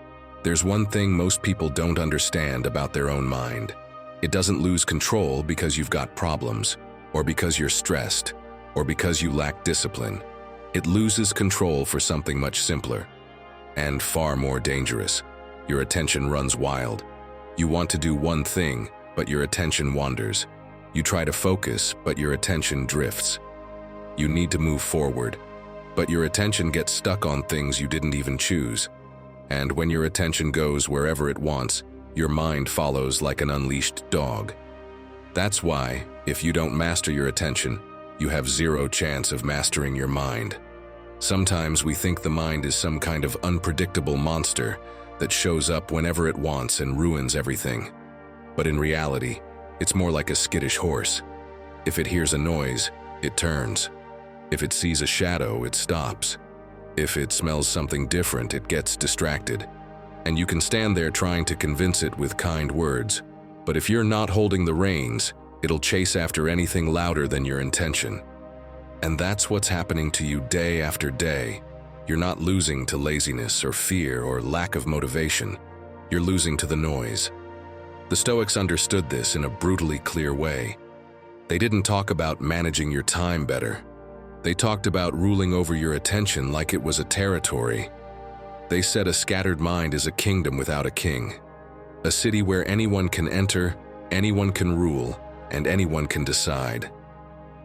S1: There's one thing most people don't understand about their own mind. It doesn't lose control because you've got problems, or because you're stressed, or because you lack discipline. It loses control for something much simpler and far more dangerous. Your attention runs wild. You want to do one thing, but your attention wanders. You try to focus, but your attention drifts. You need to move forward, but your attention gets stuck on things you didn't even choose. And when your attention goes wherever it wants, your mind follows like an unleashed dog. That's why, if you don't master your attention, you have zero chance of mastering your mind. Sometimes we think the mind is some kind of unpredictable monster that shows up whenever it wants and ruins everything. But in reality, it's more like a skittish horse. If it hears a noise, it turns. If it sees a shadow, it stops. If it smells something different, it gets distracted. And you can stand there trying to convince it with kind words. But if you're not holding the reins, it'll chase after anything louder than your intention. And that's what's happening to you day after day. You're not losing to laziness or fear or lack of motivation. You're losing to the noise. The Stoics understood this in a brutally clear way. They didn't talk about managing your time better. They talked about ruling over your attention like it was a territory. They said a scattered mind is a kingdom without a king. A city where anyone can enter, anyone can rule, and anyone can decide.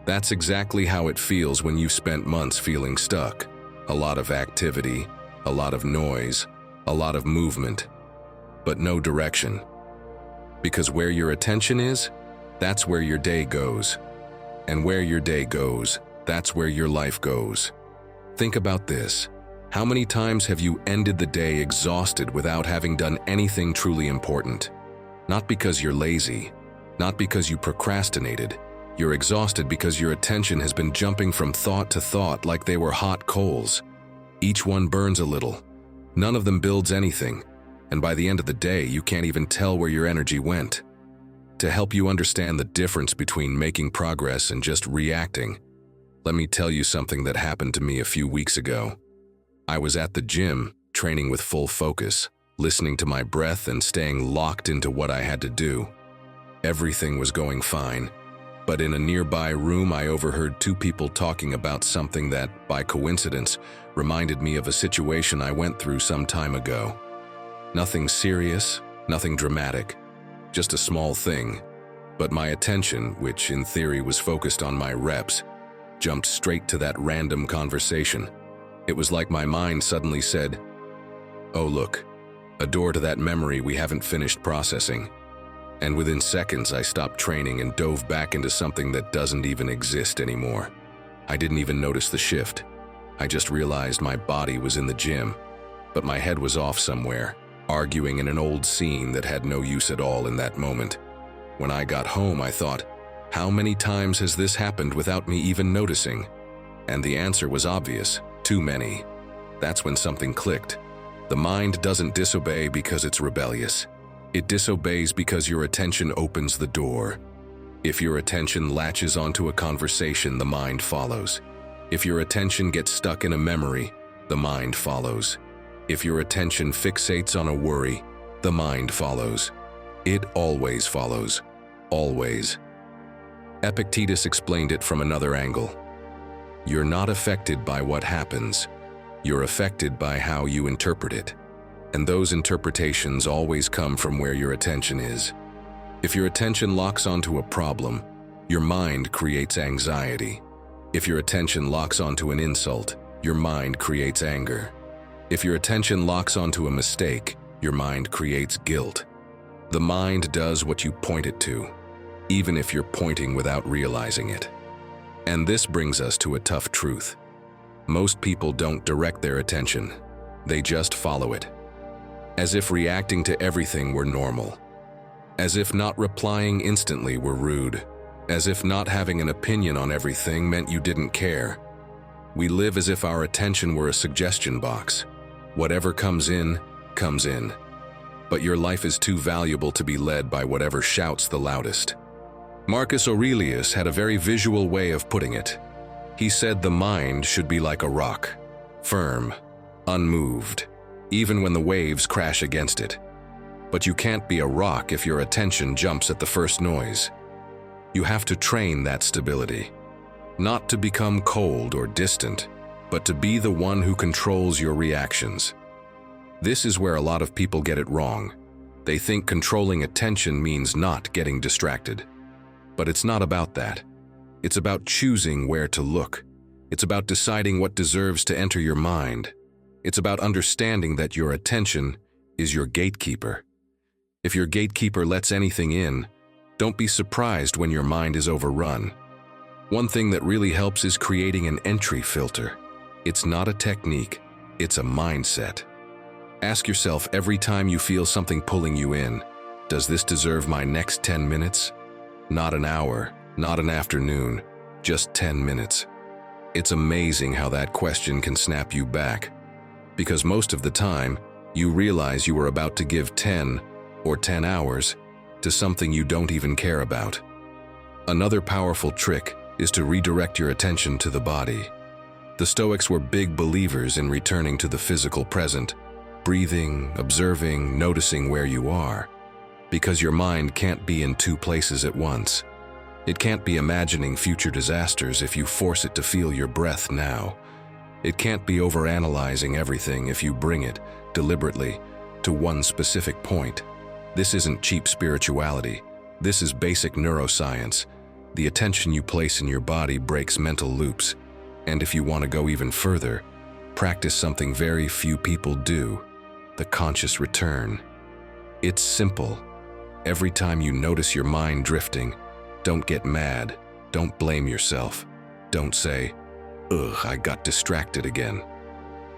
S1: That's exactly how it feels when you've spent months feeling stuck. A lot of activity, a lot of noise, a lot of movement, but no direction. Because where your attention is, that's where your day goes. And where your day goes, that's where your life goes. Think about this. How many times have you ended the day exhausted without having done anything truly important? Not because you're lazy, not because you procrastinated. You're exhausted because your attention has been jumping from thought to thought like they were hot coals. Each one burns a little. None of them builds anything. And by the end of the day, you can't even tell where your energy went. To help you understand the difference between making progress and just reacting, let me tell you something that happened to me a few weeks ago. I was at the gym, training with full focus, listening to my breath and staying locked into what I had to do. Everything was going fine, but in a nearby room I overheard two people talking about something that, by coincidence, reminded me of a situation I went through some time ago. Nothing serious, nothing dramatic, just a small thing. But my attention, which in theory was focused on my reps, jumped straight to that random conversation. It was like my mind suddenly said, "Oh look, a door to that memory we haven't finished processing." And within seconds I stopped training and dove back into something that doesn't even exist anymore. I didn't even notice the shift. I just realized my body was in the gym, but my head was off somewhere, arguing in an old scene that had no use at all in that moment. When I got home, I thought, how many times has this happened without me even noticing? And the answer was obvious, too many. That's when something clicked. The mind doesn't disobey because it's rebellious. It disobeys because your attention opens the door. If your attention latches onto a conversation, the mind follows. If your attention gets stuck in a memory, the mind follows. If your attention fixates on a worry, the mind follows. It always follows. Always. Epictetus explained it from another angle. You're not affected by what happens. You're affected by how you interpret it. And those interpretations always come from where your attention is. If your attention locks onto a problem, your mind creates anxiety. If your attention locks onto an insult, your mind creates anger. If your attention locks onto a mistake, your mind creates guilt. The mind does what you point it to, even if you're pointing without realizing it. And this brings us to a tough truth. Most people don't direct their attention. They just follow it. As if reacting to everything were normal. As if not replying instantly were rude. As if not having an opinion on everything meant you didn't care. We live as if our attention were a suggestion box. Whatever comes in, comes in. But your life is too valuable to be led by whatever shouts the loudest. Marcus Aurelius had a very visual way of putting it. He said the mind should be like a rock, firm, unmoved, even when the waves crash against it. But you can't be a rock if your attention jumps at the first noise. You have to train that stability. Not to become cold or distant, but to be the one who controls your reactions. This is where a lot of people get it wrong. They think controlling attention means not getting distracted. But it's not about that. It's about choosing where to look. It's about deciding what deserves to enter your mind. It's about understanding that your attention is your gatekeeper. If your gatekeeper lets anything in, don't be surprised when your mind is overrun. One thing that really helps is creating an entry filter. It's not a technique, it's a mindset. Ask yourself every time you feel something pulling you in, does this deserve my next 10 minutes? Not an hour, not an afternoon, just 10 minutes. It's amazing how that question can snap you back, because most of the time, you realize you are about to give 10 or 10 hours to something you don't even care about. Another powerful trick is to redirect your attention to the body. The Stoics were big believers in returning to the physical present, breathing, observing, noticing where you are, because your mind can't be in two places at once. It can't be imagining future disasters if you force it to feel your breath now. It can't be overanalyzing everything if you bring it, deliberately, to one specific point. This isn't cheap spirituality. This is basic neuroscience. The attention you place in your body breaks mental loops. And if you want to go even further, practice something very few people do: the conscious return. It's simple. Every time you notice your mind drifting, don't get mad, don't blame yourself, don't say, "Ugh, I got distracted again."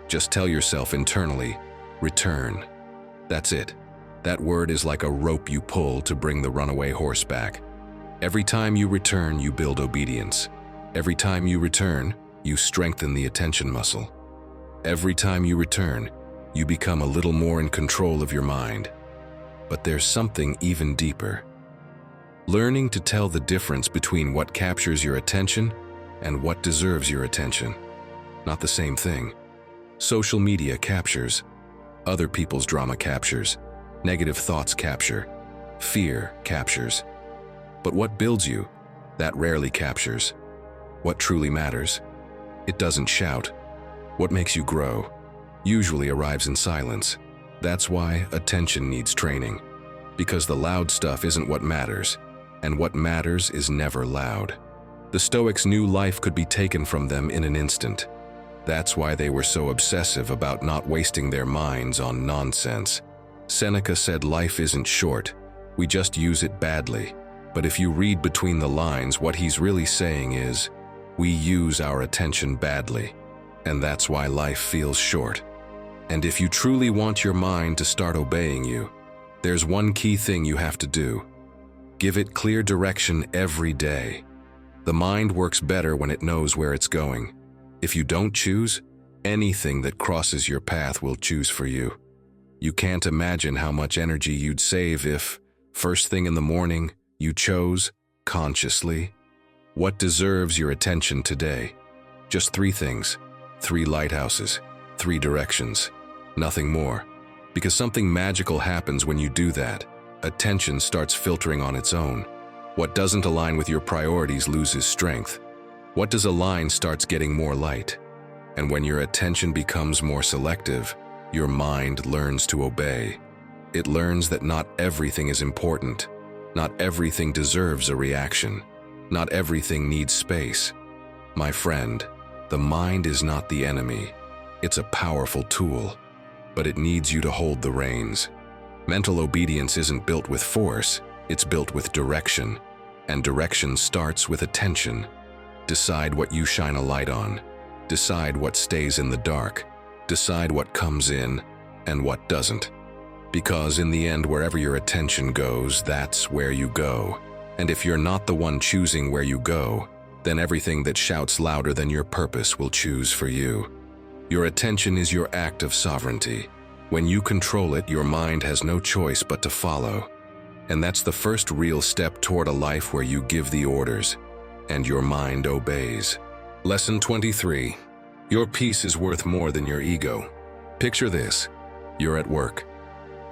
S1: Just tell yourself internally, return. That's it. That word is like a rope you pull to bring the runaway horse back. Every time you return, you build obedience. Every time you return, you strengthen the attention muscle. Every time you return, you become a little more in control of your mind. But there's something even deeper. Learning to tell the difference between what captures your attention and what deserves your attention. Not the same thing. Social media captures. Other people's drama captures. Negative thoughts capture. Fear captures. But what builds you? That rarely captures. What truly matters? It doesn't shout. What makes you grow usually arrives in silence. That's why attention needs training. Because the loud stuff isn't what matters, and what matters is never loud. The Stoics knew life could be taken from them in an instant. That's why they were so obsessive about not wasting their minds on nonsense. Seneca said life isn't short, we just use it badly. But if you read between the lines, what he's really saying is, we use our attention badly, and that's why life feels short. And if you truly want your mind to start obeying you, there's one key thing you have to do. Give it clear direction every day. The mind works better when it knows where it's going. If you don't choose, anything that crosses your path will choose for you. You can't imagine how much energy you'd save if, first thing in the morning, you chose, consciously, what deserves your attention today. Just 3 things, 3 lighthouses, 3 directions, nothing more. Because something magical happens when you do that. Attention starts filtering on its own. What doesn't align with your priorities loses strength. What does align starts getting more light. And when your attention becomes more selective, your mind learns to obey. It learns that not everything is important. Not everything deserves a reaction. Not everything needs space. My friend, the mind is not the enemy. It's a powerful tool, but it needs you to hold the reins. Mental obedience isn't built with force, it's built with direction. And direction starts with attention. Decide what you shine a light on. Decide what stays in the dark. Decide what comes in and what doesn't. Because in the end, wherever your attention goes, that's where you go. And if you're not the one choosing where you go, then everything that shouts louder than your purpose will choose for you. Your attention is your act of sovereignty. When you control it, your mind has no choice but to follow. And that's the first real step toward a life where you give the orders, and your mind obeys. Lesson 23. Your peace is worth more than your ego. Picture this. You're at work.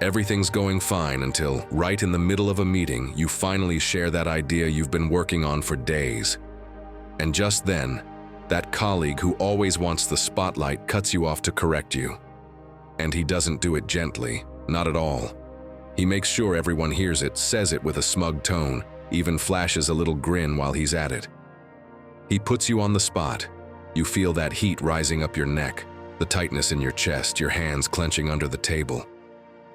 S1: Everything's going fine until, right in the middle of a meeting, you finally share that idea you've been working on for days. And just then, that colleague who always wants the spotlight cuts you off to correct you. And he doesn't do it gently, not at all. He makes sure everyone hears it, says it with a smug tone, even flashes a little grin while he's at it. He puts you on the spot. You feel that heat rising up your neck, the tightness in your chest, your hands clenching under the table.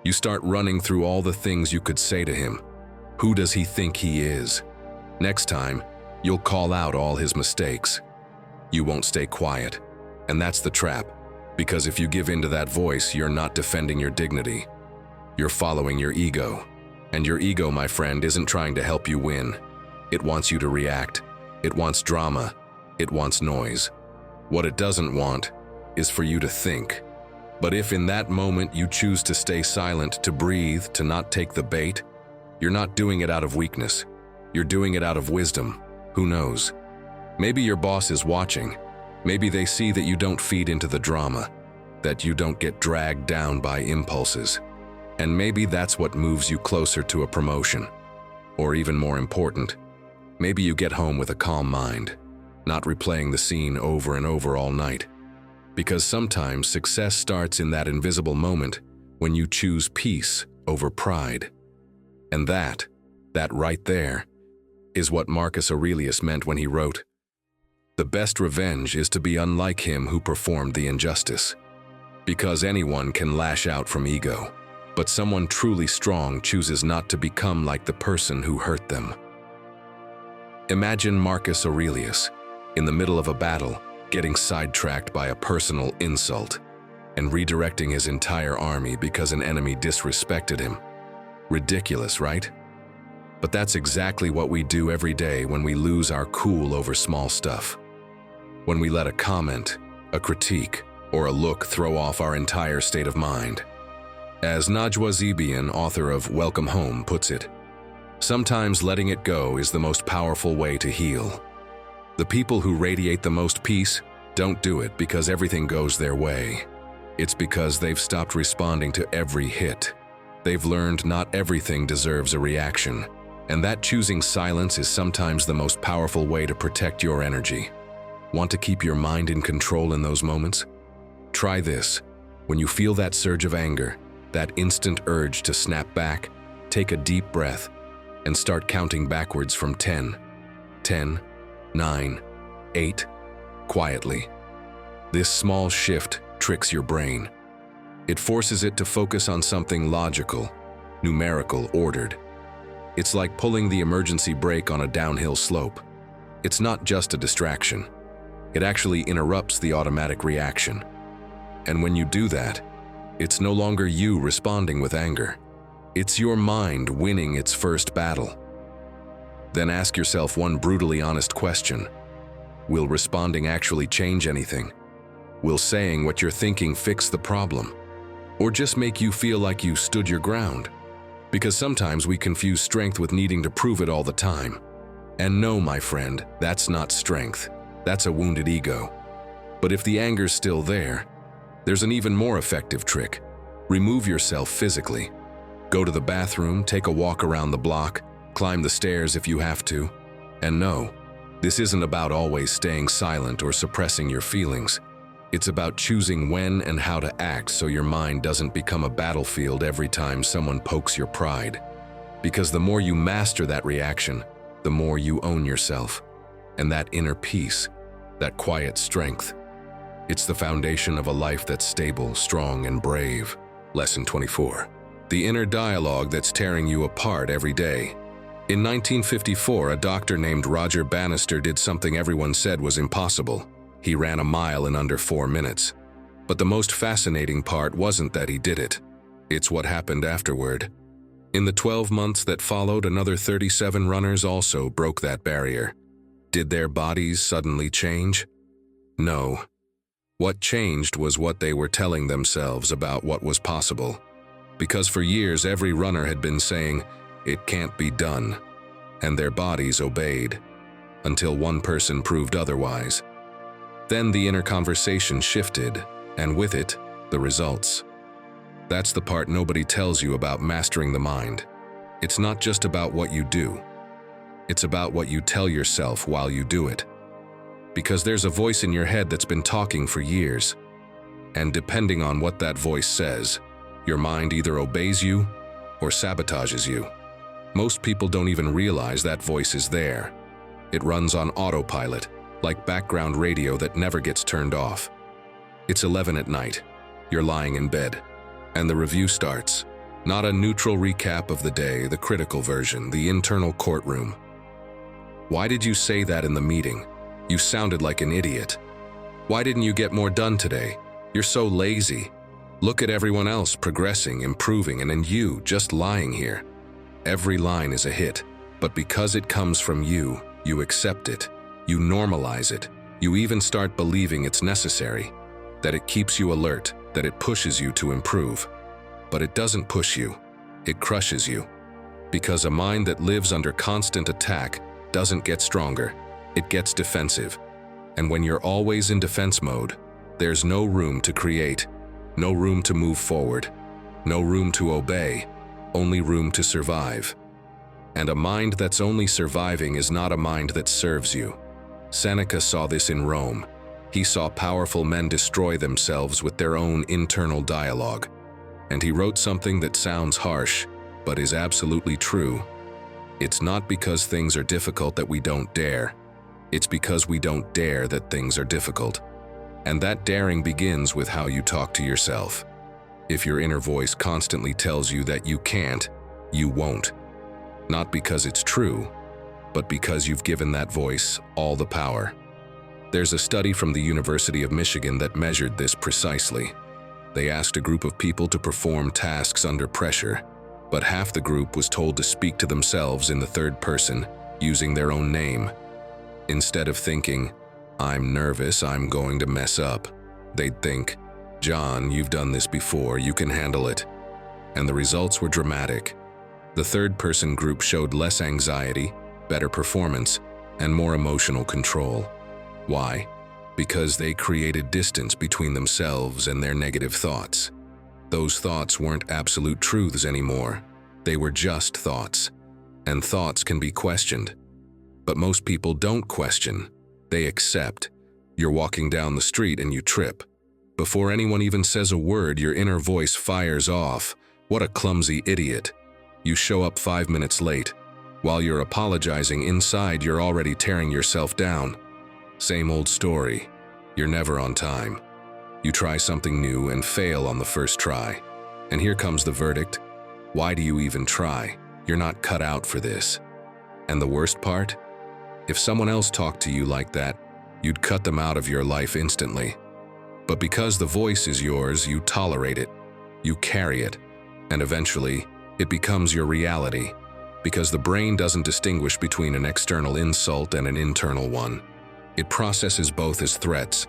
S1: You start running through all the things you could say to him. Who does he think he is? Next time, you'll call out all his mistakes. You won't stay quiet. And that's the trap, because if you give in to that voice, you're not defending your dignity. You're following your ego. And your ego, my friend, isn't trying to help you win. It wants you to react. It wants drama. It wants noise. What it doesn't want is for you to think. But if in that moment you choose to stay silent, to breathe, to not take the bait, you're not doing it out of weakness. You're doing it out of wisdom. Who knows? Maybe your boss is watching. Maybe they see that you don't feed into the drama, that you don't get dragged down by impulses. And maybe that's what moves you closer to a promotion. Or even more important, maybe you get home with a calm mind, not replaying the scene over and over all night. Because sometimes success starts in that invisible moment when you choose peace over pride. And that right there, is what Marcus Aurelius meant when he wrote, "The best revenge is to be unlike him who performed the injustice." Because anyone can lash out from ego, but someone truly strong chooses not to become like the person who hurt them. Imagine Marcus Aurelius, in the middle of a battle, getting sidetracked by a personal insult, and redirecting his entire army because an enemy disrespected him. Ridiculous, right? But that's exactly what we do every day when we lose our cool over small stuff. When we let a comment, a critique, or a look throw off our entire state of mind. As Najwa Zebian, author of Welcome Home, puts it, sometimes letting it go is the most powerful way to heal. The people who radiate the most peace don't do it because everything goes their way. It's because they've stopped responding to every hit. They've learned not everything deserves a reaction, and that choosing silence is sometimes the most powerful way to protect your energy. Want to keep your mind in control in those moments? Try this. When you feel that surge of anger, that instant urge to snap back, take a deep breath and start counting backwards from 10, 9, 8, quietly. This small shift tricks your brain. It forces it to focus on something logical, numerical, ordered. It's like pulling the emergency brake on a downhill slope. It's not just a distraction. It actually interrupts the automatic reaction. And when you do that, it's no longer you responding with anger. It's your mind winning its first battle. Then ask yourself one brutally honest question. Will responding actually change anything? Will saying what you're thinking fix the problem? Or just make you feel like you stood your ground? Because sometimes we confuse strength with needing to prove it all the time. And no, my friend, that's not strength. That's a wounded ego. But if the anger's still there, there's an even more effective trick. Remove yourself physically. Go to the bathroom, take a walk around the block, climb the stairs if you have to. And no, this isn't about always staying silent or suppressing your feelings. It's about choosing when and how to act so your mind doesn't become a battlefield every time someone pokes your pride. Because the more you master that reaction, the more you own yourself. And that inner peace, that quiet strength, it's the foundation of a life that's stable, strong, and brave. Lesson 24. The inner dialogue that's tearing you apart every day. In 1954, a doctor named Roger Bannister did something everyone said was impossible. He ran a mile in under 4 minutes. But the most fascinating part wasn't that he did it. It's what happened afterward. In the 12 months that followed, another 37 runners also broke that barrier. Did their bodies suddenly change? No. What changed was what they were telling themselves about what was possible. Because for years, every runner had been saying, "It can't be done," and their bodies obeyed, until one person proved otherwise. Then the inner conversation shifted, and with it, the results. That's the part nobody tells you about mastering the mind. It's not just about what you do. It's about what you tell yourself while you do it. Because there's a voice in your head that's been talking for years. And depending on what that voice says, your mind either obeys you or sabotages you. Most people don't even realize that voice is there. It runs on autopilot, like background radio that never gets turned off. It's 11 at night. You're lying in bed, and the review starts. Not a neutral recap of the day, the critical version, the internal courtroom. Why did you say that in the meeting? You sounded like an idiot. Why didn't you get more done today? You're so lazy. Look at everyone else progressing, improving, and then you just lying here. Every line is a hit, but because it comes from you, you accept it. You normalize it. You even start believing it's necessary, that it keeps you alert, that it pushes you to improve. But it doesn't push you. It crushes you. Because a mind that lives under constant attack doesn't get stronger. It gets defensive. And when you're always in defense mode, there's no room to create, no room to move forward, no room to obey, only room to survive. And a mind that's only surviving is not a mind that serves you. Seneca saw this in Rome. He saw powerful men destroy themselves with their own internal dialogue. And he wrote something that sounds harsh, but is absolutely true. It's not because things are difficult that we don't dare. It's because we don't dare that things are difficult. And that daring begins with how you talk to yourself. If your inner voice constantly tells you that you can't, you won't. Not because it's true, but because you've given that voice all the power. There's a study from the University of Michigan that measured this precisely. They asked a group of people to perform tasks under pressure, but half the group was told to speak to themselves in the third person, using their own name. Instead of thinking, "I'm nervous, I'm going to mess up," they'd think, "John, you've done this before, you can handle it." And the results were dramatic. The third-person group showed less anxiety, better performance, and more emotional control. Why? Because they created distance between themselves and their negative thoughts. Those thoughts weren't absolute truths anymore. They were just thoughts. And thoughts can be questioned. But most people don't question. They accept. You're walking down the street and you trip. Before anyone even says a word, your inner voice fires off. "What a clumsy idiot." You show up 5 minutes late. While you're apologizing, inside you're already tearing yourself down. Same old story. You're never on time. You try something new and fail on the first try. And here comes the verdict. Why do you even try? You're not cut out for this. And the worst part? If someone else talked to you like that, you'd cut them out of your life instantly. But because the voice is yours, you tolerate it. You carry it. And eventually, it becomes your reality. Because the brain doesn't distinguish between an external insult and an internal one. It processes both as threats.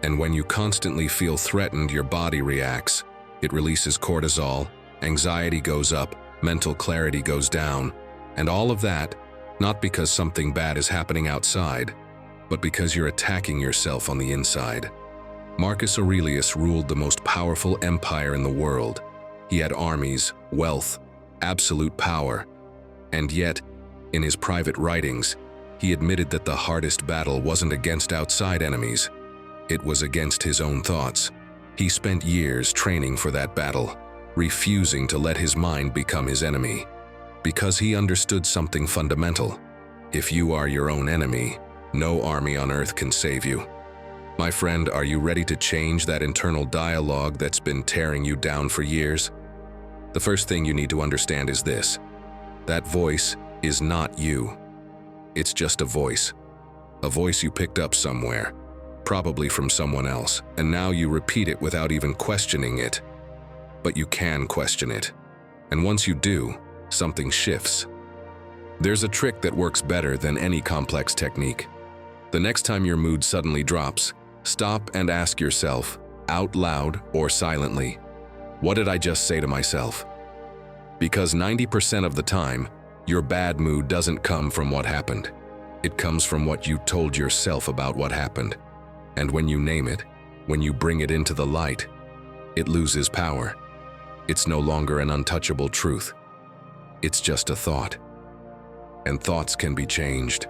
S1: And when you constantly feel threatened, your body reacts. It releases cortisol, anxiety goes up, mental clarity goes down. And all of that, not because something bad is happening outside, but because you're attacking yourself on the inside. Marcus Aurelius ruled the most powerful empire in the world. He had armies, wealth, absolute power. And yet, in his private writings, he admitted that the hardest battle wasn't against outside enemies. It was against his own thoughts. He spent years training for that battle, refusing to let his mind become his enemy. Because he understood something fundamental. If you are your own enemy, no army on earth can save you. My friend, are you ready to change that internal dialogue that's been tearing you down for years? The first thing you need to understand is this. That voice is not you. It's just a voice you picked up somewhere, probably from someone else, and now you repeat it without even questioning it. But you can question it. And once you do, something shifts. There's a trick that works better than any complex technique. The next time your mood suddenly drops, stop and ask yourself, out loud or silently, what did I just say to myself? Because 90% of the time, your bad mood doesn't come from what happened. It comes from what you told yourself about what happened. And when you name it, when you bring it into the light, it loses power. It's no longer an untouchable truth. It's just a thought. And thoughts can be changed.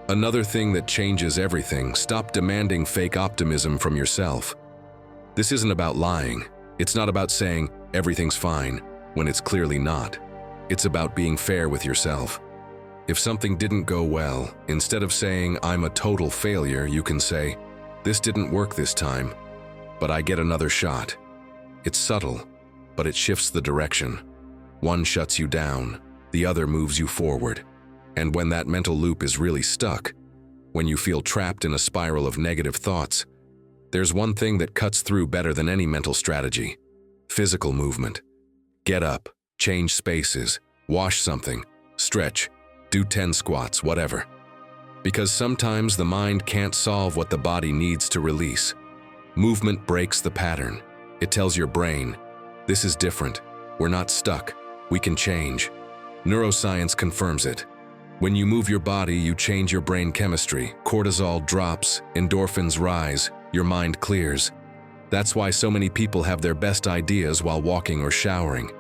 S1: Another thing that changes everything, stop demanding fake optimism from yourself. This isn't about lying. It's not about saying everything's fine when it's clearly not. It's about being fair with yourself. If something didn't go well, instead of saying, "I'm a total failure," you can say, "This didn't work this time, but I get another shot." It's subtle, but it shifts the direction. One shuts you down, the other moves you forward. And when that mental loop is really stuck, when you feel trapped in a spiral of negative thoughts, there's one thing that cuts through better than any mental strategy: physical movement. Get up, change spaces, wash something, stretch, do 10 squats, whatever. Because sometimes the mind can't solve what the body needs to release. Movement breaks the pattern. It tells your brain, "This is different. We're not stuck. We can change." Neuroscience confirms it. When you move your body, you change your brain chemistry. Cortisol drops, endorphins rise, your mind clears. That's why so many people have their best ideas while walking or showering.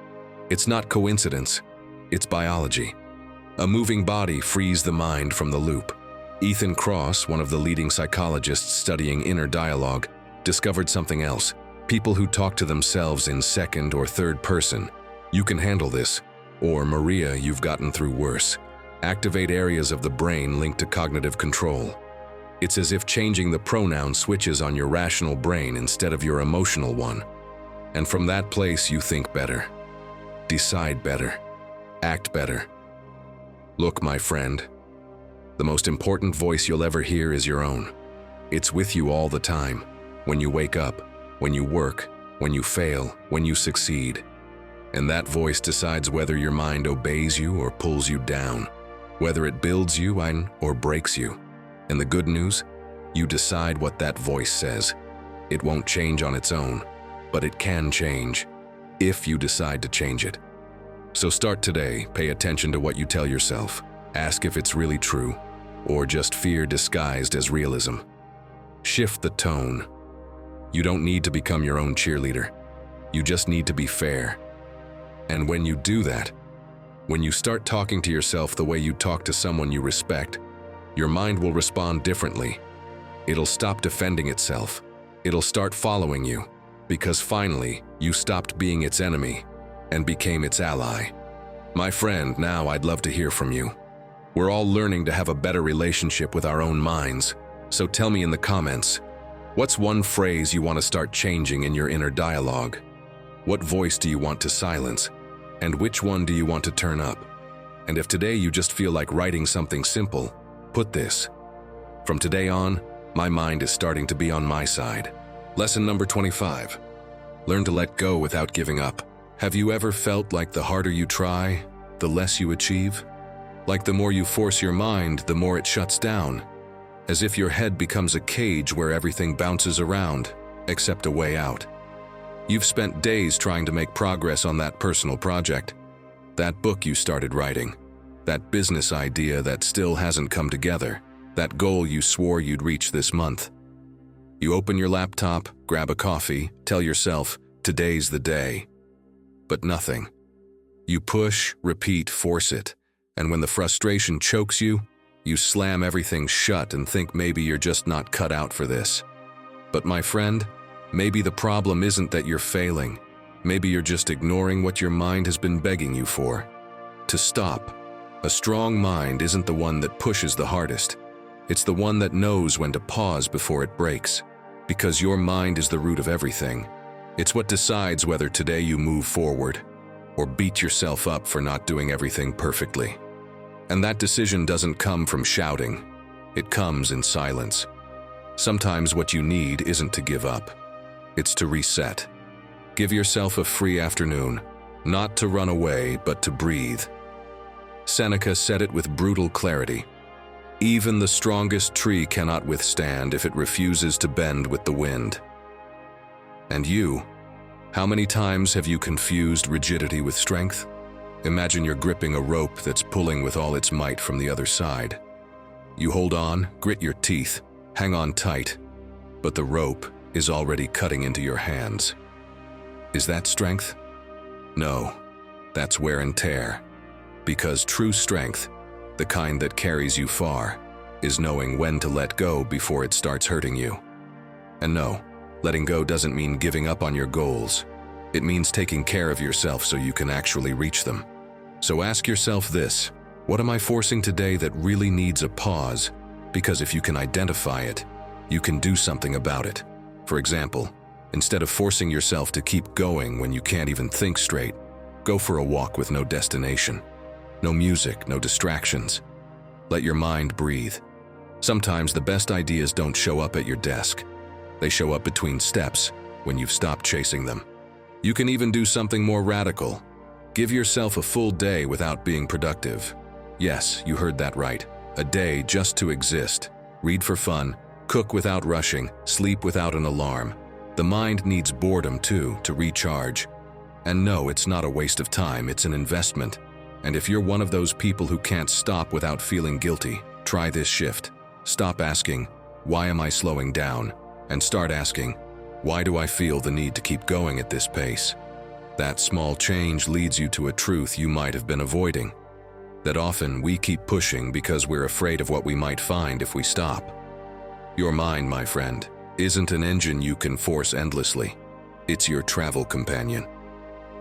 S1: It's not coincidence, it's biology. A moving body frees the mind from the loop. Ethan Kross, one of the leading psychologists studying inner dialogue, discovered something else. People who talk to themselves in second or third person. "You can handle this," or "Maria, you've gotten through worse." Activate areas of the brain linked to cognitive control. It's as if changing the pronoun switches on your rational brain instead of your emotional one. And from that place, you think better, decide better, act better. Look, my friend, the most important voice you'll ever hear is your own. It's with you all the time, when you wake up, when you work, when you fail, when you succeed. And that voice decides whether your mind obeys you or pulls you down, whether it builds you or breaks you. And the good news, you decide what that voice says. It won't change on its own, but it can change if you decide to change it. So start today, pay attention to what you tell yourself. Ask if it's really true, or just fear disguised as realism. Shift the tone. You don't need to become your own cheerleader. You just need to be fair. And when you do that, when you start talking to yourself the way you talk to someone you respect, your mind will respond differently. It'll stop defending itself. It'll start following you, because finally, you stopped being its enemy and became its ally. My friend, now I'd love to hear from you. We're all learning to have a better relationship with our own minds, so tell me in the comments, what's one phrase you want to start changing in your inner dialogue? What voice do you want to silence? And which one do you want to turn up? And if today you just feel like writing something simple, put this: "From today on, my mind is starting to be on my side." Lesson number 25. Learn to let go without giving up. Have you ever felt like the harder you try, the less you achieve? Like the more you force your mind, the more it shuts down. As if your head becomes a cage where everything bounces around, except a way out. You've spent days trying to make progress on that personal project, that book you started writing, that business idea that still hasn't come together, that goal you swore you'd reach this month. You open your laptop, grab a coffee, tell yourself, "Today's the day." But nothing. You push, repeat, force it, and when the frustration chokes you, you slam everything shut and think maybe you're just not cut out for this. But my friend, maybe the problem isn't that you're failing. Maybe you're just ignoring what your mind has been begging you for. To stop. A strong mind isn't the one that pushes the hardest. It's the one that knows when to pause before it breaks. Because your mind is the root of everything. It's what decides whether today you move forward or beat yourself up for not doing everything perfectly. And that decision doesn't come from shouting. It comes in silence. Sometimes what you need isn't to give up. It's to reset. Give yourself a free afternoon, not to run away, but to breathe. Seneca said it with brutal clarity. Even the strongest tree cannot withstand if it refuses to bend with the wind. And you, how many times have you confused rigidity with strength? Imagine you're gripping a rope that's pulling with all its might from the other side. You hold on, grit your teeth, hang on tight, but the rope is already cutting into your hands. Is that strength? No, that's wear and tear. Because true strength, the kind that carries you far, is knowing when to let go before it starts hurting you. And no, letting go doesn't mean giving up on your goals. It means taking care of yourself so you can actually reach them. So ask yourself this: what am I forcing today that really needs a pause? Because if you can identify it, you can do something about it. For example, instead of forcing yourself to keep going when you can't even think straight, go for a walk with no destination. No music, no distractions. Let your mind breathe. Sometimes the best ideas don't show up at your desk. They show up between steps when you've stopped chasing them. You can even do something more radical. Give yourself a full day without being productive. Yes, you heard that right. A day just to exist. Read for fun, cook without rushing, sleep without an alarm. The mind needs boredom too, to recharge. And no, it's not a waste of time, it's an investment. And if you're one of those people who can't stop without feeling guilty, try this shift. Stop asking, "Why am I slowing down?" and start asking, "Why do I feel the need to keep going at this pace?" That small change leads you to a truth you might have been avoiding. That often we keep pushing because we're afraid of what we might find if we stop. Your mind, my friend, isn't an engine you can force endlessly. It's your travel companion.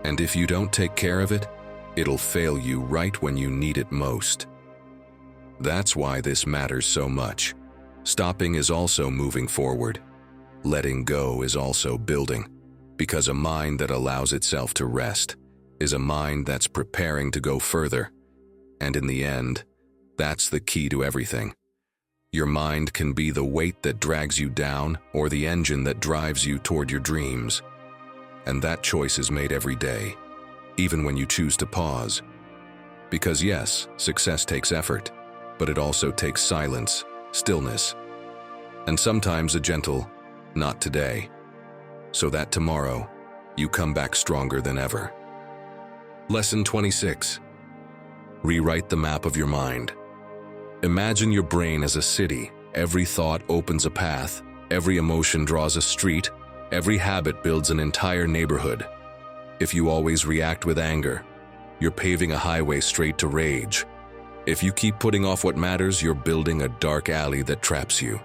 S1: And if you don't take care of it, it'll fail you right when you need it most. That's why this matters so much. Stopping is also moving forward. Letting go is also building. Because a mind that allows itself to rest is a mind that's preparing to go further. And in the end, that's the key to everything. Your mind can be the weight that drags you down or the engine that drives you toward your dreams. And that choice is made every day, even when you choose to pause. Because yes, success takes effort, but it also takes silence, stillness, and sometimes a gentle, "not today," so that tomorrow you come back stronger than ever. Lesson 26. Rewrite the map of your mind. Imagine your brain as a city. Every thought opens a path, every emotion draws a street, every habit builds an entire neighborhood. If you always react with anger, you're paving a highway straight to rage. If you keep putting off what matters, you're building a dark alley that traps you.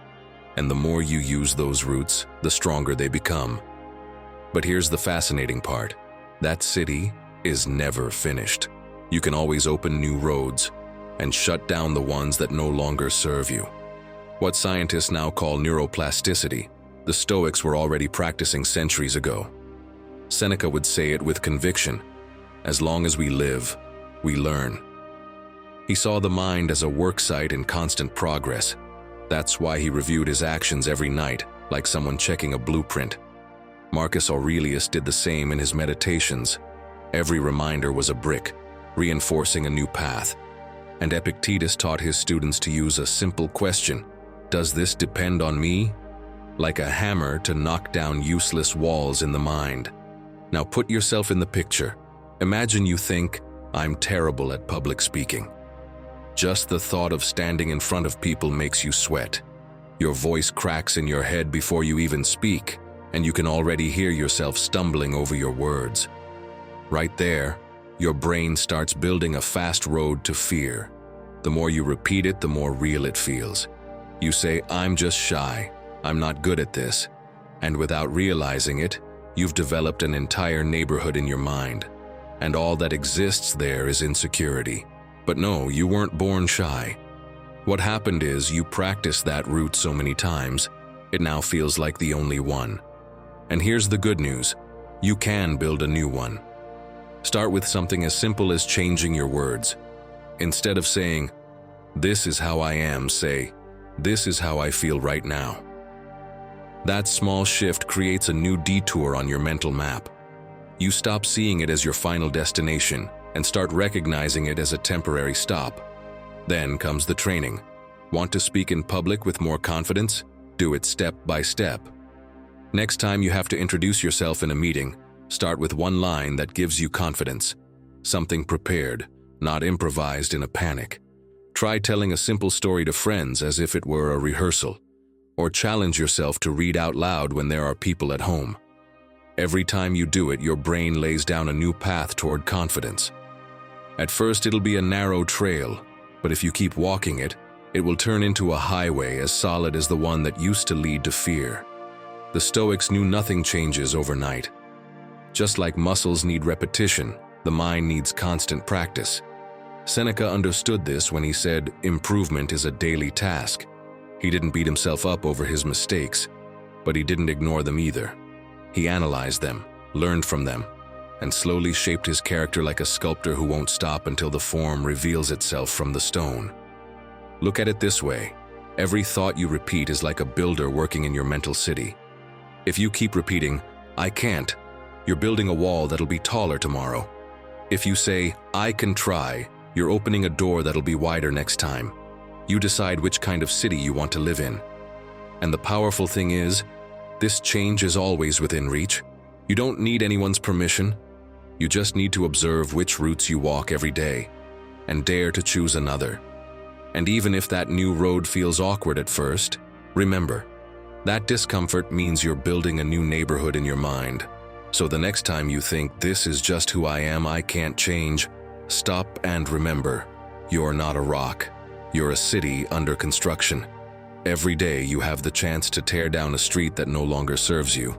S1: And the more you use those routes, the stronger they become. But here's the fascinating part. That city is never finished. You can always open new roads and shut down the ones that no longer serve you. What scientists now call neuroplasticity, the Stoics were already practicing centuries ago. Seneca would say it with conviction: as long as we live, we learn. He saw the mind as a worksite in constant progress. That's why he reviewed his actions every night, like someone checking a blueprint. Marcus Aurelius did the same in his meditations. Every reminder was a brick, reinforcing a new path. And Epictetus taught his students to use a simple question: does this depend on me? Like a hammer to knock down useless walls in the mind. Now put yourself in the picture. Imagine you think, "I'm terrible at public speaking." Just the thought of standing in front of people makes you sweat. Your voice cracks in your head before you even speak, and you can already hear yourself stumbling over your words. Right there, your brain starts building a fast road to fear. The more you repeat it, the more real it feels. You say, "I'm just shy. I'm not good at this." And without realizing it, you've developed an entire neighborhood in your mind. And all that exists there is insecurity. But no, you weren't born shy. What happened is you practiced that route so many times, it now feels like the only one. And here's the good news: you can build a new one. Start with something as simple as changing your words. Instead of saying, "This is how I am," say, "This is how I feel right now." That small shift creates a new detour on your mental map. You stop seeing it as your final destination and start recognizing it as a temporary stop. Then comes the training. Want to speak in public with more confidence? Do it step by step. Next time you have to introduce yourself in a meeting, start with one line that gives you confidence. Something prepared, not improvised in a panic. Try telling a simple story to friends as if it were a rehearsal. Or challenge yourself to read out loud when there are people at home. Every time you do it, your brain lays down a new path toward confidence. At first, it'll be a narrow trail, but if you keep walking it, it will turn into a highway as solid as the one that used to lead to fear. The Stoics knew nothing changes overnight. Just like muscles need repetition, The mind needs constant practice. Seneca understood this when he said, "Improvement is a daily task." He didn't beat himself up over his mistakes, but he didn't ignore them either. He analyzed them, learned from them, and slowly shaped his character like a sculptor who won't stop until the form reveals itself from the stone. Look at it this way. Every thought you repeat is like a builder working in your mental city. If you keep repeating, "I can't," you're building a wall that'll be taller tomorrow. If you say, "I can try," you're opening a door that'll be wider next time. You decide which kind of city you want to live in. And the powerful thing is, this change is always within reach. You don't need anyone's permission. You just need to observe which routes you walk every day and dare to choose another. And even if that new road feels awkward at first, remember, that discomfort means you're building a new neighborhood in your mind. So the next time you think, "This is just who I am, I can't change," stop and remember, you're not a rock. You're a city under construction. Every day you have the chance to tear down a street that no longer serves you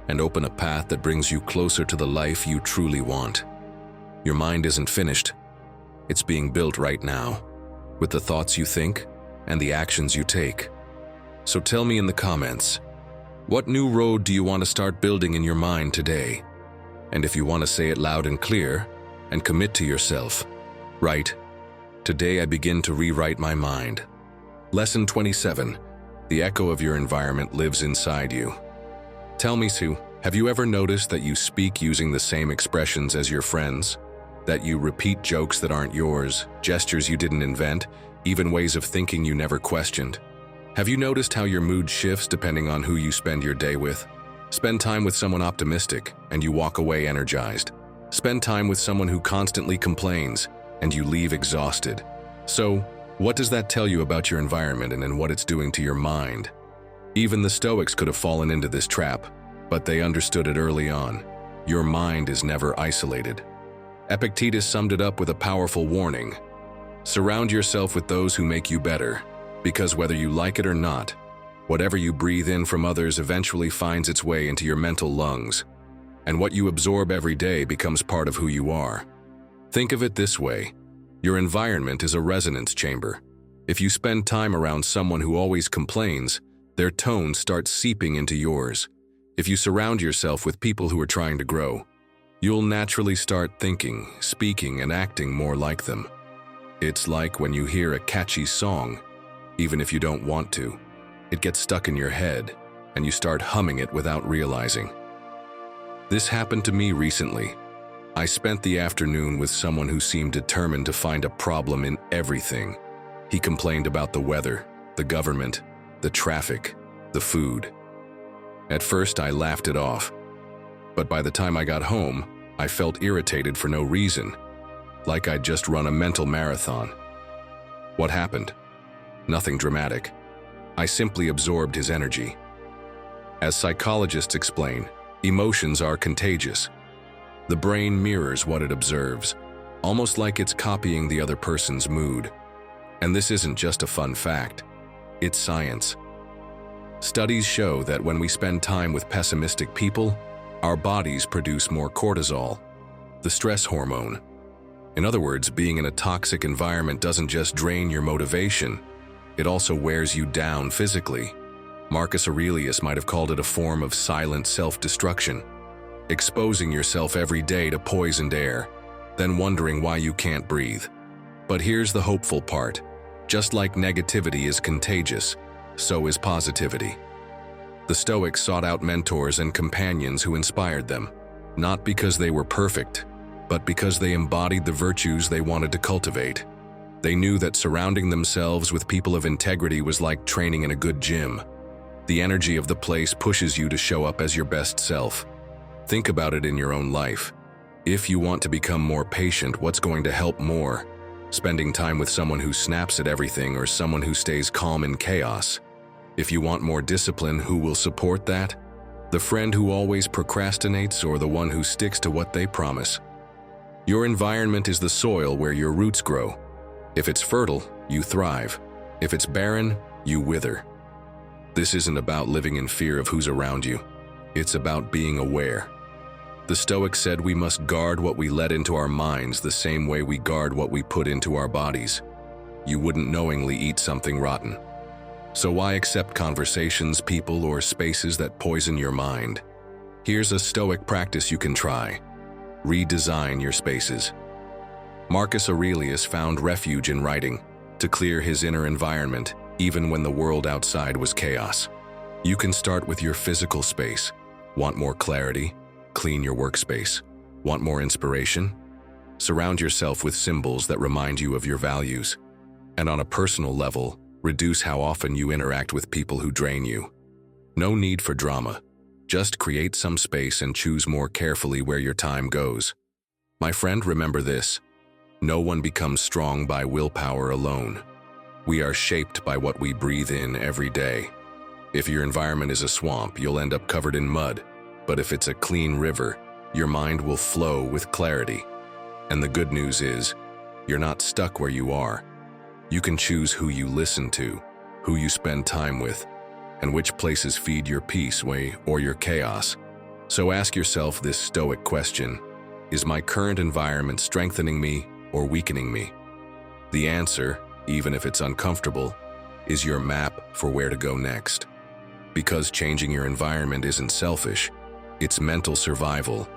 S1: and open a path that brings you closer to the life you truly want. Your mind isn't finished. It's being built right now, with the thoughts you think and the actions you take. So tell me in the comments, what new road do you want to start building in your mind today? And if you want to say it loud and clear, and commit to yourself, write, "Today I begin to rewrite my mind." Lesson 27. The echo of your environment lives inside you. Tell me, Sue, have you ever noticed that you speak using the same expressions as your friends? That you repeat jokes that aren't yours, gestures you didn't invent, even ways of thinking you never questioned? Have you noticed how your mood shifts depending on who you spend your day with? Spend time with someone optimistic, and you walk away energized. Spend time with someone who constantly complains, and you leave exhausted. So, what does that tell you about your environment and what it's doing to your mind? Even the Stoics could have fallen into this trap, but they understood it early on. Your mind is never isolated. Epictetus summed it up with a powerful warning. Surround yourself with those who make you better, because whether you like it or not, whatever you breathe in from others eventually finds its way into your mental lungs, and what you absorb every day becomes part of who you are. Think of it this way. Your environment is a resonance chamber. If you spend time around someone who always complains, their tone starts seeping into yours. If you surround yourself with people who are trying to grow, you'll naturally start thinking, speaking, and acting more like them. It's like when you hear a catchy song, even if you don't want to. It gets stuck in your head, and you start humming it without realizing. This happened to me recently. I spent the afternoon with someone who seemed determined to find a problem in everything. He complained about the weather, the government, the traffic, the food. At first, I laughed it off. But by the time I got home, I felt irritated for no reason, like I'd just run a mental marathon. What happened? Nothing dramatic. I simply absorbed his energy. As psychologists explain, emotions are contagious. The brain mirrors what it observes, almost like it's copying the other person's mood. And this isn't just a fun fact, it's science. Studies show that when we spend time with pessimistic people, our bodies produce more cortisol, the stress hormone. In other words, being in a toxic environment doesn't just drain your motivation, it also wears you down physically. Marcus Aurelius might have called it a form of silent self-destruction. Exposing yourself every day to poisoned air, then wondering why you can't breathe. But here's the hopeful part. Just like negativity is contagious, so is positivity. The Stoics sought out mentors and companions who inspired them, not because they were perfect, but because they embodied the virtues they wanted to cultivate. They knew that surrounding themselves with people of integrity was like training in a good gym. The energy of the place pushes you to show up as your best self. Think about it in your own life. If you want to become more patient, what's going to help more? Spending time with someone who snaps at everything or someone who stays calm in chaos? If you want more discipline, who will support that? The friend who always procrastinates or the one who sticks to what they promise? Your environment is the soil where your roots grow. If it's fertile, you thrive. If it's barren, you wither. This isn't about living in fear of who's around you. It's about being aware. The Stoics said we must guard what we let into our minds the same way we guard what we put into our bodies. You wouldn't knowingly eat something rotten. So why accept conversations, people, or spaces that poison your mind? Here's a Stoic practice you can try. Redesign your spaces. Marcus Aurelius found refuge in writing to clear his inner environment, even when the world outside was chaos. You can start with your physical space. Want more clarity? Clean your workspace. Want more inspiration? Surround yourself with symbols that remind you of your values. And on a personal level, reduce how often you interact with people who drain you. No need for drama. Just create some space and choose more carefully where your time goes. My friend, remember this. No one becomes strong by willpower alone. We are shaped by what we breathe in every day. If your environment is a swamp, you'll end up covered in mud. But if it's a clean river, your mind will flow with clarity. And the good news is, you're not stuck where you are. You can choose who you listen to, who you spend time with, and which places feed your peace or your chaos. So ask yourself this Stoic question: is my current environment strengthening me or weakening me? The answer, even if it's uncomfortable, is your map for where to go next. Because changing your environment isn't selfish, it's mental survival.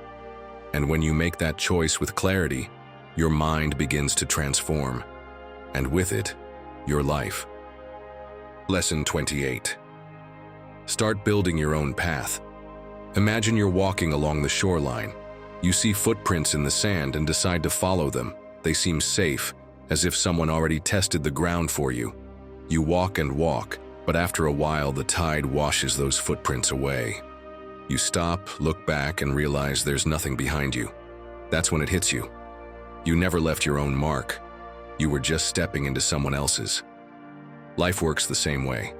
S1: And when you make that choice with clarity, your mind begins to transform. And with it, your life. Lesson 28. Start building your own path. Imagine you're walking along the shoreline. You see footprints in the sand and decide to follow them. They seem safe, as if someone already tested the ground for you. You walk and walk, but after a while the tide washes those footprints away. You stop, look back, and realize there's nothing behind you. That's when it hits you. You never left your own mark. You were just stepping into someone else's. Life works the same way.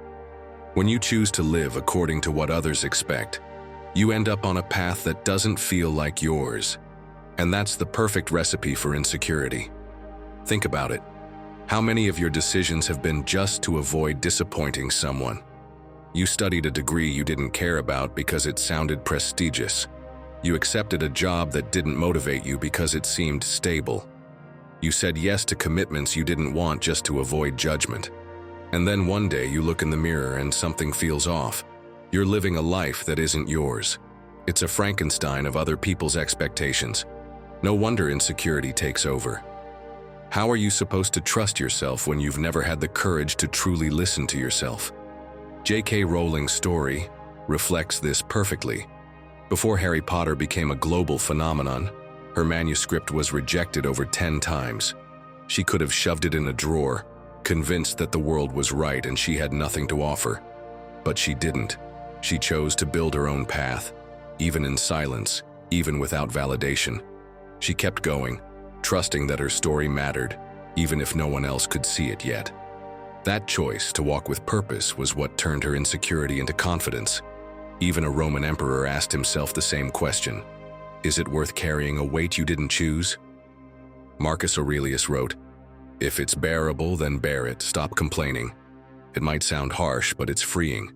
S1: When you choose to live according to what others expect, you end up on a path that doesn't feel like yours. And that's the perfect recipe for insecurity. Think about it. How many of your decisions have been just to avoid disappointing someone? You studied a degree you didn't care about because it sounded prestigious. You accepted a job that didn't motivate you because it seemed stable. You said yes to commitments you didn't want just to avoid judgment. And then one day you look in the mirror and something feels off. You're living a life that isn't yours. It's a Frankenstein of other people's expectations. No wonder insecurity takes over. How are you supposed to trust yourself when you've never had the courage to truly listen to yourself? J.K. Rowling's story reflects this perfectly. Before Harry Potter became a global phenomenon, her manuscript was rejected over 10 times. She could have shoved it in a drawer, convinced that the world was right and she had nothing to offer. But she didn't. She chose to build her own path, even in silence, even without validation. She kept going, trusting that her story mattered, even if no one else could see it yet. That choice to walk with purpose was what turned her insecurity into confidence. Even a Roman emperor asked himself the same question: is it worth carrying a weight you didn't choose? Marcus Aurelius wrote, "If it's bearable, then bear it. Stop complaining." It might sound harsh, but it's freeing.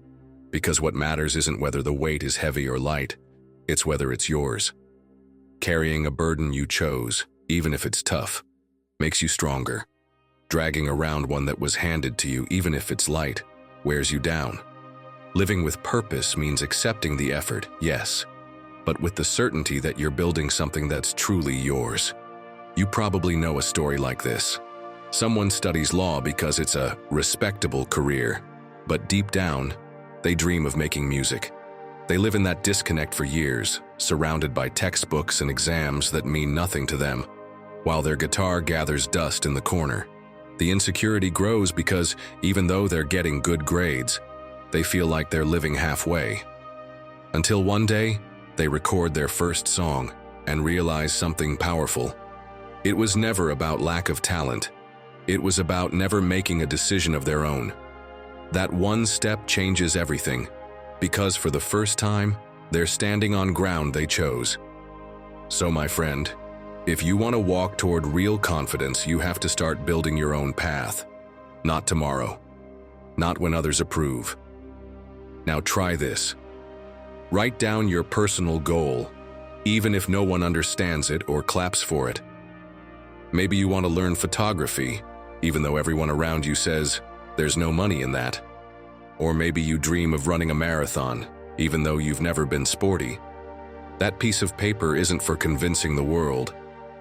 S1: Because what matters isn't whether the weight is heavy or light, it's whether it's yours. Carrying a burden you chose, even if it's tough, makes you stronger. Dragging around one that was handed to you, even if it's light, wears you down. Living with purpose means accepting the effort, yes, but with the certainty that you're building something that's truly yours. You probably know a story like this. Someone studies law because it's a respectable career, but deep down, they dream of making music. They live in that disconnect for years, surrounded by textbooks and exams that mean nothing to them, while their guitar gathers dust in the corner. The insecurity grows because even though they're getting good grades, they feel like they're living halfway. Until one day, they record their first song and realize something powerful. It was never about lack of talent. It was about never making a decision of their own. That one step changes everything, because for the first time, they're standing on ground they chose. So my friend, if you want to walk toward real confidence, you have to start building your own path. Not tomorrow. Not when others approve. Now try this. Write down your personal goal. even if no one understands it or claps for it. Maybe you want to learn photography, even though everyone around you says there's no money in that. Or maybe you dream of running a marathon, even though you've never been sporty. That piece of paper isn't for convincing the world.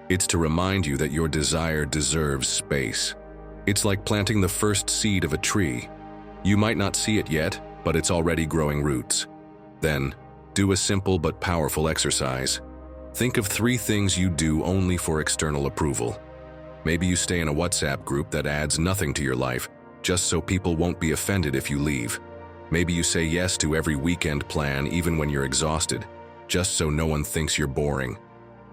S1: It's to remind you that your desire deserves space. It's like planting the first seed of a tree. You might not see it yet, but it's already growing roots. Then, do a simple but powerful exercise. Think of 3 things you do only for external approval. Maybe you stay in a WhatsApp group that adds nothing to your life, just so people won't be offended if you leave. Maybe you say yes to every weekend plan even when you're exhausted, just so no one thinks you're boring.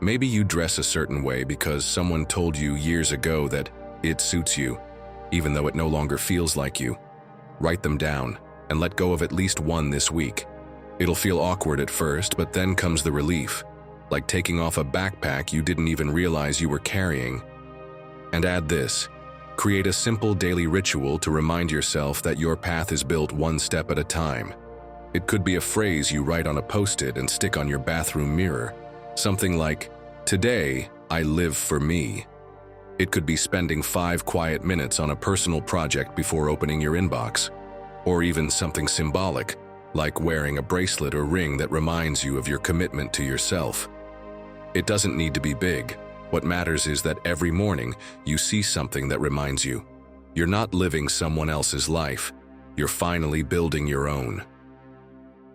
S1: Maybe you dress a certain way because someone told you years ago that it suits you, even though it no longer feels like you. Write them down and let go of at least one this week. It'll feel awkward at first, but then comes the relief, like taking off a backpack you didn't even realize you were carrying. And add this. Create a simple daily ritual to remind yourself that your path is built one step at a time. It could be a phrase you write on a post-it and stick on your bathroom mirror. Something like, "Today, I live for me." It could be spending 5 quiet minutes on a personal project before opening your inbox. Or even something symbolic, like wearing a bracelet or ring that reminds you of your commitment to yourself. It doesn't need to be big. What matters is that every morning you see something that reminds you. You're not living someone else's life. You're finally building your own.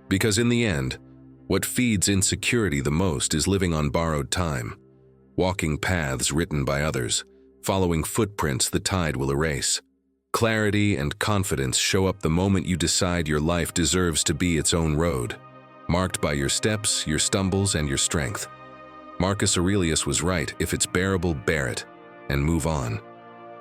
S1: Because in the end, what feeds insecurity the most is living on borrowed time, walking paths written by others, following footprints the tide will erase. Clarity and confidence show up the moment you decide your life deserves to be its own road, marked by your steps, your stumbles, and your strength. Marcus Aurelius was right: if it's bearable, bear it, and move on.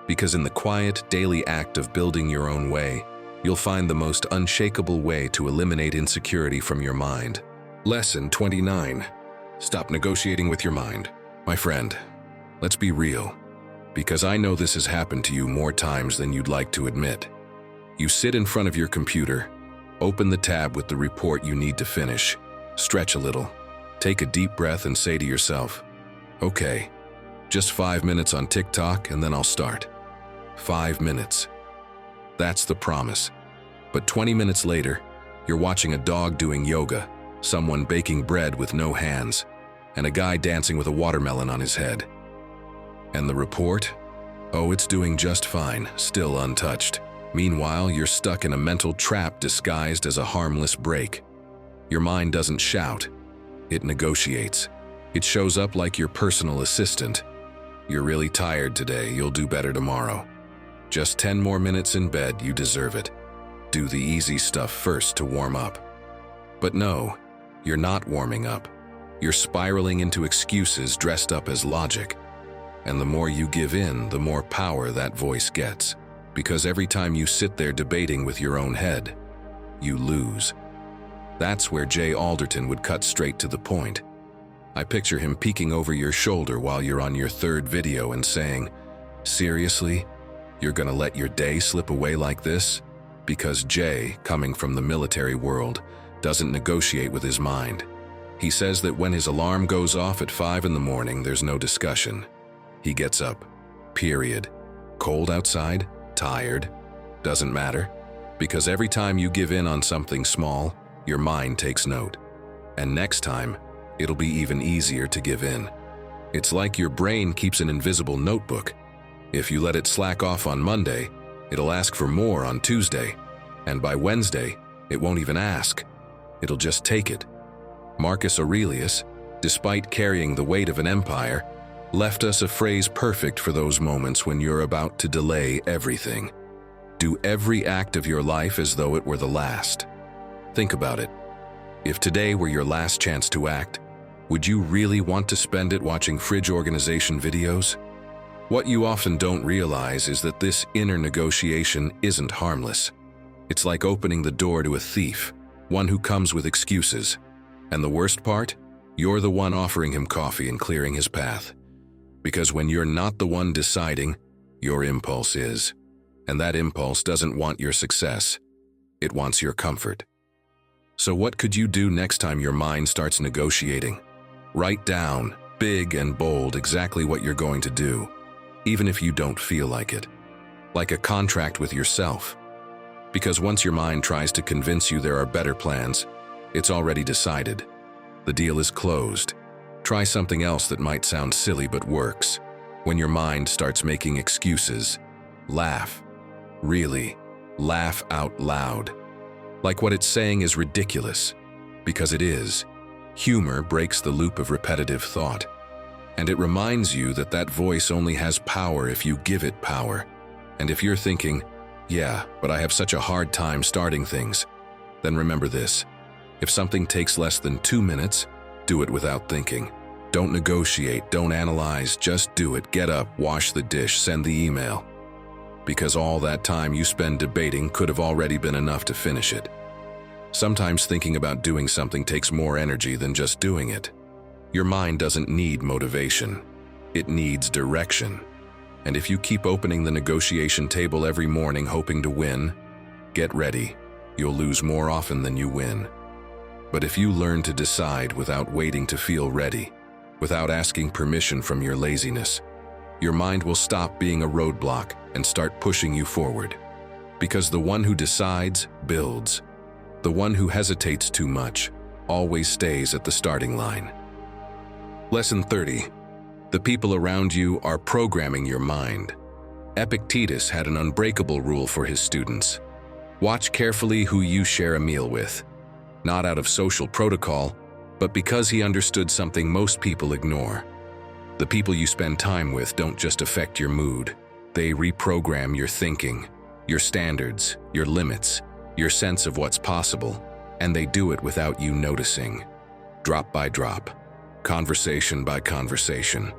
S1: Because in the quiet, daily act of building your own way, you'll find the most unshakable way to eliminate insecurity from your mind. Lesson 29. Stop negotiating with your mind. My friend, let's be real, because I know this has happened to you more times than you'd like to admit. You sit in front of your computer, open the tab with the report you need to finish, stretch a little, take a deep breath and say to yourself, "Okay, just 5 minutes on TikTok and then I'll start." 5 minutes. That's the promise. But 20 minutes later, you're watching a dog doing yoga, someone baking bread with no hands, and a guy dancing with a watermelon on his head. And the report? Oh, it's doing just fine, still untouched. Meanwhile, you're stuck in a mental trap disguised as a harmless break. Your mind doesn't shout. It negotiates. It shows up like your personal assistant. "You're really tired today, you'll do better tomorrow. Just 10 more minutes in bed, you deserve it. Do the easy stuff first to warm up." But no, you're not warming up. You're spiraling into excuses dressed up as logic. And the more you give in, the more power that voice gets. Because every time you sit there debating with your own head, you lose. That's where Jay Alderton would cut straight to the point. I picture him peeking over your shoulder while you're on your 3rd video and saying, "Seriously? You're gonna let your day slip away like this?" Because Jay, coming from the military world, doesn't negotiate with his mind. He says that when his alarm goes off at 5 in the morning, there's no discussion. He gets up. Period. Cold outside? Tired? Doesn't matter. Because every time you give in on something small, your mind takes note. And next time, it'll be even easier to give in. It's like your brain keeps an invisible notebook. If you let it slack off on Monday, it'll ask for more on Tuesday. And by Wednesday, it won't even ask. It'll just take it. Marcus Aurelius, despite carrying the weight of an empire, left us a phrase perfect for those moments when you're about to delay everything. Do every act of your life as though it were the last. Think about it. If today were your last chance to act, would you really want to spend it watching fridge organization videos? What you often don't realize is that this inner negotiation isn't harmless. It's like opening the door to a thief, one who comes with excuses. And the worst part? You're the one offering him coffee and clearing his path. Because when you're not the one deciding, your impulse is. And that impulse doesn't want your success. It wants your comfort. So what could you do next time your mind starts negotiating? Write down, big and bold, exactly what you're going to do, even if you don't feel like it. Like a contract with yourself. Because once your mind tries to convince you there are better plans, it's already decided. The deal is closed. Try something else that might sound silly but works. When your mind starts making excuses, laugh. Really, laugh out loud. Like what it's saying is ridiculous, because it is. Humor breaks the loop of repetitive thought, and it reminds you that that voice only has power if you give it power. And if you're thinking, yeah, but I have such a hard time starting things, then remember this. If something takes less than 2 minutes, do it without thinking. Don't negotiate, don't analyze, just do it. Get up, wash the dish, send the email. Because all that time you spend debating could have already been enough to finish it. Sometimes thinking about doing something takes more energy than just doing it. Your mind doesn't need motivation. It needs direction. And if you keep opening the negotiation table every morning hoping to win, get ready. You'll lose more often than you win. But if you learn to decide without waiting to feel ready, without asking permission from your laziness, your mind will stop being a roadblock and start pushing you forward. Because the one who decides builds. The one who hesitates too much always stays at the starting line. Lesson 30. The people around you are programming your mind. Epictetus had an unbreakable rule for his students. Watch carefully who you share a meal with. Not out of social protocol, but because he understood something most people ignore. The people you spend time with don't just affect your mood. They reprogram your thinking, your standards, your limits, your sense of what's possible, and they do it without you noticing. Drop by drop, conversation by conversation,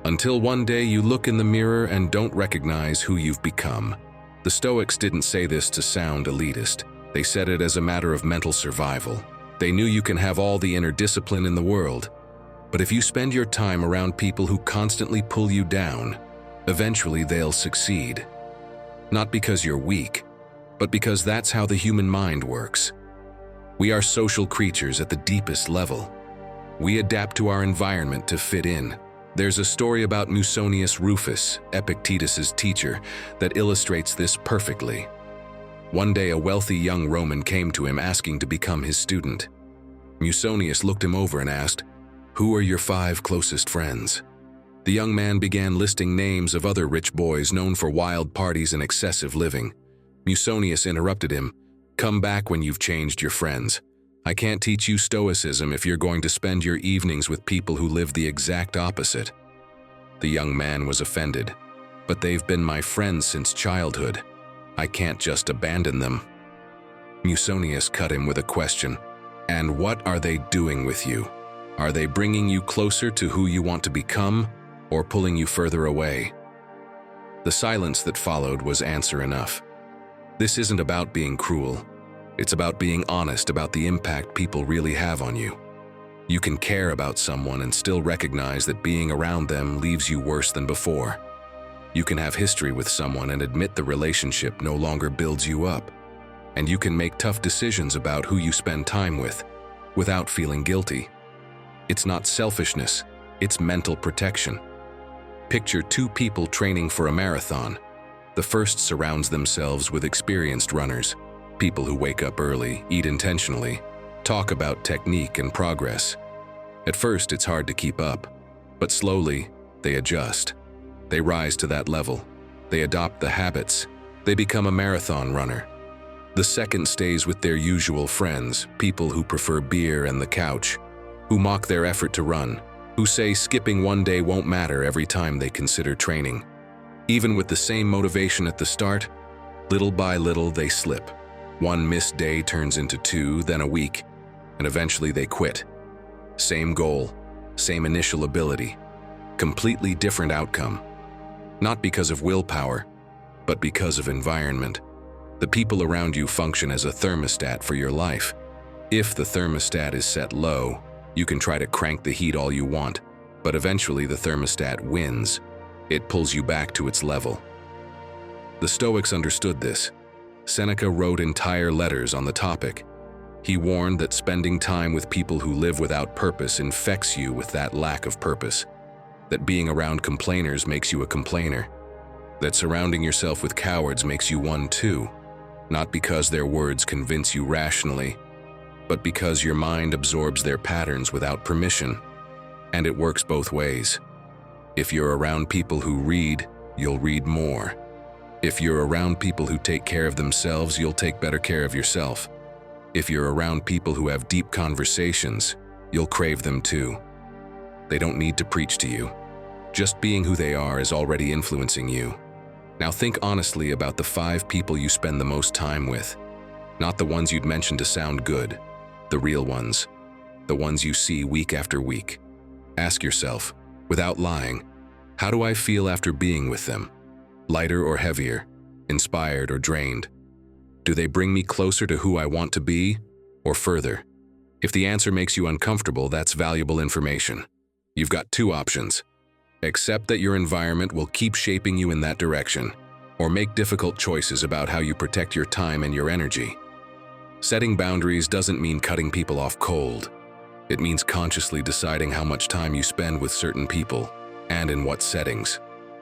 S1: until one day you look in the mirror and don't recognize who you've become. The Stoics didn't say this to sound elitist. They said it as a matter of mental survival. They knew you can have all the inner discipline in the world, but if you spend your time around people who constantly pull you down, eventually they'll succeed. Not because you're weak, but because that's how the human mind works. We are social creatures at the deepest level. We adapt to our environment to fit in. There's a story about Musonius Rufus, Epictetus's teacher, that illustrates this perfectly. One day a wealthy young Roman came to him asking to become his student. Musonius looked him over and asked, "Who are your 5 closest friends?" The young man began listing names of other rich boys known for wild parties and excessive living. Musonius interrupted him, "Come back when you've changed your friends. I can't teach you Stoicism if you're going to spend your evenings with people who live the exact opposite." The young man was offended. "But they've been my friends since childhood. I can't just abandon them." Musonius cut him with a question. "And what are they doing with you? Are they bringing you closer to who you want to become, or pulling you further away?" The silence that followed was answer enough. This isn't about being cruel. It's about being honest about the impact people really have on you. You can care about someone and still recognize that being around them leaves you worse than before. You can have history with someone and admit the relationship no longer builds you up. And you can make tough decisions about who you spend time with, without feeling guilty. It's not selfishness, it's mental protection. Picture 2 people training for a marathon. The first surrounds themselves with experienced runners, people who wake up early, eat intentionally, talk about technique and progress. At first, it's hard to keep up, but slowly, they adjust. They rise to that level. They adopt the habits. They become a marathon runner. The second stays with their usual friends, people who prefer beer and the couch, who mock their effort to run, who say skipping one day won't matter every time they consider training. Even with the same motivation at the start, little by little they slip. One missed day turns into 2, then a week, and eventually they quit. Same goal, same initial ability, completely different outcome. Not because of willpower, but because of environment. The people around you function as a thermostat for your life. If the thermostat is set low, you can try to crank the heat all you want, but eventually the thermostat wins. It pulls you back to its level. The Stoics understood this. Seneca wrote entire letters on the topic. He warned that spending time with people who live without purpose infects you with that lack of purpose, that being around complainers makes you a complainer, that surrounding yourself with cowards makes you one too, not because their words convince you rationally, but because your mind absorbs their patterns without permission. And it works both ways. If you're around people who read, you'll read more. If you're around people who take care of themselves, you'll take better care of yourself. If you're around people who have deep conversations, you'll crave them too. They don't need to preach to you. Just being who they are is already influencing you. Now think honestly about the 5 people you spend the most time with. Not the ones you'd mention to sound good, the real ones, the ones you see week after week. Ask yourself, without lying, how do I feel after being with them? Lighter or heavier? Inspired or drained? Do they bring me closer to who I want to be, or further? If the answer makes you uncomfortable, that's valuable information. You've got 2 options. Accept that your environment will keep shaping you in that direction, or make difficult choices about how you protect your time and your energy. Setting boundaries doesn't mean cutting people off cold. It means consciously deciding how much time you spend with certain people, and in what settings.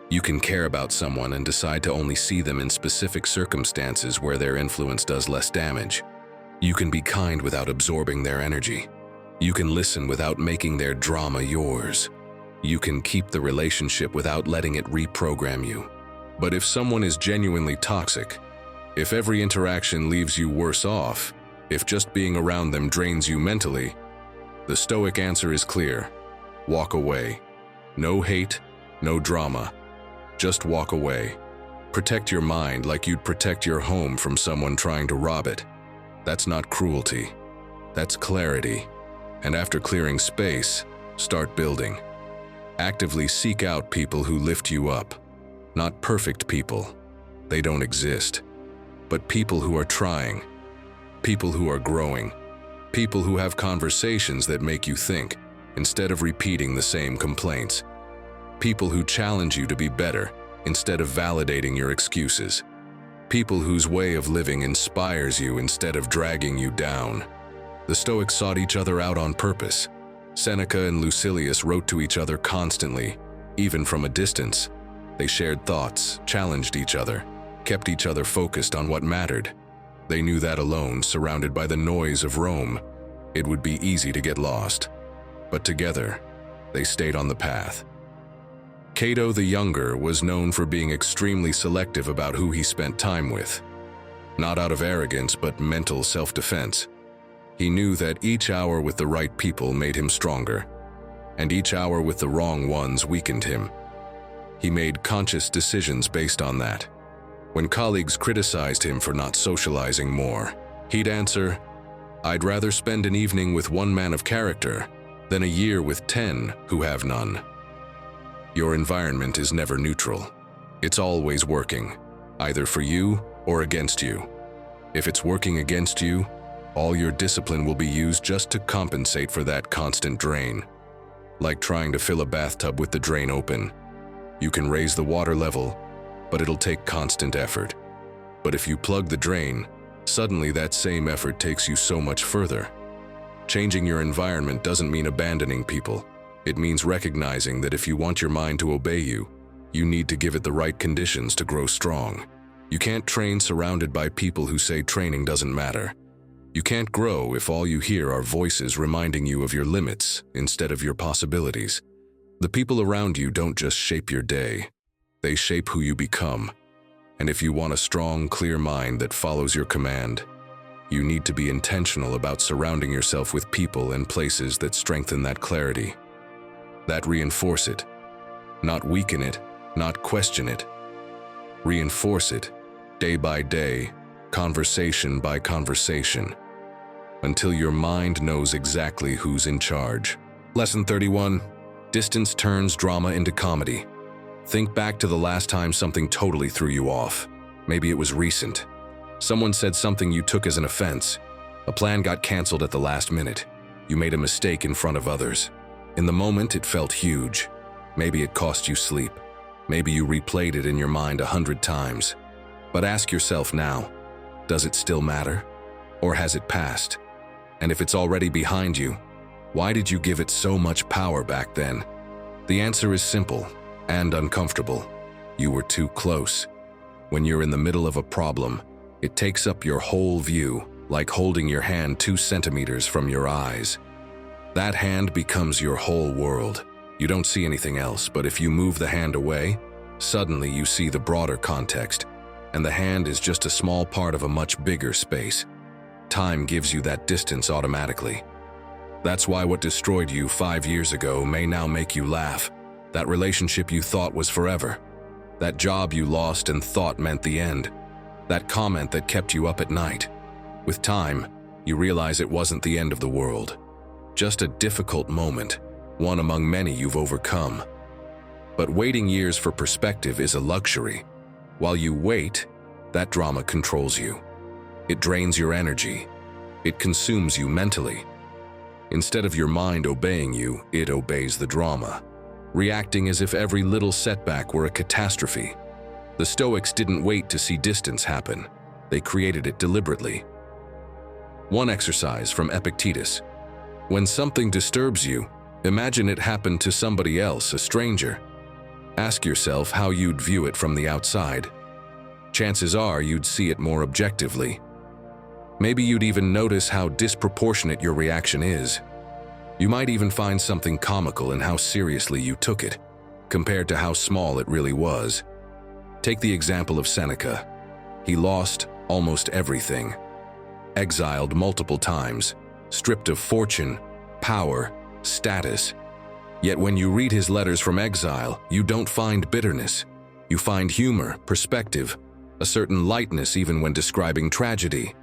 S1: You can care about someone and decide to only see them in specific circumstances where their influence does less damage. You can be kind without absorbing their energy. You can listen without making their drama yours. You can keep the relationship without letting it reprogram you. But if someone is genuinely toxic, if every interaction leaves you worse off, if just being around them drains you mentally, the Stoic answer is clear. Walk away. No hate, no drama. Just walk away. Protect your mind like you'd protect your home from someone trying to rob it. That's not cruelty. That's clarity. And after clearing space, start building. Actively seek out people who lift you up. Not perfect people. They don't exist. But people who are trying. People who are growing. People who have conversations that make you think, instead of repeating the same complaints. People who challenge you to be better, instead of validating your excuses. People whose way of living inspires you instead of dragging you down. The Stoics sought each other out on purpose. Seneca and Lucilius wrote to each other constantly, even from a distance. They shared thoughts, challenged each other, kept each other focused on what mattered. They knew that alone, surrounded by the noise of Rome, it would be easy to get lost. But together, they stayed on the path. Cato the Younger was known for being extremely selective about who he spent time with. Not out of arrogance, but mental self-defense. He knew that each hour with the right people made him stronger, and each hour with the wrong ones weakened him. He made conscious decisions based on that. When colleagues criticized him for not socializing more, he'd answer, "I'd rather spend an evening with one man of character than a year with 10 who have none." Your environment is never neutral. It's always working, either for you or against you. If it's working against you, all your discipline will be used just to compensate for that constant drain. Like trying to fill a bathtub with the drain open. You can raise the water level, but it'll take constant effort. But if you plug the drain, suddenly that same effort takes you so much further. Changing your environment doesn't mean abandoning people. It means recognizing that if you want your mind to obey you, you need to give it the right conditions to grow strong. You can't train surrounded by people who say training doesn't matter. You can't grow if all you hear are voices reminding you of your limits instead of your possibilities. The people around you don't just shape your day. They shape who you become. And if you want a strong, clear mind that follows your command, you need to be intentional about surrounding yourself with people and places that strengthen that clarity. That reinforce it, not weaken it, not question it. Reinforce it, day by day, conversation by conversation, until your mind knows exactly who's in charge. Lesson 31. Distance turns drama into comedy. Think back to the last time something totally threw you off. Maybe it was recent. Someone said something you took as an offense. A plan got canceled at the last minute. You made a mistake in front of others. In the moment, it felt huge. Maybe it cost you sleep. Maybe you replayed it in your mind 100 times. But ask yourself now, does it still matter? Or has it passed? And if it's already behind you, why did you give it so much power back then? The answer is simple and uncomfortable. You were too close. When you're in the middle of a problem, it takes up your whole view, like holding your hand 2 centimeters from your eyes. That hand becomes your whole world. You don't see anything else, but if you move the hand away, suddenly you see the broader context, and the hand is just a small part of a much bigger space. Time gives you that distance automatically. That's why what destroyed you 5 years ago may now make you laugh. That relationship you thought was forever. That job you lost and thought meant the end. That comment that kept you up at night. With time, you realize it wasn't the end of the world. Just a difficult moment, one among many you've overcome. But waiting years for perspective is a luxury. While you wait, that drama controls you. It drains your energy. It consumes you mentally. Instead of your mind obeying you, it obeys the drama, reacting as if every little setback were a catastrophe. The Stoics didn't wait to see distance happen. They created it deliberately. One exercise from Epictetus. When something disturbs you, imagine it happened to somebody else, a stranger. Ask yourself how you'd view it from the outside. Chances are you'd see it more objectively. Maybe you'd even notice how disproportionate your reaction is. You might even find something comical in how seriously you took it, compared to how small it really was. Take the example of Seneca. He lost almost everything. Exiled multiple times, stripped of fortune, power, status. Yet when you read his letters from exile, you don't find bitterness. You find humor, perspective, a certain lightness even when describing tragedy.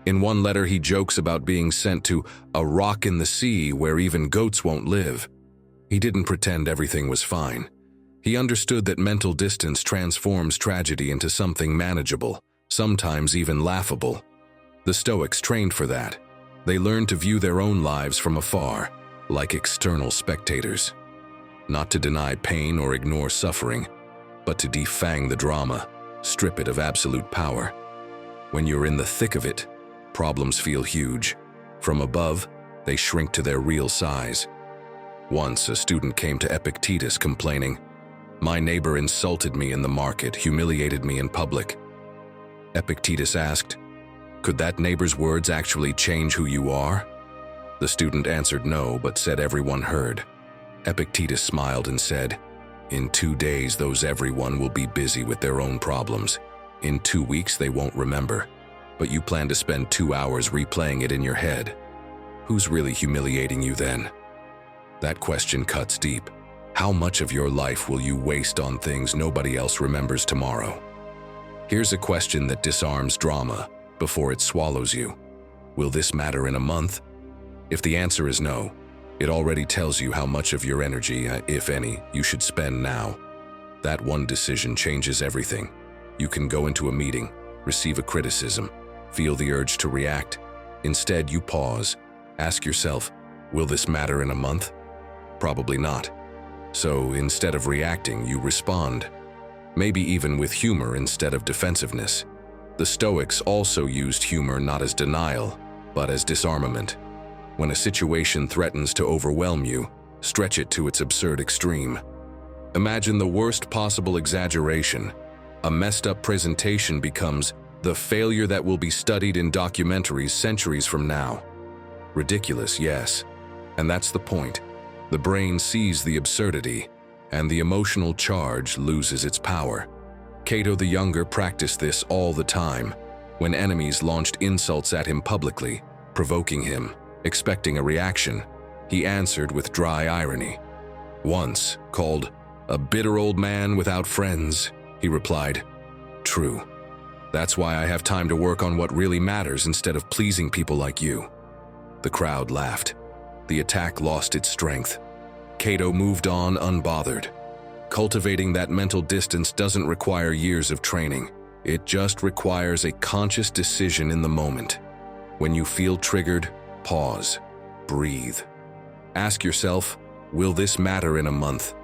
S1: In one letter, he jokes about being sent to a rock in the sea where even goats won't live. He didn't pretend everything was fine. He understood that mental distance transforms tragedy into something manageable, sometimes even laughable. The Stoics trained for that. They learned to view their own lives from afar, like external spectators. Not to deny pain or ignore suffering, but to defang the drama, strip it of absolute power. When you're in the thick of it, problems feel huge. From above, they shrink to their real size. Once, a student came to Epictetus complaining, "My neighbor insulted me in the market, humiliated me in public." Epictetus asked, "Could that neighbor's words actually change who you are?" The student answered no, but said everyone heard. Epictetus smiled and said, "In 2 days, those everyone will be busy with their own problems. In 2 weeks, they won't remember. But you plan to spend 2 hours replaying it in your head. Who's really humiliating you then?" That question cuts deep. How much of your life will you waste on things nobody else remembers tomorrow? Here's a question that disarms drama before it swallows you. Will this matter in a month? If the answer is no, it already tells you how much of your energy, if any, you should spend now. That one decision changes everything. You can go into a meeting, receive a criticism, feel the urge to react. Instead, you pause. Ask yourself, will this matter in a month? Probably not. So instead of reacting, you respond. Maybe even with humor instead of defensiveness. The Stoics also used humor not as denial, but as disarmament. When a situation threatens to overwhelm you, stretch it to its absurd extreme. Imagine the worst possible exaggeration. A messed up presentation becomes the failure that will be studied in documentaries centuries from now. Ridiculous, yes. And that's the point. The brain sees the absurdity, and the emotional charge loses its power. Cato the Younger practiced this all the time, when enemies launched insults at him publicly, provoking him, expecting a reaction. He answered with dry irony. Once, called a bitter old man without friends, he replied, "True. That's why I have time to work on what really matters instead of pleasing people like you." The crowd laughed. The attack lost its strength. Cato moved on unbothered. Cultivating that mental distance doesn't require years of training. It just requires a conscious decision in the moment. When you feel triggered, pause, breathe. Ask yourself, will this matter in a month?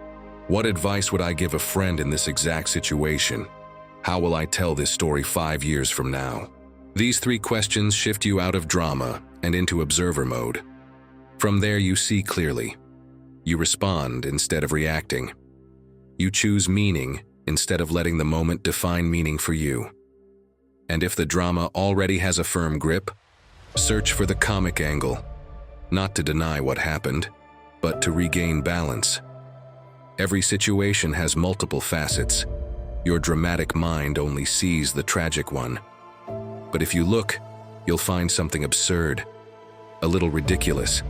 S1: What advice would I give a friend in this exact situation? How will I tell this story 5 years from now? These 3 questions shift you out of drama and into observer mode. From there you see clearly. You respond instead of reacting. You choose meaning instead of letting the moment define meaning for you. And if the drama already has a firm grip, search for the comic angle, not to deny what happened, but to regain balance. Every situation has multiple facets. Your dramatic mind only sees the tragic one. But if you look, you'll find something absurd, a little ridiculous.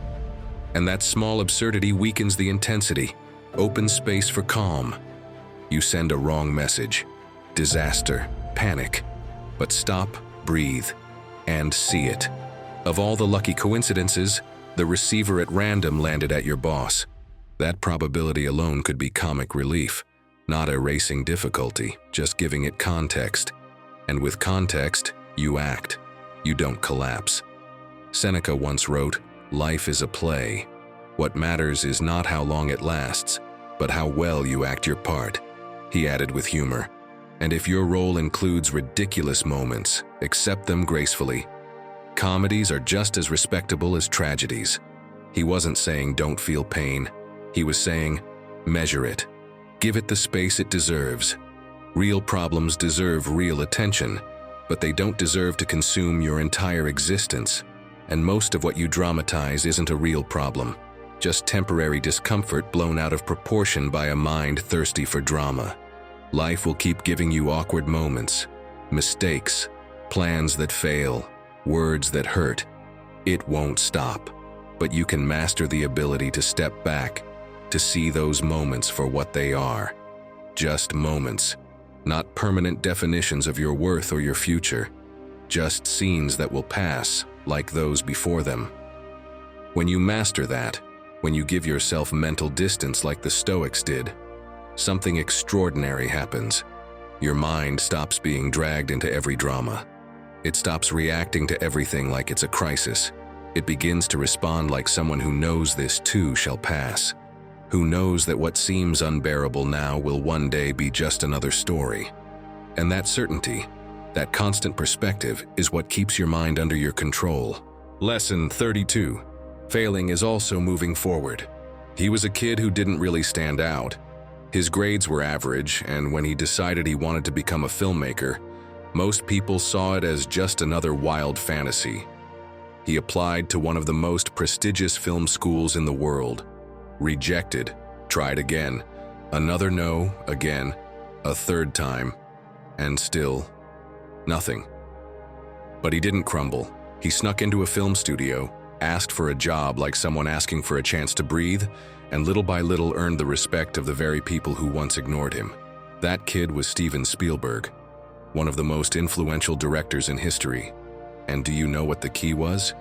S1: And that small absurdity weakens the intensity, opens space for calm. You send a wrong message, disaster, panic. But stop, breathe, and see it. Of all the lucky coincidences, the receiver at random landed at your boss. That probability alone could be comic relief, not erasing difficulty, just giving it context. And with context, you act. You don't collapse. Seneca once wrote, "Life is a play. What matters is not how long it lasts, but how well you act your part." He added with humor, "And if your role includes ridiculous moments, accept them gracefully. Comedies are just as respectable as tragedies." He wasn't saying don't feel pain. He was saying, measure it. Give it the space it deserves. Real problems deserve real attention, but they don't deserve to consume your entire existence. And most of what you dramatize isn't a real problem, just temporary discomfort blown out of proportion by a mind thirsty for drama. Life will keep giving you awkward moments, mistakes, plans that fail, words that hurt. It won't stop, but you can master the ability to step back, to see those moments for what they are. Just moments, not permanent definitions of your worth or your future, just scenes that will pass like those before them. When you master that, when you give yourself mental distance like the Stoics did, something extraordinary happens. Your mind stops being dragged into every drama. It stops reacting to everything like it's a crisis. It begins to respond like someone who knows this too shall pass, who knows that what seems unbearable now will one day be just another story. And that certainty, that constant perspective, is what keeps your mind under your control. Lesson 32. Failing is also moving forward. He was a kid who didn't really stand out. His grades were average, and when he decided he wanted to become a filmmaker, most people saw it as just another wild fantasy. He applied to one of the most prestigious film schools in the world. Rejected, tried again, another no, again, a third time, and still nothing. But he didn't crumble. He snuck into a film studio, asked for a job like someone asking for a chance to breathe, and little by little earned the respect of the very people who once ignored him. That kid was Steven Spielberg, one of the most influential directors in history. And do you know what the key was?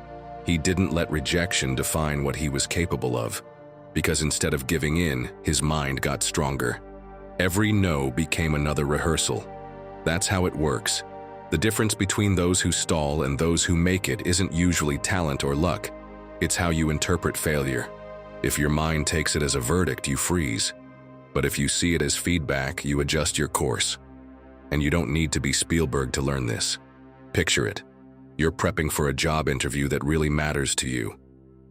S1: He didn't let rejection define what he was capable of, because instead of giving in, his mind got stronger. Every no became another rehearsal. That's how it works. The difference between those who stall and those who make it isn't usually talent or luck. It's how you interpret failure. If your mind takes it as a verdict, you freeze. But if you see it as feedback, you adjust your course. And you don't need to be Spielberg to learn this. Picture it. You're prepping for a job interview that really matters to you.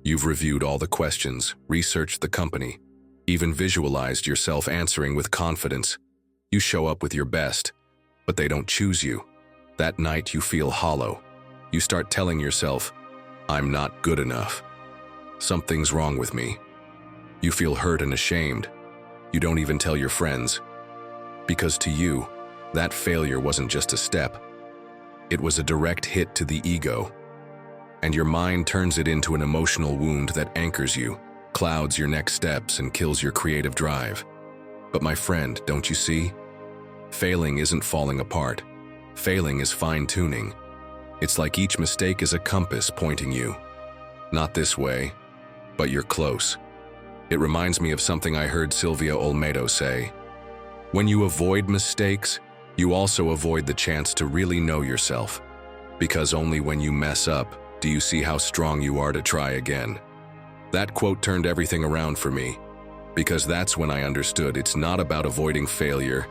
S1: You've reviewed all the questions, researched the company, even visualized yourself answering with confidence. You show up with your best, but they don't choose you. That night you feel hollow. You start telling yourself, "I'm not good enough. Something's wrong with me." You feel hurt and ashamed. You don't even tell your friends. Because to you, that failure wasn't just a step. It was a direct hit to the ego. And your mind turns it into an emotional wound that anchors you, clouds your next steps, and kills your creative drive. But my friend, don't you see? Failing isn't falling apart. Failing is fine-tuning. It's like each mistake is a compass pointing you. Not this way, but you're close. It reminds me of something I heard Silvia Olmedo say. When you avoid mistakes, you also avoid the chance to really know yourself. Because only when you mess up do you see how strong you are to try again. That quote turned everything around for me, because that's when I understood it's not about avoiding failure.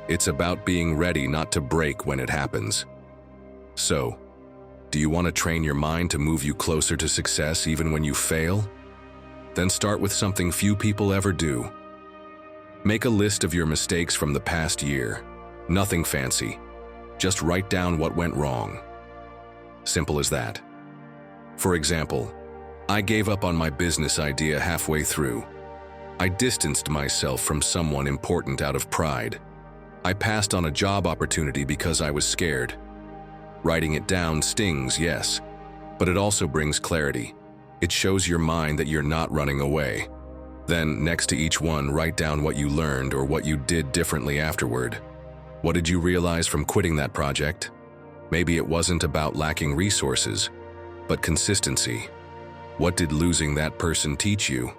S1: It's about being ready not to break when it happens. So, Do you want to train your mind to move you closer to success even when you fail? Then start with something few people ever do. Make a list of your mistakes from the past year. Nothing fancy. Just write down what went wrong. Simple as that. For example, I gave up on my business idea halfway through. I distanced myself from someone important out of pride. I passed on a job opportunity because I was scared. Writing it down stings, yes, but it also brings clarity. It shows your mind that you're not running away. Then, next to each one, write down what you learned or what you did differently afterward. What did you realize from quitting that project? Maybe it wasn't about lacking resources, but consistency. What did losing that person teach you?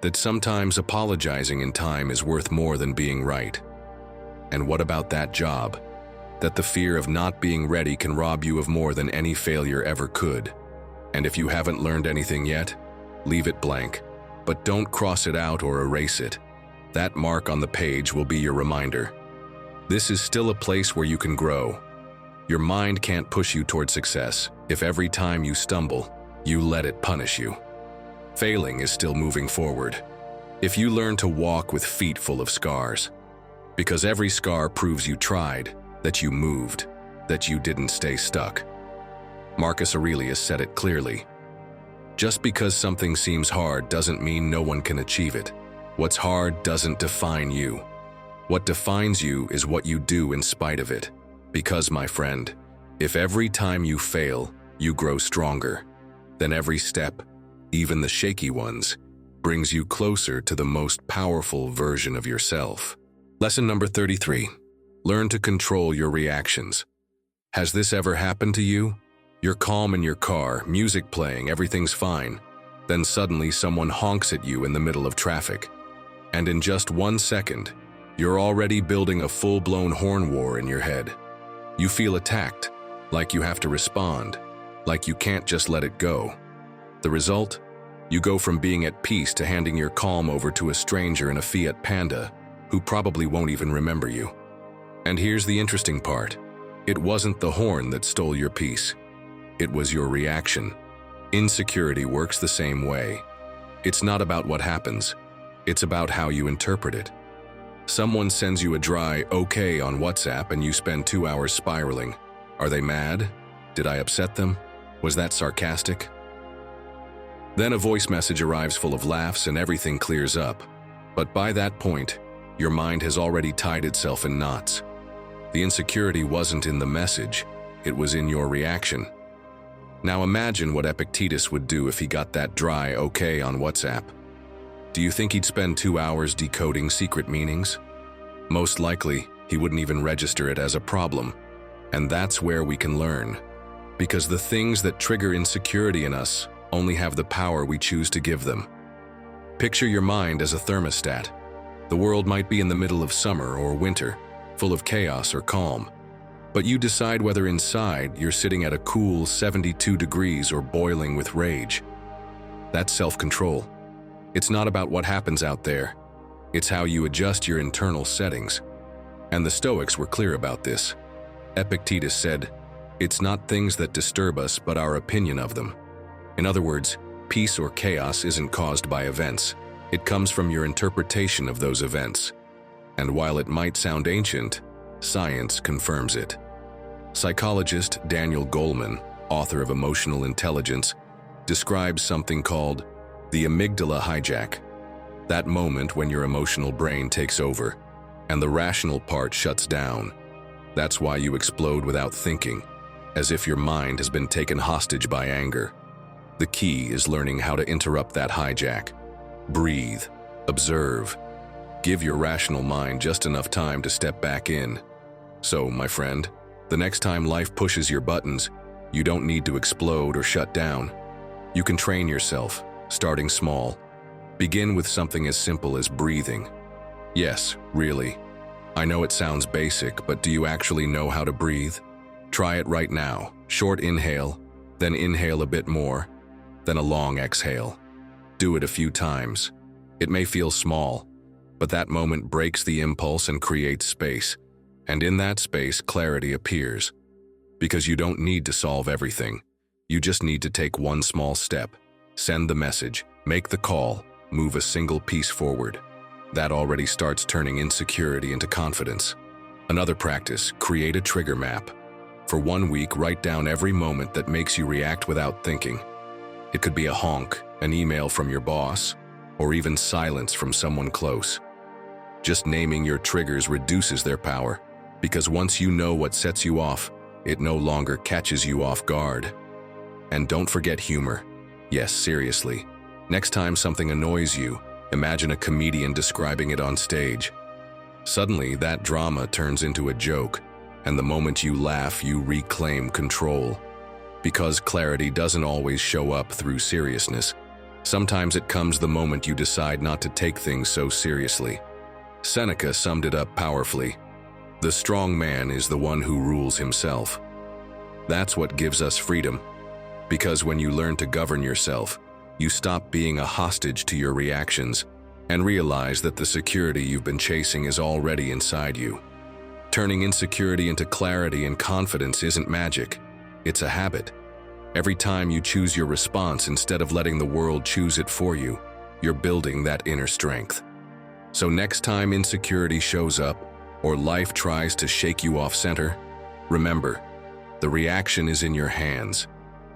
S1: That sometimes apologizing in time is worth more than being right. And what about that job? That the fear of not being ready can rob you of more than any failure ever could. And if you haven't learned anything yet, leave it blank. But don't cross it out or erase it. That mark on the page will be your reminder. This is still a place where you can grow. Your mind can't push you toward success if every time you stumble, you let it punish you. Failing is still moving forward. If you learn to walk with feet full of scars, because every scar proves you tried, that you moved, that you didn't stay stuck. Marcus Aurelius said it clearly. Just because something seems hard doesn't mean no one can achieve it. What's hard doesn't define you. What defines you is what you do in spite of it. Because, my friend, if every time you fail, you grow stronger, then every step, even the shaky ones, brings you closer to the most powerful version of yourself. Lesson number 33. Learn to control your reactions. Has this ever happened to you? You're calm in your car, music playing, everything's fine. Then suddenly someone honks at you in the middle of traffic. And in just 1 second, you're already building a full-blown horn war in your head. You feel attacked, like you have to respond, like you can't just let it go. The result? You go from being at peace to handing your calm over to a stranger in a Fiat Panda who probably won't even remember you. And here's the interesting part. It wasn't the horn that stole your peace. It was your reaction. Insecurity works the same way. It's not about what happens. It's about how you interpret it. Someone sends you a dry "okay" on WhatsApp and you spend 2 hours spiraling. Are they mad? Did I upset them? Was that sarcastic? Then a voice message arrives full of laughs and everything clears up. But by that point, your mind has already tied itself in knots. The insecurity wasn't in the message, it was in your reaction. Now imagine what Epictetus would do if he got that dry "okay" on WhatsApp. Do you think he'd spend 2 hours decoding secret meanings? Most likely, he wouldn't even register it as a problem. And that's where we can learn. Because the things that trigger insecurity in us only have the power we choose to give them. Picture your mind as a thermostat. The world might be in the middle of summer or winter, full of chaos or calm. But you decide whether inside you're sitting at a cool 72 degrees or boiling with rage. That's self-control. It's not about what happens out there. It's how you adjust your internal settings. And the Stoics were clear about this. Epictetus said, "It's not things that disturb us, but our opinion of them." In other words, peace or chaos isn't caused by events. It comes from your interpretation of those events. And while it might sound ancient, science confirms it. Psychologist Daniel Goleman, author of Emotional Intelligence, describes something called the amygdala hijack. That moment when your emotional brain takes over and the rational part shuts down. That's why you explode without thinking, as if your mind has been taken hostage by anger. The key is learning how to interrupt that hijack. Breathe, observe, give your rational mind just enough time to step back in. So, my friend, the next time life pushes your buttons, you don't need to explode or shut down. You can train yourself, starting small. Begin with something as simple as breathing. Yes, really. I know it sounds basic, but do you actually know how to breathe? Try it right now. Short inhale, then inhale a bit more, then a long exhale. Do it a few times. It may feel small, but that moment breaks the impulse and creates space. And in that space, clarity appears. Because you don't need to solve everything. You just need to take one small step. Send the message, make the call, move a single piece forward. That already starts turning insecurity into confidence. Another practice, create a trigger map. For 1 week, write down every moment that makes you react without thinking. It could be a honk, an email from your boss, or even silence from someone close. Just naming your triggers reduces their power, because once you know what sets you off, it no longer catches you off guard. And don't forget humor. Yes, seriously. Next time something annoys you, imagine a comedian describing it on stage. Suddenly, that drama turns into a joke, and the moment you laugh, you reclaim control. Because clarity doesn't always show up through seriousness. Sometimes it comes the moment you decide not to take things so seriously. Seneca summed it up powerfully. The strong man is the one who rules himself. That's what gives us freedom. Because when you learn to govern yourself, you stop being a hostage to your reactions and realize that the security you've been chasing is already inside you. Turning insecurity into clarity and confidence isn't magic. It's a habit. Every time you choose your response instead of letting the world choose it for you, you're building that inner strength. So next time insecurity shows up or life tries to shake you off center, remember, the reaction is in your hands.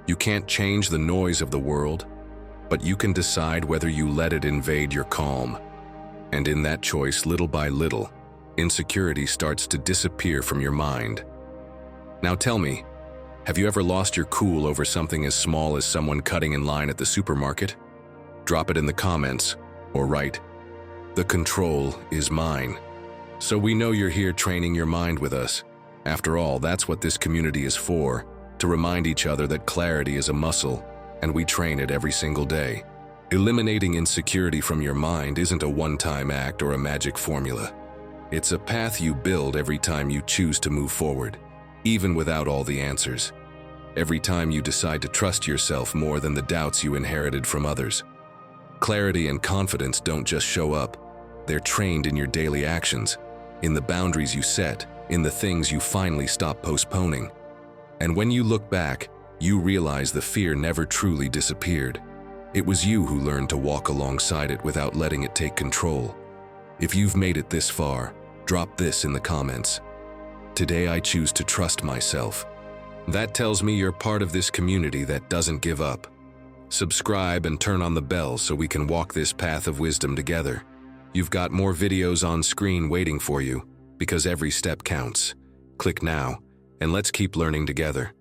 S1: You can't change the noise of the world, but you can decide whether you let it invade your calm. And in that choice, little by little, insecurity starts to disappear from your mind. Now tell me, have you ever lost your cool over something as small as someone cutting in line at the supermarket? Drop it in the comments, or write, "The control is mine." So we know you're here training your mind with us. After all, that's what this community is for, to remind each other that clarity is a muscle, and we train it every single day. Eliminating insecurity from your mind isn't a one-time act or a magic formula. It's a path you build every time you choose to move forward, even without all the answers. Every time you decide to trust yourself more than the doubts you inherited from others. Clarity and confidence don't just show up. They're trained in your daily actions, in the boundaries you set, in the things you finally stop postponing. And when you look back, you realize the fear never truly disappeared. It was you who learned to walk alongside it without letting it take control. If you've made it this far, drop this in the comments. Today I choose to trust myself. That tells me you're part of this community that doesn't give up. Subscribe and turn on the bell so we can walk this path of wisdom together. You've got more videos on screen waiting for you, because every step counts. Click now, and let's keep learning together.